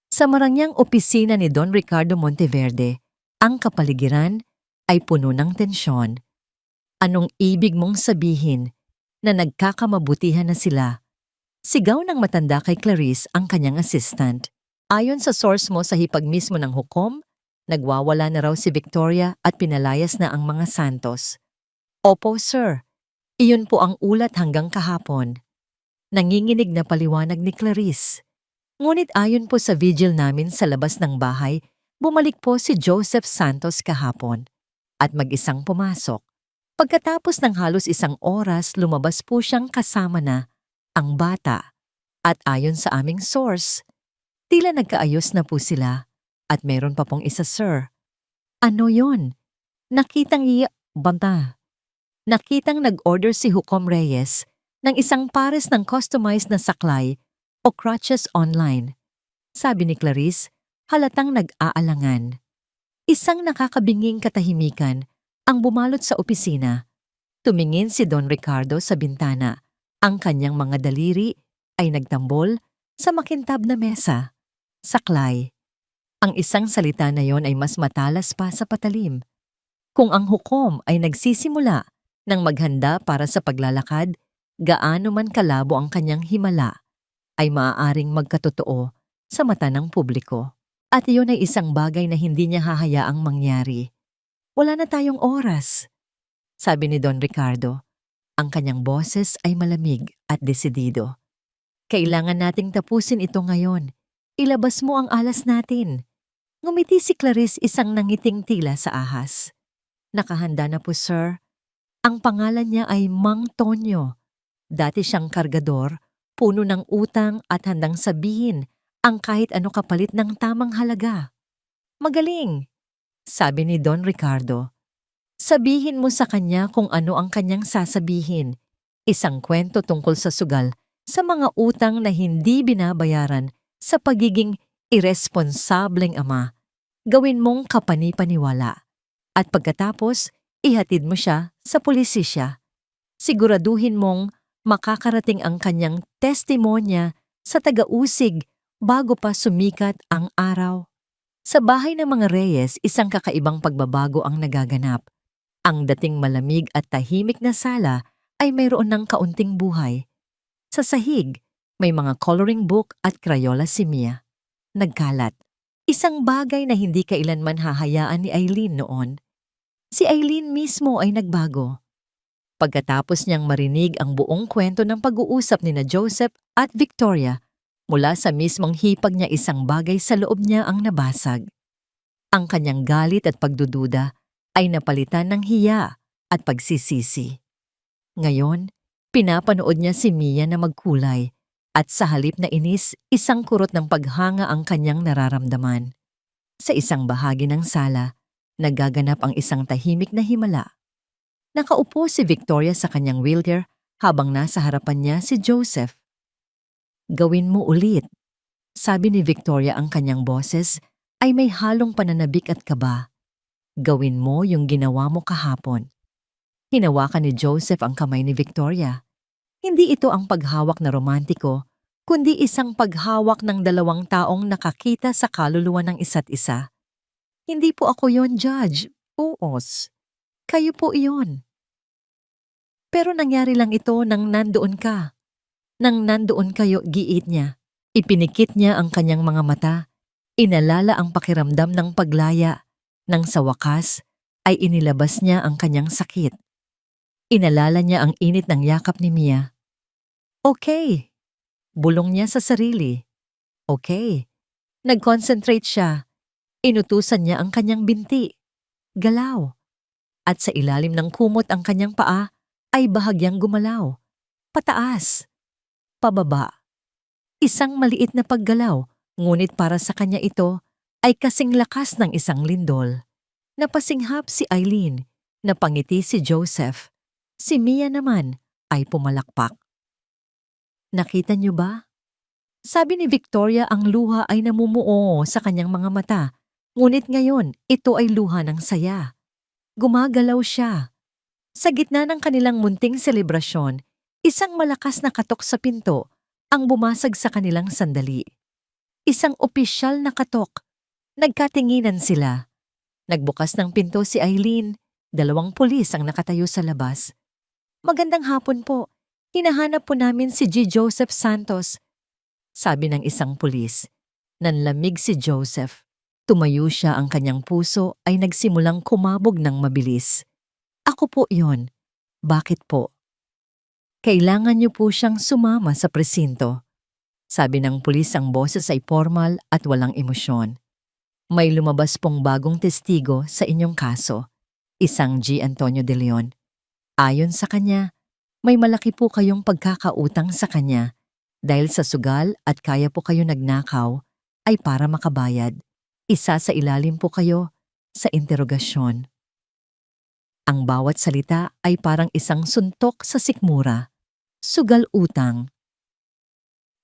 Sa marangyang opisina ni Don Ricardo Monteverde, ang kapaligiran ay puno ng tensyon. Anong ibig mong sabihin na nagkakamabutihan na sila? Sigaw ng matanda kay Clarice, ang kanyang assistant. Ayon sa source mo sa hipag mismo ng hukom, nagwawala na raw si Victoria at pinalayas na ang mga Santos. Opo, sir. Iyon po ang ulat hanggang kahapon. Nanginginig na paliwanag ni Clarice. Ngunit ayon po sa vigil namin sa labas ng bahay, bumalik po si Joseph Santos kahapon at mag-isang pumasok. Pagkatapos ng halos 1 oras, lumabas po siyang kasama na ang bata. At ayon sa aming source, tila nagkaayos na po sila at meron pa pong isa, sir. Ano yon? Nakitang nag-order si Hukom Reyes ng isang pares ng customized na saklay o crutches online. Sabi ni Clarice, halatang nag-aalangan. Isang nakakabinging katahimikan ang bumalot sa opisina. Tumingin si Don Ricardo sa bintana. Ang kanyang mga daliri ay nagtambol sa makintab na mesa. Saklay. Ang isang salita na yon ay mas matalas pa sa patalim. Kung ang hukom ay nagsisimula ng maghanda para sa paglalakad, gaano man kalabo ang kanyang himala, ay maaaring magkatotoo sa mata ng publiko. At iyon ay isang bagay na hindi niya hahayaang mangyari. Wala na tayong oras, sabi ni Don Ricardo. Ang kanyang boses ay malamig at desidido. Kailangan nating tapusin ito ngayon. Ilabas mo ang alas natin. Ngumiti si Clarice, isang nangiting tila sa ahas. Nakahanda na po, sir. Ang pangalan niya ay Mang Tonyo. Dati siyang kargador, puno ng utang at handang sabihin ang kahit ano kapalit ng tamang halaga. Magaling, sabi ni Don Ricardo. Sabihin mo sa kanya kung ano ang kanyang sasabihin. Isang kwento tungkol sa sugal sa mga utang na hindi binabayaran sa pagiging irresponsableng ama. Gawin mong kapani-paniwala. At pagkatapos, ihatid mo siya sa pulisisya. Siguraduhin mong makakarating ang kanyang testimonya sa taga-usig bago pa sumikat ang araw. Sa bahay ng mga Reyes, isang kakaibang pagbabago ang nagaganap. Ang dating malamig at tahimik na sala ay mayroon ng kaunting buhay. Sa sahig, may mga coloring book at krayola si Mia. Nagkalat. Isang bagay na hindi kailanman hahayaan ni Eileen noon. Si Eileen mismo ay nagbago. Pagkatapos niyang marinig ang buong kwento ng pag-uusap ni na Joseph at Victoria, mula sa mismong hipag niya, isang bagay sa loob niya ang nabasag. Ang kanyang galit at pagdududa ay napalitan ng hiya at pagsisisi. Ngayon, pinapanood niya si Mia na magkulay at sa halip na inis, isang kurot ng paghanga ang kanyang nararamdaman. Sa isang bahagi ng sala, nagaganap ang isang tahimik na himala. Nakaupo si Victoria sa kanyang wheelchair habang nasa harapan niya si Joseph. Gawin mo ulit. Sabi ni Victoria, ang kanyang boses ay may halong pananabik at kaba. Gawin mo yung ginawa mo kahapon. Hinawakan ni Joseph ang kamay ni Victoria. Hindi ito ang paghawak na romantiko, kundi isang paghawak ng dalawang taong nakakita sa kaluluwa ng isa't isa. Hindi po ako yon, Judge. Uos. Kayo po iyon. Pero nangyari lang ito nang nandoon ka. Nang nandoon kayo, giit niya. Ipinikit niya ang kanyang mga mata. Inalala ang pakiramdam ng paglaya. Nang sa wakas, ay inilabas niya ang kanyang sakit. Inalala niya ang init ng yakap ni Mia. Okay. Bulong niya sa sarili. Okay. Nag-concentrate siya. Inutusan niya ang kanyang binti. Galaw. At sa ilalim ng kumot ang kanyang paa ay bahagyang gumalaw. Pataas. Pababa. Isang maliit na paggalaw, ngunit para sa kanya ito ay kasing lakas ng isang lindol. Napasinghap si Eileen, napangiti si Joseph. Si Mia naman ay pumalakpak. Nakita niyo ba? Sabi ni Victoria, ang luha ay namumuo sa kanyang mga mata. Ngunit ngayon, ito ay luha ng saya. Gumagalaw siya. Sa gitna ng kanilang munting selebrasyon, isang malakas na katok sa pinto ang bumasag sa kanilang sandali. Isang opisyal na katok. Nagkatinginan sila. Nagbukas ng pinto si Eileen. 2 pulis ang nakatayo sa labas. Magandang hapon po. Hinahanap po namin si G. Joseph Santos. Sabi ng isang pulis. Nanlamig si Joseph. Tumayo siya, ang kanyang puso ay nagsimulang kumabog ng mabilis. Ako po yon. Bakit po? Kailangan niyo po siyang sumama sa presinto. Sabi ng pulis, ang boses ay formal at walang emosyon. May lumabas pong bagong testigo sa inyong kaso, isang G. Antonio de Leon. Ayon sa kanya, may malaki po kayong pagkakautang sa kanya dahil sa sugal at kaya po kayo nagnakaw ay para makabayad. Isa sa ilalim po kayo sa interogasyon. Ang bawat salita ay parang isang suntok sa sikmura. Sugal utang.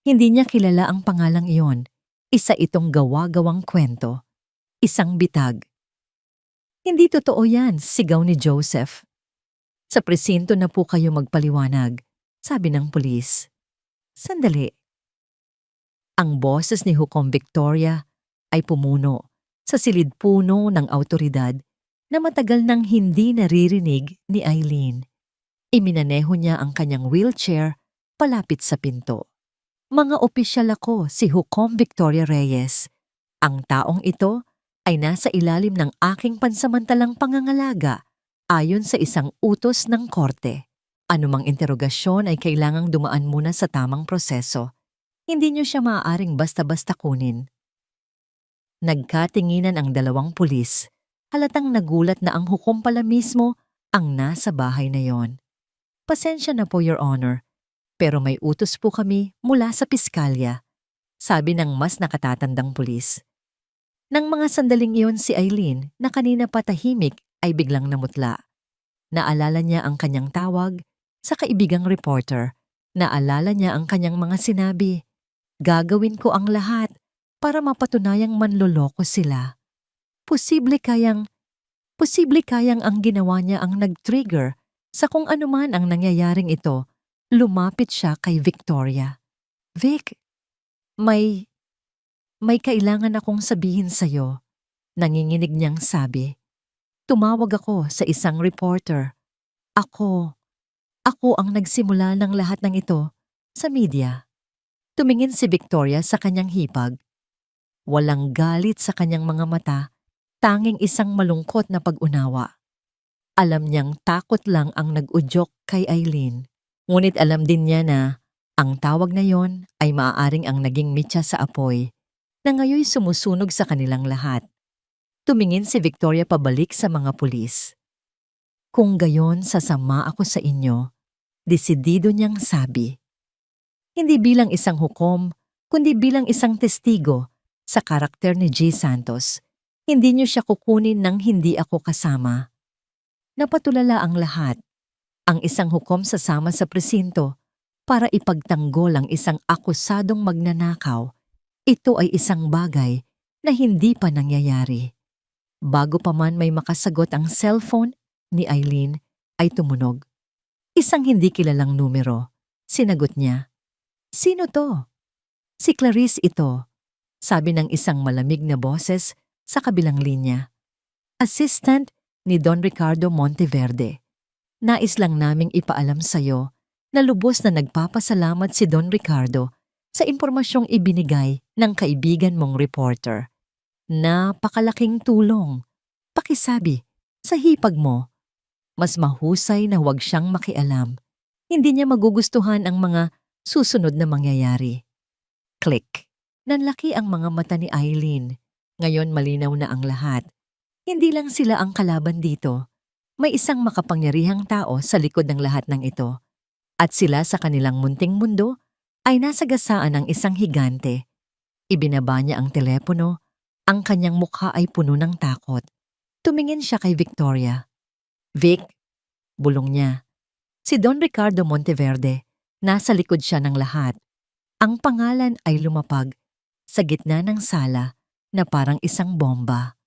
Hindi niya kilala ang pangalang iyon. Isa itong gawa-gawang kwento. Isang bitag. Hindi totoo yan, sigaw ni Joseph. Sa presinto na po kayo magpaliwanag, sabi ng pulis. Sandali. Ang boses ni Hukom Victoria ay pumuno sa silid-puno ng awtoridad na matagal nang hindi naririnig ni Eileen. Iminaneho niya ang kanyang wheelchair palapit sa pinto. Mga opisyal ako, si Hukom Victoria Reyes. Ang taong ito ay nasa ilalim ng aking pansamantalang pangangalaga ayon sa isang utos ng korte. Anumang interogasyon ay kailangang dumaan muna sa tamang proseso. Hindi niyo siya maaaring basta-basta kunin. Nagkatinginan ang 2 pulis. Halatang nagulat na ang hukom pala mismo ang nasa bahay na yon. Pasensya na po, Your Honor, pero may utos po kami mula sa piskalya, sabi ng mas nakatatandang pulis. Nang mga sandaling iyon, si Eileen, na kanina pa tahimik, ay biglang namutla. Naalala niya ang kanyang tawag sa kaibigang reporter. Naalala niya ang kanyang mga sinabi. Gagawin ko ang lahat para mapatunayang manloloko sila. Posible kayang ang ginawa niya ang nag-trigger sa kung anuman ang nangyayaring ito. Lumapit siya kay Victoria. Vic, may kailangan akong sabihin sa'yo. Nanginginig niyang sabi. Tumawag ako sa isang reporter. Ako ang nagsimula ng lahat ng ito sa media. Tumingin si Victoria sa kanyang hipag. Walang galit sa kanyang mga mata, tanging isang malungkot na pag-unawa. Alam niyang takot lang ang nag-udyok kay Eileen. Ngunit alam din niya na ang tawag na yon ay maaaring ang naging mitya sa apoy na ngayoy sumusunog sa kanilang lahat. Tumingin si Victoria pabalik sa mga pulis. Kung gayon, sasama ako sa inyo, desidido niyang sabi. Hindi bilang isang hukom, kundi bilang isang testigo sa karakter ni G. Santos. Hindi niyo siya kukunin nang hindi ako kasama. Napatulala ang lahat. Ang isang hukom sasama sa presinto para ipagtanggol ang isang akusadong magnanakaw, ito ay isang bagay na hindi pa nangyayari. Bago pa man may makasagot ang cellphone ni Eileen ay tumunog. Isang hindi kilalang numero. Sinagot niya. "Sino to?" "Si Clarice ito," sabi ng isang malamig na boses sa kabilang linya. "Assistant ni Don Ricardo Monteverde. Nais lang naming ipaalam sa'yo na lubos na nagpapasalamat si Don Ricardo sa impormasyong ibinigay ng kaibigan mong reporter. Napakalaking tulong. Pakisabi, sa hipag mo, mas mahusay na huwag siyang makialam. Hindi niya magugustuhan ang mga susunod na mangyayari." Click. Nanlaki ang mga mata ni Eileen. Ngayon malinaw na ang lahat. Hindi lang sila ang kalaban dito. May isang makapangyarihang tao sa likod ng lahat ng ito. At sila sa kanilang munting mundo ay nasagasaan ng isang higante. Ibinaba niya ang telepono. Ang kanyang mukha ay puno ng takot. Tumingin siya kay Victoria. "Vic," bulong niya. Si Don Ricardo Monteverde, nasa likod siya ng lahat. Ang pangalan ay lumapag sa gitna ng sala na parang isang bomba.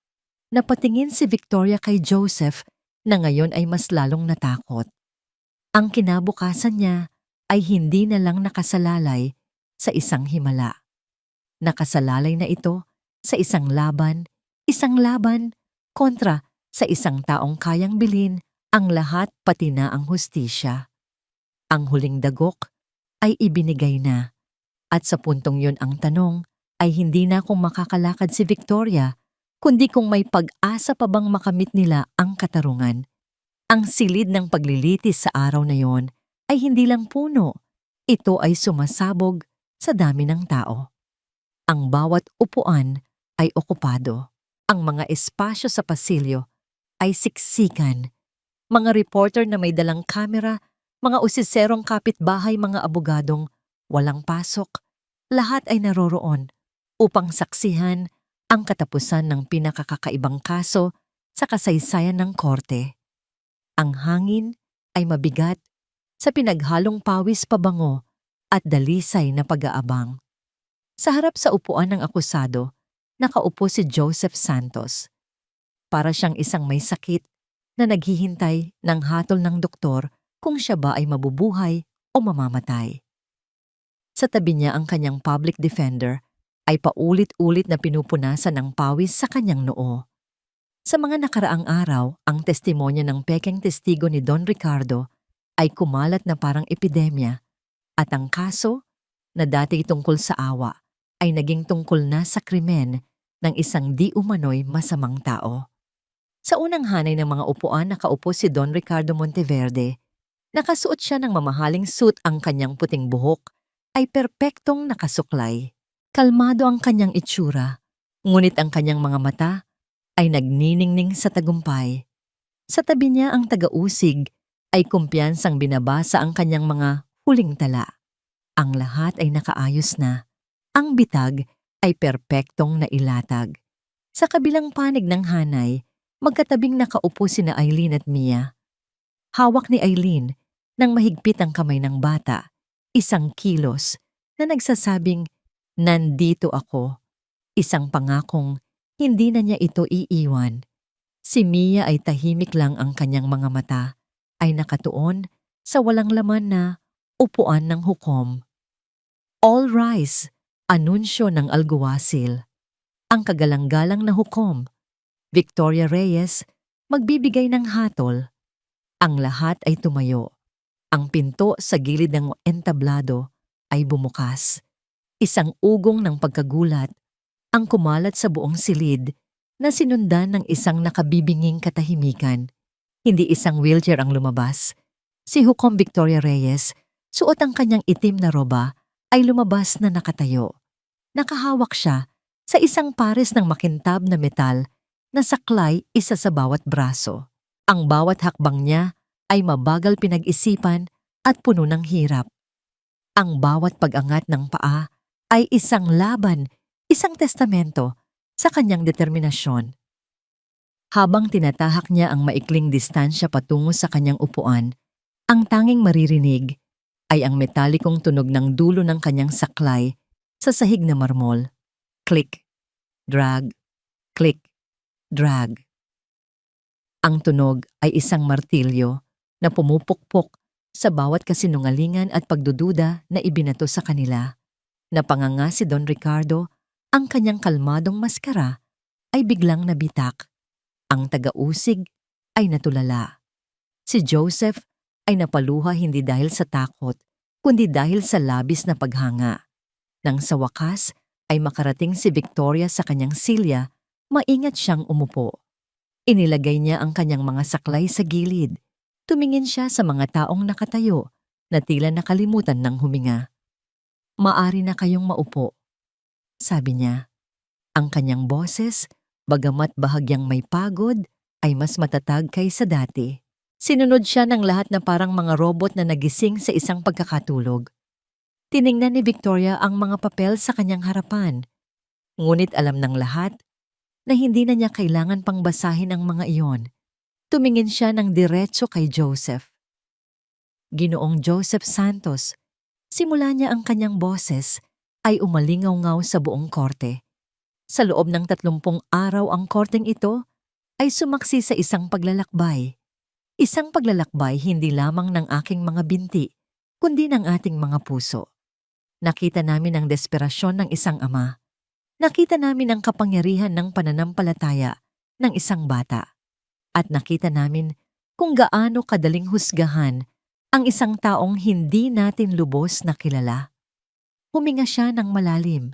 Napatingin si Victoria kay Joseph na ngayon ay mas lalong natakot. Ang kinabukasan niya ay hindi na lang nakasalalay sa isang himala. Nakasalalay na ito sa isang laban kontra sa isang taong kayang bilhin ang lahat pati na ang hustisya. Ang huling dagok ay ibinigay na. At sa puntong yun ang tanong ay hindi na kung makakalakad si Victoria, kundi kung may pag-asa pa bang makamit nila ang katarungan. Ang silid ng paglilitis sa araw na yon ay hindi lang puno. Ito ay sumasabog sa dami ng tao. Ang bawat upuan ay okupado. Ang mga espasyo sa pasilyo ay siksikan. Mga reporter na may dalang kamera, mga usiserong kapitbahay, mga abogadong walang pasok, lahat ay naroroon upang saksihan ang katapusan ng pinakakakaibang kaso sa kasaysayan ng korte. Ang hangin ay mabigat sa pinaghalong pawis pabango at dalisay na pag-aabang. Sa harap sa upuan ng akusado, nakaupo si Joseph Santos. Para siyang isang may sakit na naghihintay ng hatol ng doktor kung siya ba ay mabubuhay o mamamatay. Sa tabi niya ang kanyang public defender ay paulit-ulit na pinupunasan ng pawis sa kanyang noo. Sa mga nakaraang araw, ang testimonya ng pekeng testigo ni Don Ricardo ay kumalat na parang epidemya at ang kaso na dati tungkol sa awa ay naging tungkol na sa krimen ng isang di umano'y masamang tao. Sa unang hanay ng mga upuan nakaupo si Don Ricardo Monteverde. Nakasuot siya ng mamahaling suit, ang kanyang puting buhok ay perpektong nakasuklay. Kalmado ang kanyang itsura, ngunit ang kanyang mga mata ay nagniningning sa tagumpay. Sa tabi niya ang taga-usig ay kumpiyansang binabasa ang kanyang mga huling tala. Ang lahat ay nakaayos na. Ang bitag ay perpektong nailatag. Sa kabilang panig ng hanay, magkatabing nakaupo sina Eileen at Mia. Hawak ni Eileen nang mahigpit ang kamay ng bata, isang kilos na nagsasabing, "Nandito ako." Isang pangakong hindi na niya ito iiwan. Si Mia ay tahimik lang, ang kanyang mga mata ay nakatuon sa walang laman na upuan ng hukom. "All rise," anunsyo ng alguwasil. Ang kagalang-galang na hukom, Victoria Reyes, magbibigay ng hatol. Ang lahat ay tumayo. Ang pinto sa gilid ng entablado ay bumukas. Isang ugong ng pagkagulat ang kumalat sa buong silid na sinundan ng isang nakabibinging katahimikan. Hindi isang wheelchair ang lumabas. Si Hukom Victoria Reyes, suot ang kanyang itim na roba, ay lumabas na nakatayo. Nakahawak siya sa isang pares ng makintab na metal na saklay isa sa bawat braso. Ang bawat hakbang niya ay mabagal pinag-isipan at puno ng hirap. Ang bawat pag-angat ng paa ay isang laban, isang testamento sa kanyang determinasyon. Habang tinatahak niya ang maikling distansya patungo sa kanyang upuan, ang tanging maririnig ay ang metalikong tunog ng dulo ng kanyang saklay sa sahig na marmol. Click, drag, click, drag. Ang tunog ay isang martilyo na pumupukpok sa bawat kasinungalingan at pagdududa na ibinato sa kanila. Napanganga si Don Ricardo, ang kanyang kalmadong maskara ay biglang nabitak. Ang taga-usig ay natulala. Si Joseph ay napaluha hindi dahil sa takot, kundi dahil sa labis na paghanga. Nang sa wakas ay makarating si Victoria sa kanyang silya, maingat siyang umupo. Inilagay niya ang kanyang mga saklay sa gilid. Tumingin siya sa mga taong nakatayo na tila nakalimutan ng huminga. "Maari na kayong maupo," sabi niya. Ang kanyang boses, bagamat bahagyang may pagod, ay mas matatag kaysa dati. Sinunod siya ng lahat na parang mga robot na nagising sa isang pagkakatulog. Tiningnan ni Victoria ang mga papel sa kanyang harapan. Ngunit alam ng lahat na hindi na niya kailangan pang basahin ang mga iyon. Tumingin siya ng diretso kay Joseph. "Ginoong Joseph Santos," simula niya ang kanyang boses, ay umalingaw-ngaw sa buong korte. Sa loob ng 30 araw ang korteng ito ay sumaksi sa isang paglalakbay. Isang paglalakbay hindi lamang ng aking mga binti, kundi ng ating mga puso. Nakita namin ang desperasyon ng isang ama. Nakita namin ang kapangyarihan ng pananampalataya ng isang bata. At nakita namin kung gaano kadaling husgahan ang isang taong hindi natin lubos na kilala. Huminga siya ng malalim.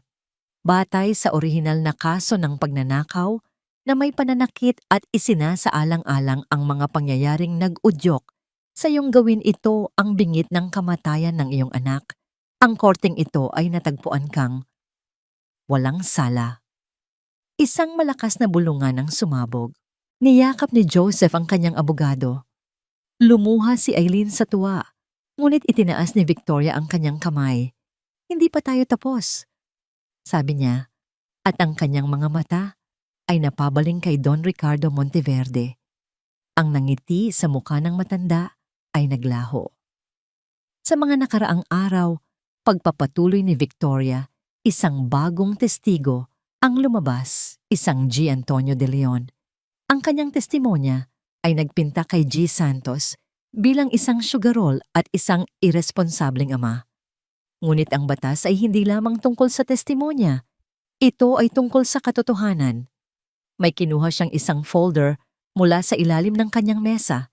Batay sa orihinal na kaso ng pagnanakaw na may pananakit at isinasaalang-alang ang mga pangyayaring nag-udyok sa iyong gawin ito ang bingit ng kamatayan ng iyong anak, ang korteng ito ay natagpuan kang walang sala. Isang malakas na bulungan ang sumabog. Niyakap ni Joseph ang kanyang abogado. Lumuha si Eileen sa tuwa, ngunit itinaas ni Victoria ang kanyang kamay. "Hindi pa tayo tapos," sabi niya, at ang kanyang mga mata ay napabaling kay Don Ricardo Monteverde. Ang nangiti sa mukha ng matanda ay naglaho. Sa mga nakaraang araw, pagpapatuloy ni Victoria, isang bagong testigo ang lumabas, isang G. Antonio de Leon. Ang kanyang testimonya ay nagpinta kay G. Santos bilang isang sugarol at isang irresponsableng ama. Ngunit ang batas ay hindi lamang tungkol sa testimonya. Ito ay tungkol sa katotohanan. May kinuha siyang isang folder mula sa ilalim ng kanyang mesa.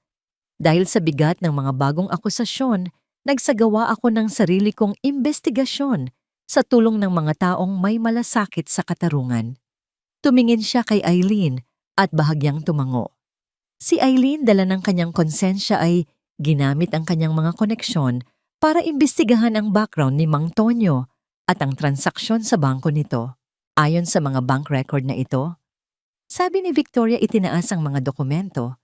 Dahil sa bigat ng mga bagong akusasyon, nagsagawa ako ng sarili kong imbestigasyon sa tulong ng mga taong may malasakit sa katarungan. Tumingin siya kay Eileen at bahagyang tumango. Si Eileen, dala ng kanyang konsensya, ay ginamit ang kanyang mga koneksyon para imbestigahan ang background ni Mang Tonyo at ang transaksyon sa bangko nito. Ayon sa mga bank record na ito, sabi ni Victoria, itinaas ang mga dokumento.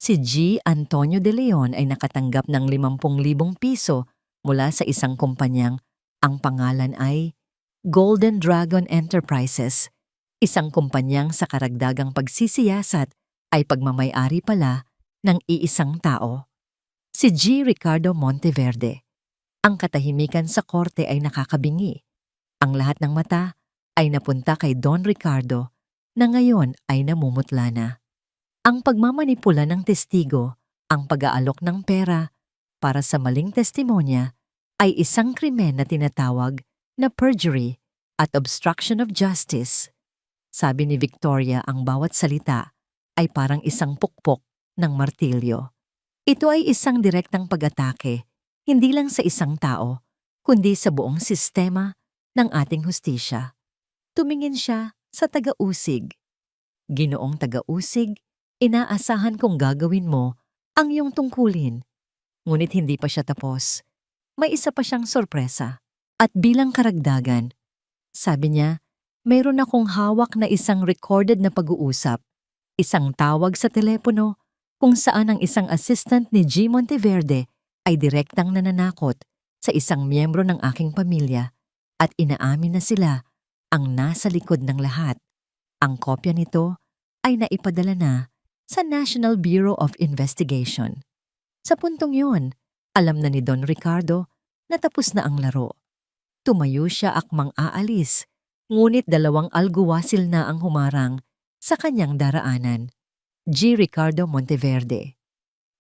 Si G. Antonio de Leon ay nakatanggap ng 50,000 piso mula sa isang kumpanyang ang pangalan ay Golden Dragon Enterprises, isang kumpanyang sa karagdagang pagsisiyasat ay pagmamay-ari pala ng iisang tao, si G. Ricardo Monteverde. Ang katahimikan sa korte ay nakakabingi. Ang lahat ng mata ay napunta kay Don Ricardo na ngayon ay namumutla na. Ang pagmamanipula ng testigo, ang pag-aalok ng pera para sa maling testimonya ay isang krimen na tinatawag na perjury at obstruction of justice. Sabi ni Victoria, ang bawat salita ay parang isang pukpok ng martilyo. Ito ay isang direktang pag-atake, hindi lang sa isang tao, kundi sa buong sistema ng ating hustisya. Tumingin siya sa taga-usig. "Ginoong taga-usig, inaasahan kong gagawin mo ang iyong tungkulin." Ngunit hindi pa siya tapos. May isa pa siyang sorpresa. At bilang karagdagan, sabi niya, mayroon akong hawak na isang recorded na pag-uusap, isang tawag sa telepono kung saan ang isang assistant ni G. Monteverde ay direktang nananakot sa isang miyembro ng aking pamilya at inaamin na sila ang nasa likod ng lahat. Ang kopya nito ay naipadala na sa National Bureau of Investigation. Sa puntong yun, alam na ni Don Ricardo natapos na ang laro. Tumayo siya akmang aalis, ngunit 2 alguwasil na ang humarang sa kanyang daraanan. G. Ricardo Monteverde.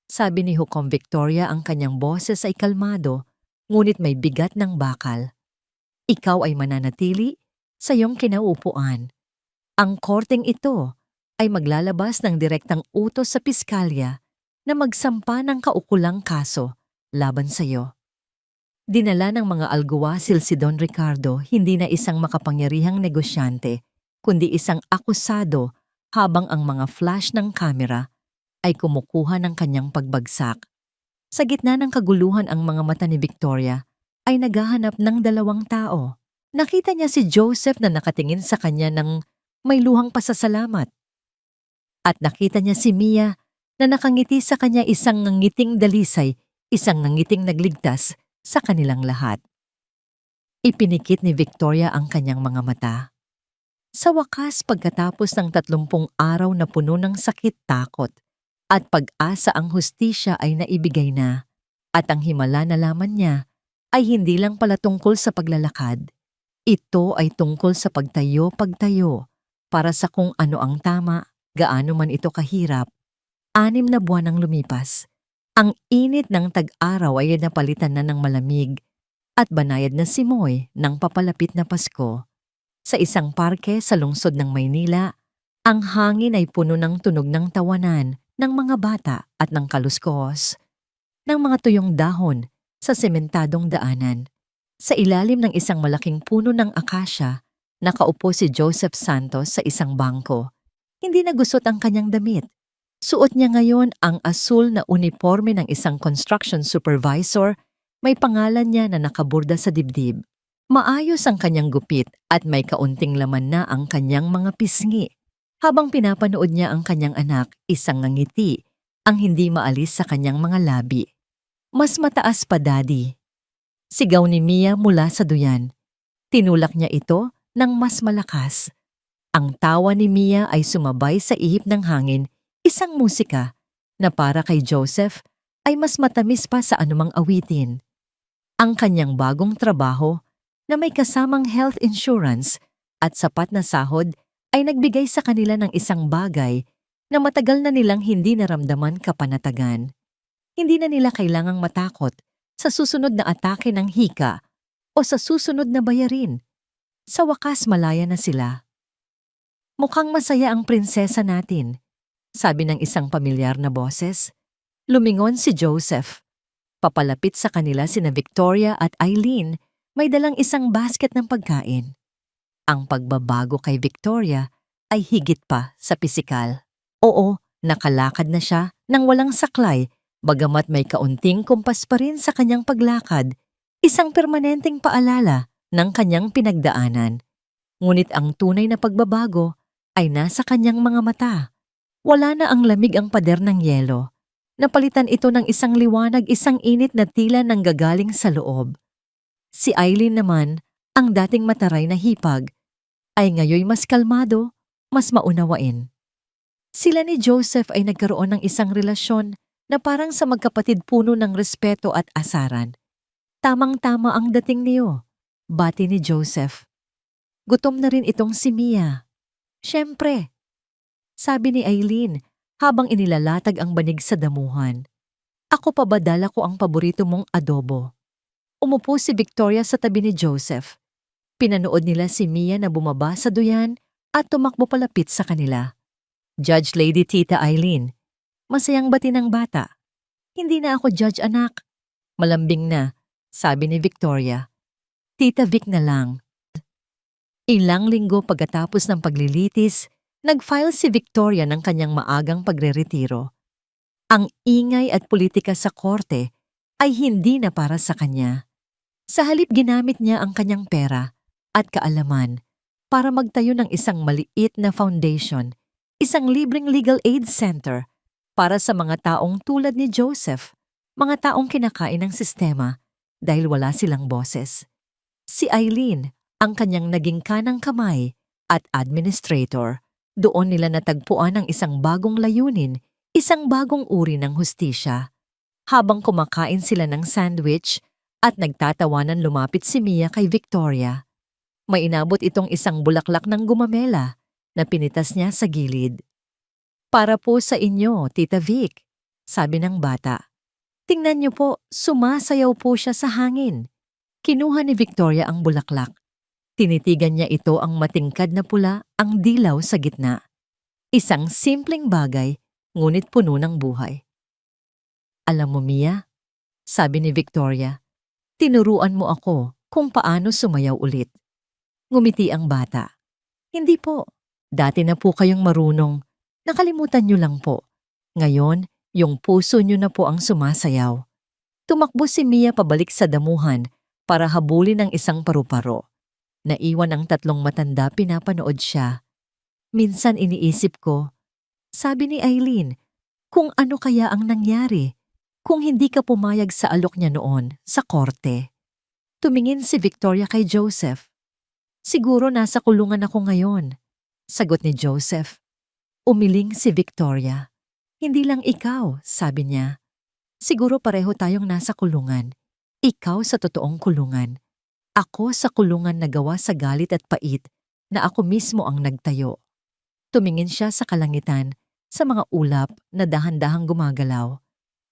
Sabi ni Hukom Victoria, ang kanyang boses ay kalmado, ngunit may bigat ng bakal. Ikaw ay mananatili sa iyong kinauupuan. Ang korteng ito ay maglalabas ng direktang utos sa piskalya na magsampa ng kaukulang kaso laban sa iyo. Dinala ng mga alguwasil si Don Ricardo hindi na isang makapangyarihang negosyante, kundi isang akusado habang ang mga flash ng kamera ay kumukuha ng kanyang pagbagsak. Sa gitna ng kaguluhan, ang mga mata ni Victoria ay naghahanap ng 2 tao. Nakita niya si Joseph na nakatingin sa kanya ng may luhang pasasalamat. At nakita niya si Mia na nakangiti sa kanya, isang ngangiting dalisay, isang ngangiting nagligtas sa kanilang lahat. Ipinikit ni Victoria ang kanyang mga mata. Sa wakas, pagkatapos ng 30 araw na puno ng sakit, takot, at pag-asa, ang hustisya ay naibigay na, at ang himala na laman niya ay hindi lang pala tungkol sa paglalakad. Ito ay tungkol sa pagtayo para sa kung ano ang tama, gaano man ito kahirap. 6 na buwan ang lumipas. Ang init ng tag-araw ay napalitan na ng malamig at banayad na simoy ng papalapit na Pasko. Sa isang parke sa lungsod ng Maynila, ang hangin ay puno ng tunog ng tawanan ng mga bata at ng kaluskos ng mga tuyong dahon sa sementadong daanan. Sa ilalim ng isang malaking puno ng akasya, nakaupo si Joseph Santos sa isang bangko. Hindi na gusot ang kanyang damit. Suot niya ngayon ang asul na uniforme ng isang construction supervisor. May pangalan niya na nakaburda sa dibdib. Maayos ang kanyang gupit at may kaunting laman na ang kanyang mga pisngi. Habang pinapanood niya ang kanyang anak, isang ngiti ang hindi maalis sa kanyang mga labi. Mas mataas pa, Daddy. Sigaw ni Mia mula sa duyan. Tinulak niya ito ng mas malakas. Ang tawa ni Mia ay sumabay sa ihip ng hangin, isang musika na para kay Joseph ay mas matamis pa sa anumang awitin. Ang kanyang bagong trabaho na may kasamang health insurance at sapat na sahod ay nagbigay sa kanila ng isang bagay na matagal na nilang hindi naramdaman kapanatagan. Hindi na nila kailangang matakot sa susunod na atake ng hika o sa susunod na bayarin. Sa wakas, malaya na sila. Mukhang masaya ang prinsesa natin, sabi ng isang pamilyar na boses. Lumingon si Joseph. Papalapit sa kanila sina Victoria at Eileen, may dalang isang basket ng pagkain. Ang pagbabago kay Victoria ay higit pa sa pisikal. Oo, nakalakad na siya nang walang saklay, bagamat may kaunting kumpas pa rin sa kanyang paglakad, isang permanenteng paalala ng kanyang pinagdaanan. Ngunit ang tunay na pagbabago ay nasa kanyang mga mata. Wala na ang lamig ang pader ng yelo. Napalitan ito ng isang liwanag, isang init na tila nanggagaling sa loob. Si Eileen naman, ang dating mataray na hipag, ay ngayoy mas kalmado, mas maunawain. Sila ni Joseph ay nagkaroon ng isang relasyon na parang sa magkapatid, puno ng respeto at asaran. Tamang-tama ang dating niyo, bati ni Joseph. Gutom na rin itong si Mia. Siyempre, sabi ni Eileen habang inilalatag ang banig sa damuhan. Ako pa ba, dala ko ang paborito mong adobo? Umupo si Victoria sa tabi ni Joseph. Pinanood nila si Mia na bumaba sa duyan at tumakbo palapit sa kanila. Judge Lady Tita Eileen, masayang bati ng bata. Hindi na ako judge, anak. Malambing na, sabi ni Victoria. Tita Vic na lang. Ilang linggo pagkatapos ng paglilitis, nag-file si Victoria ng kanyang maagang pagreretiro. Ang ingay at politika sa korte ay hindi na para sa kanya. Sa halip, ginamit niya ang kanyang pera at kaalaman para magtayo ng isang maliit na foundation, isang libreng legal aid center para sa mga taong tulad ni Joseph, mga taong kinakain ng sistema dahil wala silang boses. Si Eileen, ang kanyang naging kanang kamay at administrator, doon nila natagpuan ang isang bagong layunin, isang bagong uri ng hustisya. Habang kumakain sila ng sandwich At nagtatawanan lumapit si Mia kay Victoria. May inabot itong isang bulaklak ng gumamela na pinitas niya sa gilid. Para po sa inyo, Tita Vic, sabi ng bata. Tingnan niyo po, sumasayaw po siya sa hangin. Kinuha ni Victoria ang bulaklak. Tinitigan niya ito ang matingkad na pula ang dilaw sa gitna. Isang simpleng bagay, ngunit puno ng buhay. Alam mo, Mia, sabi ni Victoria, tinuruan mo ako kung paano sumayaw ulit. Ngumiti ang bata. Hindi po. Dati na po kayong marunong. Nakalimutan niyo lang po. Ngayon, yung puso niyo na po ang sumasayaw. Tumakbo si Mia pabalik sa damuhan para habulin ang isang paru-paro. Naiwan ang tatlong matanda, pinapanood siya. Minsan iniisip ko, sabi ni Eileen, kung ano kaya ang nangyari kung hindi ka pumayag sa alok niya noon sa korte. Tumingin si Victoria kay Joseph. Siguro nasa kulungan ako ngayon, sagot ni Joseph. Umiling si Victoria. Hindi lang ikaw, sabi niya. Siguro pareho tayong nasa kulungan. Ikaw sa totoong kulungan. Ako sa kulungan na gawa sa galit at pait na ako mismo ang nagtayo. Tumingin siya sa kalangitan, sa mga ulap na dahan-dahang gumagalaw.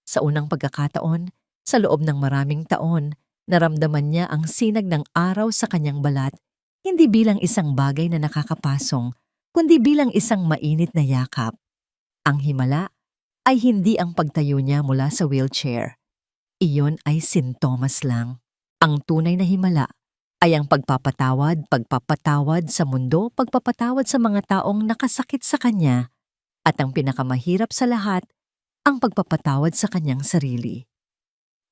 Sa unang pagkakataon, sa loob ng maraming taon, naramdaman niya ang sinag ng araw sa kanyang balat, hindi bilang isang bagay na nakakapasong, kundi bilang isang mainit na yakap. Ang himala ay hindi ang pagtayo niya mula sa wheelchair. Iyon ay sintomas lang. Ang tunay na himala ay ang pagpapatawad sa mundo, pagpapatawad sa mga taong nakasakit sa kanya, at ang pinakamahirap sa lahat, ang pagpapatawad sa kanyang sarili.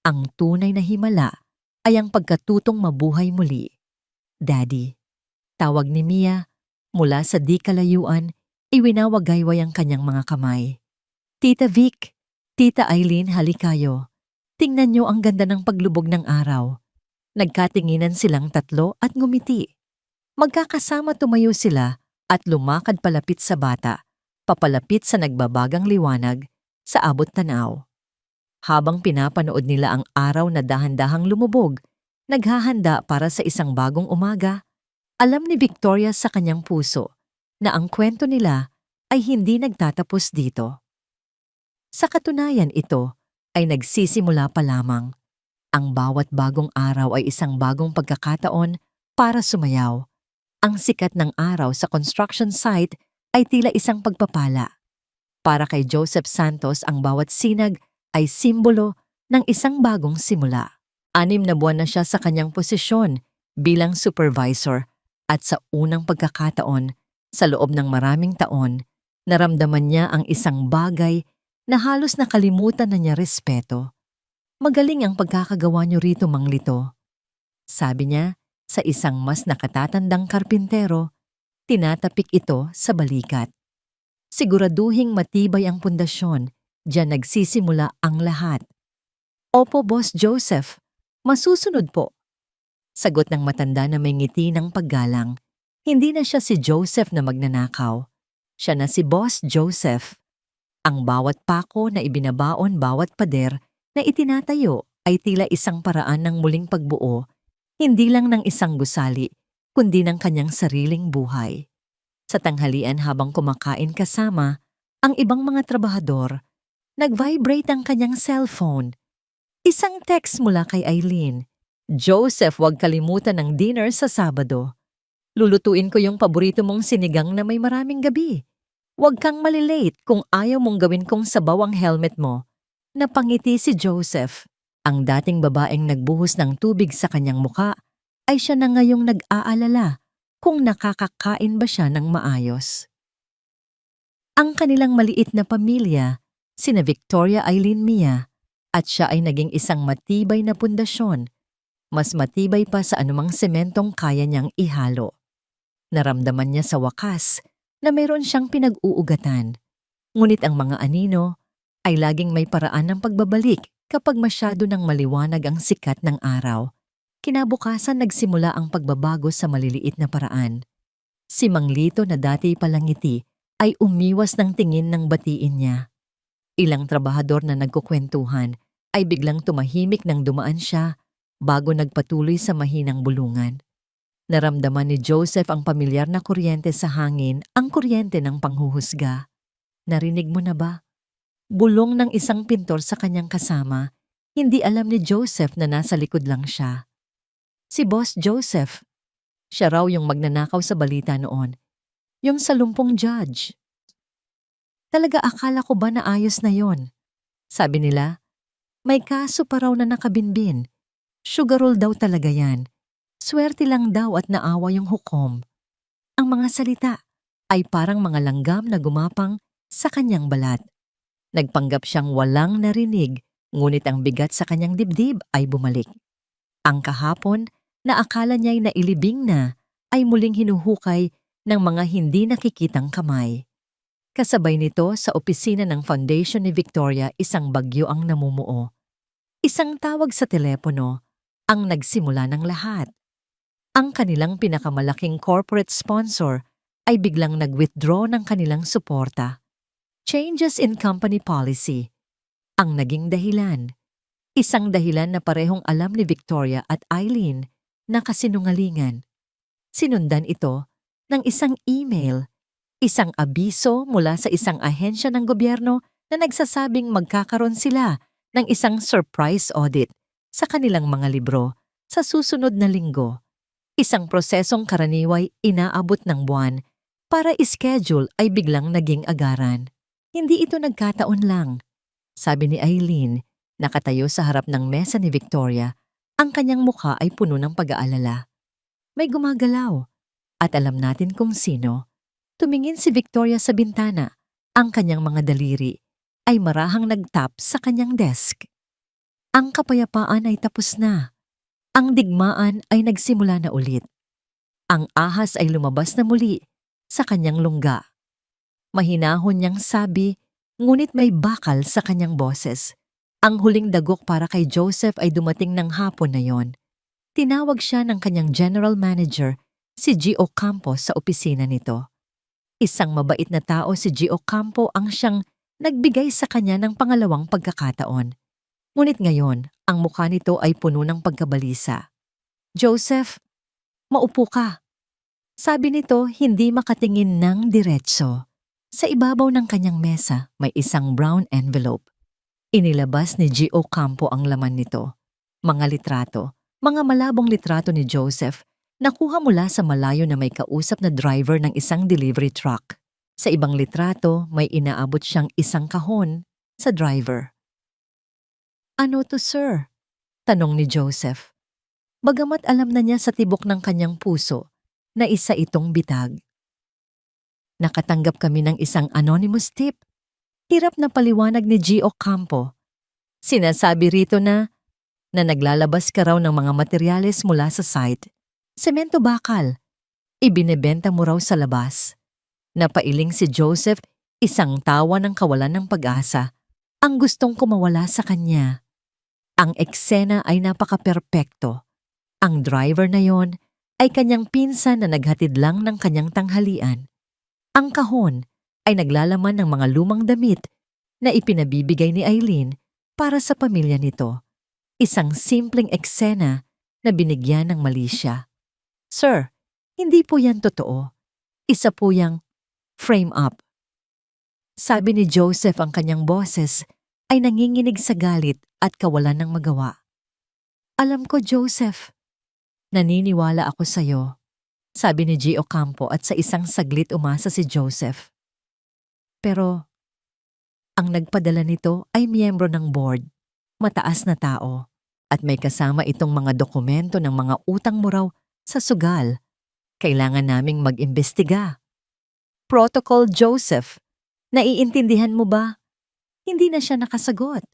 Ang tunay na himala ay ang pagkatutong mabuhay muli. Daddy, tawag ni Mia, mula sa di kalayuan, iwinawagayway ang kanyang mga kamay. Tita Vic, Tita Eileen, halikayo. Tingnan niyo ang ganda ng paglubog ng araw. Nagkatinginan silang tatlo at ngumiti. Magkakasama tumayo sila at lumakad palapit sa bata, papalapit sa nagbabagang liwanag, sa abot tanaw. Habang pinapanood nila ang araw na dahan-dahang lumubog, naghahanda para sa isang bagong umaga, alam ni Victoria sa kanyang puso na ang kwento nila ay hindi nagtatapos dito. Sa katunayan, ito ay nagsisimula pa lamang. Ang bawat bagong araw ay isang bagong pagkakataon para sumayaw. Ang sikat ng araw sa construction site ay tila isang pagpapala. Para kay Joseph Santos, ang bawat sinag ay simbolo ng isang bagong simula. 6 na buwan na siya sa kanyang posisyon bilang supervisor at sa unang pagkakataon, sa loob ng maraming taon, naramdaman niya ang isang bagay na halos nakalimutan na niya respeto. Magaling ang pagkakagawa niyo rito, Mang Lito. Sabi niya sa isang mas nakatatandang karpintero, tinatapik ito sa balikat. Siguraduhing matibay ang pundasyon, diyan nagsisimula ang lahat. Opo, Boss Joseph, masusunod po. Sagot ng matanda na may ngiti ng paggalang. Hindi na siya si Joseph na magnanakaw. Siya na si Boss Joseph. Ang bawat pako na ibinabaon, bawat pader na itinatayo ay tila isang paraan ng muling pagbuo, hindi lang ng isang gusali, kundi ng kanyang sariling buhay. Sa tanghalian habang kumakain kasama ang ibang mga trabahador, nag-vibrate ang kanyang cellphone. Isang text mula kay Eileen. Joseph, huwag kalimutan ng dinner sa Sabado. Lulutuin ko yung paborito mong sinigang na may maraming gabi. Huwag kang malilate kung ayaw mong gawin kong sabaw ang helmet mo. Napangiti si Joseph. Ang dating babaeng nagbuhos ng tubig sa kanyang muka ay siya na ngayong nag-aalala kung nakakakain ba siya ng maayos. Ang kanilang maliit na pamilya, sina Victoria, Eileen, Mia, at siya ay naging isang matibay na pundasyon, mas matibay pa sa anumang sementong kaya niyang ihalo. Naramdaman niya sa wakas na mayroon siyang pinag-uugatan, ngunit ang mga anino ay laging may paraan ng pagbabalik kapag masyado nang maliwanag ang sikat ng araw. Kinabukasan nagsimula ang pagbabago sa maliliit na paraan. Si Mang Lito na dati palang ngiti ay umiwas ng tingin ng batiin niya. Ilang trabahador na nagkukwentuhan ay biglang tumahimik nang dumaan siya, bago nagpatuloy sa mahinang bulungan. Naramdaman ni Joseph ang pamilyar na kuryente sa hangin, ang kuryente ng panghuhusga. Narinig mo na ba? Bulong ng isang pintor sa kanyang kasama. Hindi alam ni Joseph na nasa likod lang siya. Si Boss Joseph. Siya raw yung magnanakaw sa balita noon. Yung salumpong judge. Talaga akala ko ba na ayos na yon? Sabi nila, may kaso pa raw na nakabinbin. Sugarol daw talaga yan. Swerte lang daw at naawa yung hukom. Ang mga salita ay parang mga langgam na gumapang sa kanyang balat. Nagpanggap siyang walang narinig, ngunit ang bigat sa kanyang dibdib ay bumalik. Ang kahapon na akala niya'y nailibing na ay muling hinuhukay ng mga hindi nakikitang kamay. Kasabay nito sa opisina ng foundation ni Victoria, isang bagyo ang namumuo. Isang tawag sa telepono ang nagsimula ng lahat. Ang kanilang pinakamalaking corporate sponsor ay biglang nag-withdraw ng kanilang suporta. Changes in company policy ang naging dahilan. Isang dahilan na parehong alam ni Victoria at Eileen na kasinungalingan. Sinundan ito ng isang email, isang abiso mula sa isang ahensya ng gobyerno na nagsasabing magkakaroon sila ng isang surprise audit sa kanilang mga libro sa susunod na linggo. Isang prosesong karaniway inaabot ng buwan para ischedule ay biglang naging agaran. Hindi ito nagkataon lang. Sabi ni Eileen, nakatayo sa harap ng mesa ni Victoria, ang kanyang mukha ay puno ng pag-aalala. May gumagalaw, at alam natin kung sino. Tumingin si Victoria sa bintana, ang kanyang mga daliri ay marahang nagtap sa kanyang desk. Ang kapayapaan ay tapos na. Ang digmaan ay nagsimula na ulit. Ang ahas ay lumabas na muli sa kanyang lungga. Mahinahon niyang sabi, ngunit may bakal sa kanyang boses. Ang huling dagok para kay Joseph ay dumating ng hapon na yon. Tinawag siya ng kanyang general manager, si G. Ocampo, sa opisina nito. Isang mabait na tao si G. Ocampo ang siyang nagbigay sa kanya ng pangalawang pagkakataon. Ngunit ngayon, ang mukha nito ay puno ng pagkabalisa. Joseph, maupo ka. Sabi nito, hindi makatingin ng diretso. Sa ibabaw ng kanyang mesa, may isang brown envelope. Inilabas ni G. Ocampo ang laman nito. Mga litrato, mga malabong litrato ni Joseph, nakuha mula sa malayo na may kausap na driver ng isang delivery truck. Sa ibang litrato, may inaabot siyang isang kahon sa driver. Ano to, sir? Tanong ni Joseph. Bagamat alam na niya sa tibok ng kanyang puso na isa itong bitag. Nakatanggap kami ng isang anonymous tip. Hirap na paliwanag ni G. Ocampo. Sinasabi rito na naglalabas ka raw ng mga materyales mula sa site. Semento bakal. Ibinebenta mo raw sa labas. Napailing si Joseph, isang tawa ng kawalan ng pag-asa. Ang gustong kumawala sa kanya. Ang eksena ay napaka-perpekto. Ang driver na yon ay kanyang pinsan na naghatid lang ng kanyang tanghalian. Ang kahon ay naglalaman ng mga lumang damit na ipinabibigay ni Eileen para sa pamilya nito. Isang simpleng eksena na binigyan ng mali siya. Sir, hindi po yan totoo. Isa po yang frame up. Sabi ni Joseph, ang kanyang boses ay nanginginig sa galit at kawalan ng magawa. Alam ko, Joseph. Naniniwala ako sa'yo. Sabi ni G. Ocampo at sa isang saglit umasa si Joseph. Pero, ang nagpadala nito ay miyembro ng board, mataas na tao, at may kasama itong mga dokumento ng mga utang mo raw sa sugal. Kailangan naming mag-imbestiga. Protocol, Joseph. Naiintindihan mo ba? Hindi na siya nakasagot.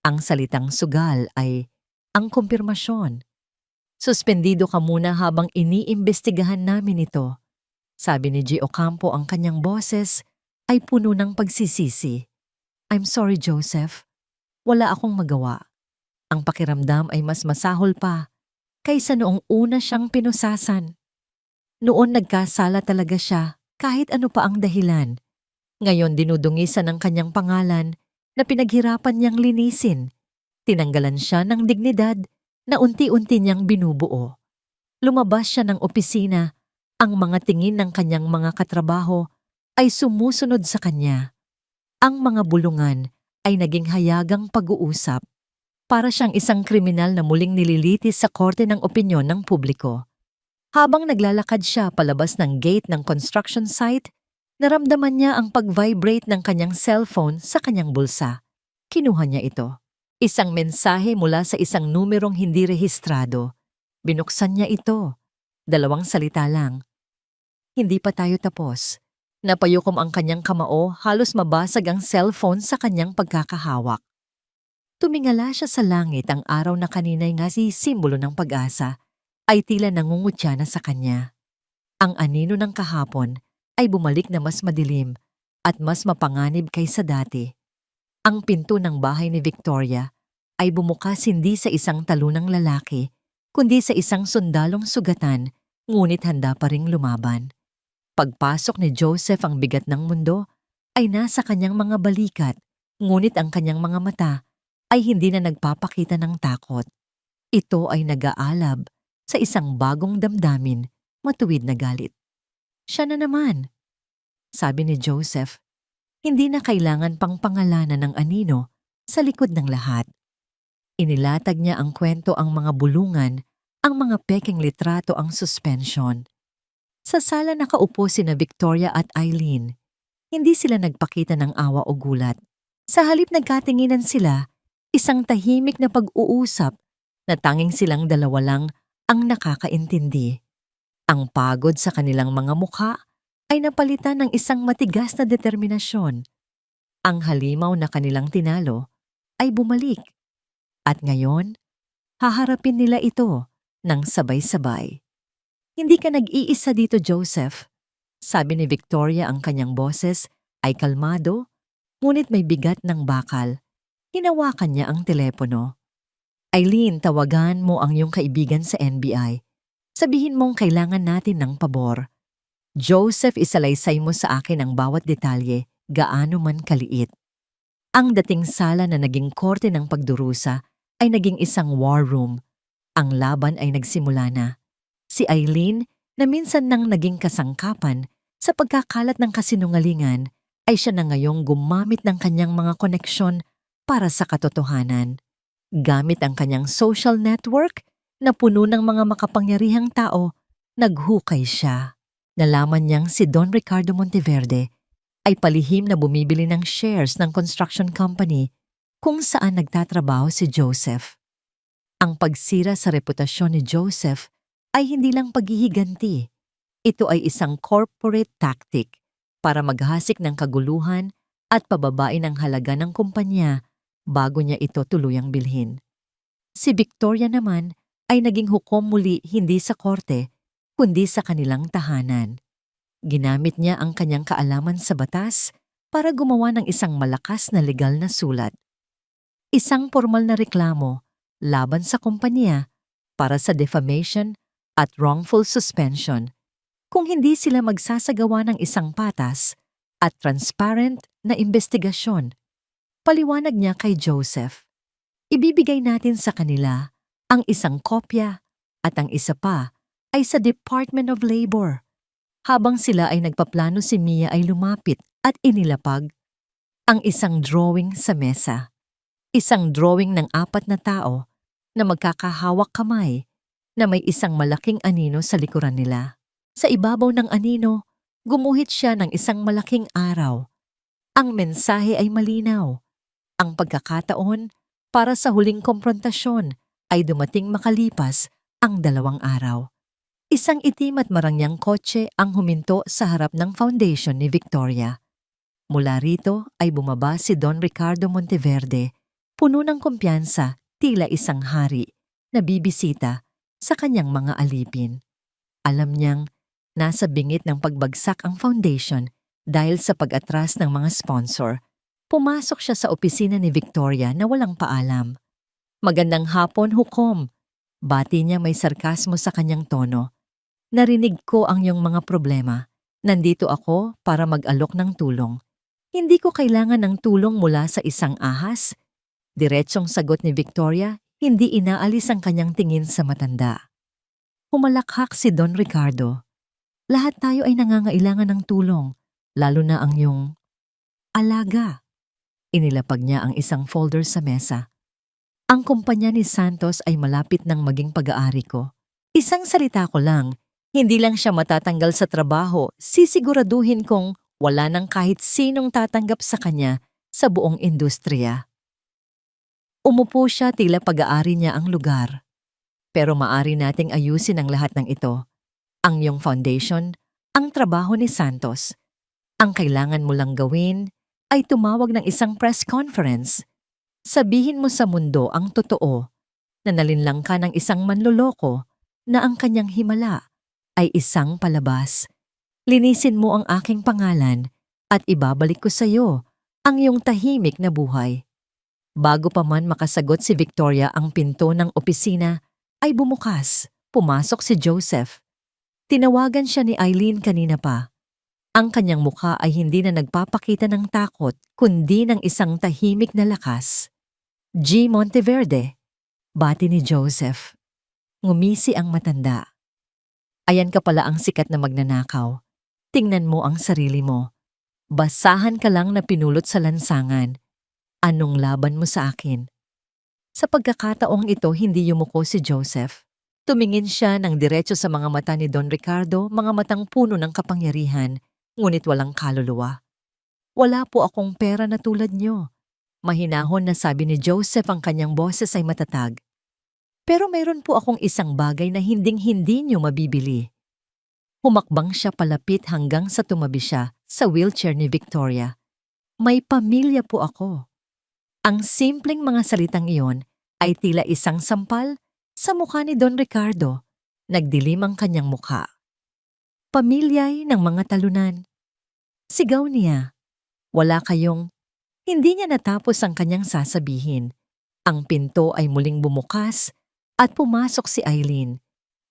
Ang salitang sugal ay ang kumpirmasyon. Suspendido ka muna habang iniimbestigahan namin ito. Sabi ni G. Ocampo, ang kanyang boses ay puno ng pagsisisi. I'm sorry, Joseph. Wala akong magawa. Ang pakiramdam ay mas masahol pa kaysa noong una siyang pinusasan. Noon nagkasala talaga siya kahit ano pa ang dahilan. Ngayon dinudungisan ng kanyang pangalan na pinaghirapan niyang linisin. Tinanggalan siya ng dignidad na unti-unti niyang binubuo. Lumabas siya ng opisina, ang mga tingin ng kanyang mga katrabaho ay sumusunod sa kanya. Ang mga bulungan ay naging hayagang pag-uusap. Para siyang isang kriminal na muling nililitis sa korte ng opinyon ng publiko. Habang naglalakad siya palabas ng gate ng construction site, naramdaman niya ang pag-vibrate ng kanyang cellphone sa kanyang bulsa. Kinuha niya ito. Isang mensahe mula sa isang numerong hindi rehistrado. Binuksan niya ito. 2 salita lang. Hindi pa tayo tapos. Napayukom ang kanyang kamao, halos mabasag ang cellphone sa kanyang pagkakahawak. Tumingala siya sa langit, ang araw na kanina'y nga si simbolo ng pag-asa ay tila nangungutya na sa kanya. Ang anino ng kahapon ay bumalik na mas madilim at mas mapanganib kaysa dati. Ang pinto ng bahay ni Victoria ay bumukas hindi sa isang talunang lalaki, kundi sa isang sundalong sugatan, ngunit handa pa ring lumaban. Pagpasok ni Joseph, ang bigat ng mundo ay nasa kanyang mga balikat, ngunit ang kanyang mga mata ay hindi na nagpapakita ng takot. Ito ay nag-aalab sa isang bagong damdamin, matuwid na galit. Siya na naman, sabi ni Joseph. Hindi na kailangan pang pangalanan ng anino sa likod ng lahat. Inilatag niya ang kwento, ang mga bulungan, ang mga peking litrato, ang suspension. Sa sala nakaupo sina Victoria at Eileen. Hindi sila nagpakita ng awa o gulat. Sa halip nagkatinginan sila, isang tahimik na pag-uusap na tanging silang dalawa lang ang nakakaintindi. Ang pagod sa kanilang mga mukha ay napalitan ng isang matigas na determinasyon. Ang halimaw na kanilang tinalo ay bumalik. At ngayon, haharapin nila ito ng sabay-sabay. Hindi ka nag-iisa dito, Joseph. Sabi ni Victoria, ang kanyang boses ay kalmado, ngunit may bigat ng bakal. Hinawakan niya ang telepono. Eileen, tawagan mo ang iyong kaibigan sa NBI. Sabihin mong kailangan natin ng pabor. Joseph, isalaysay mo sa akin ang bawat detalye, gaano man kaliit. Ang dating sala na naging korte ng pagdurusa ay naging isang war room. Ang laban ay nagsimula na. Si Eileen, na minsan nang naging kasangkapan sa pagkakalat ng kasinungalingan, ay siya na ngayong gumamit ng kanyang mga koneksyon para sa katotohanan. Gamit ang kanyang social network na puno ng mga makapangyarihang tao, naghukay siya. Nalaman niyang si Don Ricardo Monteverde ay palihim na bumibili ng shares ng construction company kung saan nagtatrabaho si Joseph. Ang pagsira sa reputasyon ni Joseph ay hindi lang paghihiganti. Ito ay isang corporate tactic para maghasik ng kaguluhan at pababain ang halaga ng kumpanya bago niya ito tuluyang bilhin. Si Victoria naman ay naging hukom muli, hindi sa korte, kundi sa kanilang tahanan. Ginamit niya ang kanyang kaalaman sa batas para gumawa ng isang malakas na legal na sulat. Isang formal na reklamo laban sa kumpanya para sa defamation at wrongful suspension kung hindi sila magsasagawa ng isang patas at transparent na investigasyon. Paliwanag niya kay Joseph. Ibibigay natin sa kanila ang isang kopya at ang isa pa ay sa Department of Labor. Habang sila ay nagpaplano, si Mia ay lumapit at inilapag ang isang drawing sa mesa. Isang drawing ng 4 na tao na magkakahawak kamay na may isang malaking anino sa likuran nila. Sa ibabaw ng anino, gumuhit siya ng isang malaking araw. Ang mensahe ay malinaw. Ang pagkakataon para sa huling komprontasyon ay dumating makalipas ang 2 araw. Isang itim at marangyang kotse ang huminto sa harap ng foundation ni Victoria. Mula rito ay bumaba si Don Ricardo Monteverde, puno ng kumpiyansa, tila isang hari na bibisita sa kanyang mga alipin. Alam niyang nasa bingit ng pagbagsak ang foundation dahil sa pag-atras ng mga sponsor. Pumasok siya sa opisina ni Victoria na walang paalam. Magandang hapon, hukom. Bati niya, may sarkasmo sa kanyang tono. Narinig ko ang iyong mga problema. Nandito ako para mag-alok ng tulong. Hindi ko kailangan ng tulong mula sa isang ahas. Diretsong sagot ni Victoria, Hindi inaalis ang kanyang tingin sa matanda. Humalakhak si Don Ricardo. Lahat tayo ay nangangailangan ng tulong, lalo na ang iyong alaga. Inilapag niya ang isang folder sa mesa. Ang kumpanya ni Santos ay malapit ng maging pag-aari ko. Isang salita ko lang, hindi lang siya matatanggal sa trabaho, sisiguraduhin kong wala nang kahit sinong tatanggap sa kanya sa buong industriya. Umupo siya tila pag-aari niya ang lugar. Pero maari nating ayusin ang lahat ng ito. Ang iyong foundation, ang trabaho ni Santos. Ang kailangan mo lang gawin ay tumawag ng isang press conference. Sabihin mo sa mundo ang totoo na nalinlang ka ng isang manloloko na ang kanyang himala ay isang palabas. Linisin mo ang aking pangalan at ibabalik ko sa iyo ang iyong tahimik na buhay. Bago pa man makasagot si Victoria, ang pinto ng opisina ay bumukas. Pumasok si Joseph. Tinawagan siya ni Eileen kanina pa. Ang kanyang mukha ay hindi na nagpapakita ng takot, kundi ng isang tahimik na lakas. G. Monteverde, bati ni Joseph. Ngumisi ang matanda. Ayan ka pala ang sikat na magnanakaw. Tingnan mo ang sarili mo. Basahan ka lang na pinulot sa lansangan. Anong laban mo sa akin? Sa pagkakataong ito, hindi yumuko si Joseph. Tumingin siya ng diretso sa mga mata ni Don Ricardo, mga matang puno ng kapangyarihan, ngunit walang kaluluwa. Wala po akong pera na tulad niyo. Mahinahon na sabi ni Joseph, ang kanyang boses ay matatag. Pero mayroon po akong isang bagay na hinding-hindi niyo mabibili. Humakbang siya palapit hanggang sa tumabi siya sa wheelchair ni Victoria. May pamilya po ako. Ang simpleng mga salitang iyon ay tila isang sampal sa mukha ni Don Ricardo. Nagdilim ang kanyang mukha. Pamilya'y ng mga talunan. Sigaw niya. Wala kayong... Hindi niya natapos ang kanyang sasabihin. Ang pinto ay muling bumukas at pumasok si Eileen.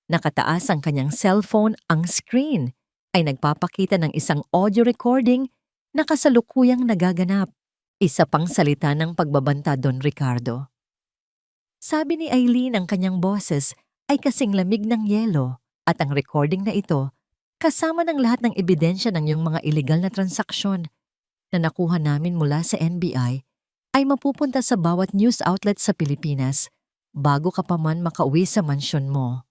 Nakataas ang kanyang cellphone, ang screen ay nagpapakita ng isang audio recording na kasalukuyang nagaganap. Isa pang salita ng pagbabanta, Don Ricardo. Sabi ni Eileen, ang kanyang boses ay kasing lamig ng yelo at ang recording na ito kasama ng lahat ng ebidensya ng iyong mga illegal na transaksyon na nakuha namin mula sa NBI ay mapupunta sa bawat news outlet sa Pilipinas bago ka pa man makauwi sa mansyon mo.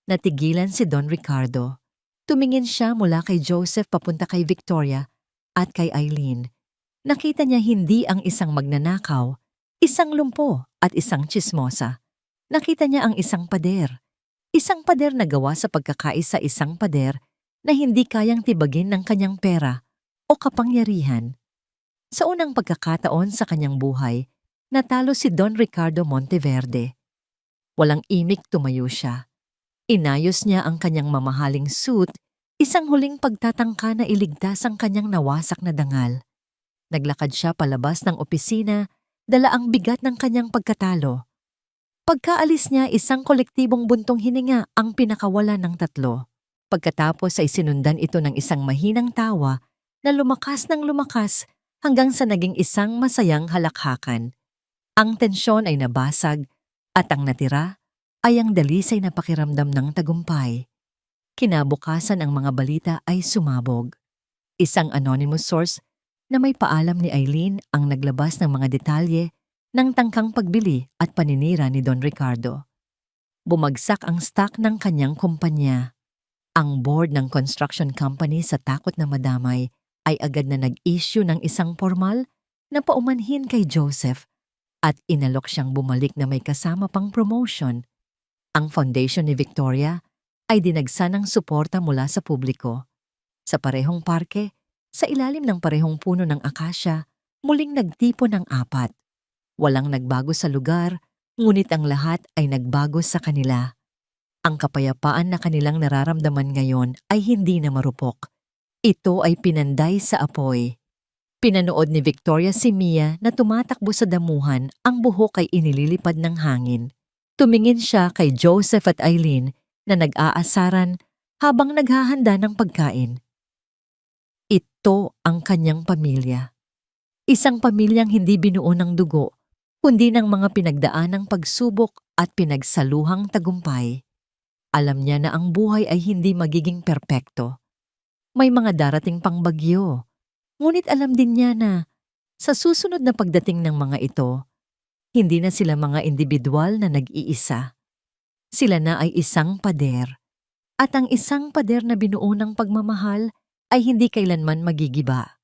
Natigilan si Don Ricardo. Tumingin siya mula kay Joseph papunta kay Victoria at kay Eileen. Nakita niya hindi ang isang magnanakaw, isang lumpo at isang tsismosa. Nakita niya ang isang pader. Isang pader na gawa sa pagkakaisa, isang pader na hindi kayang tibagin ng kanyang pera o kapangyarihan. Sa unang pagkakataon sa kanyang buhay, natalo si Don Ricardo Monteverde. Walang imik, tumayo siya. Inayos niya ang kanyang mamahaling suit, isang huling pagtatangka na iligtas ang kanyang nawasak na dangal. Naglakad siya palabas ng opisina, dala ang bigat ng kanyang pagkatalo. Pagkaalis niya, isang kolektibong buntong hininga ang pinakawala ng tatlo. Pagkatapos ay sinundan ito ng isang mahinang tawa na lumakas ng lumakas hanggang sa naging isang masayang halakhakan. Ang tensyon ay nabasag at ang natira ay ang dalisay na pakiramdam ng tagumpay. Kinabukasan, ang mga balita ay sumabog. Isang anonymous source na may paalam ni Eileen ang naglabas ng mga detalye ng tangkang pagbili at paninira ni Don Ricardo. Bumagsak ang stock ng kanyang kumpanya. Ang board ng construction company, sa takot na madamay, ay agad na nag-issue ng isang formal na paumanhin kay Joseph at inalok siyang bumalik na may kasama pang promotion. Ang foundation ni Victoria ay dinagsa ng suporta mula sa publiko. Sa parehong parke, sa ilalim ng parehong puno ng akasya, muling nagtipon ng apat. Walang nagbago sa lugar, ngunit ang lahat ay nagbago sa kanila. Ang kapayapaan na kanilang nararamdaman ngayon ay hindi na marupok. Ito ay pinanday sa apoy. Pinanood ni Victoria si Mia na tumatakbo sa damuhan, ang buhok ay inililipad ng hangin. Tumingin siya kay Joseph at Eileen na nag-aasaran habang naghahanda ng pagkain. Ito ang kanyang pamilya. Isang pamilyang hindi binuo ng dugo, kundi ng mga pinagdaanang pagsubok at pinagsaluhang tagumpay. Alam niya na ang buhay ay hindi magiging perpekto. May mga darating pang bagyo. Ngunit alam din niya na sa susunod na pagdating ng mga ito, hindi na sila mga individual na nag-iisa. Sila na ay isang pader. At ang isang pader na binuo ng pagmamahal ay hindi kailanman magigiba.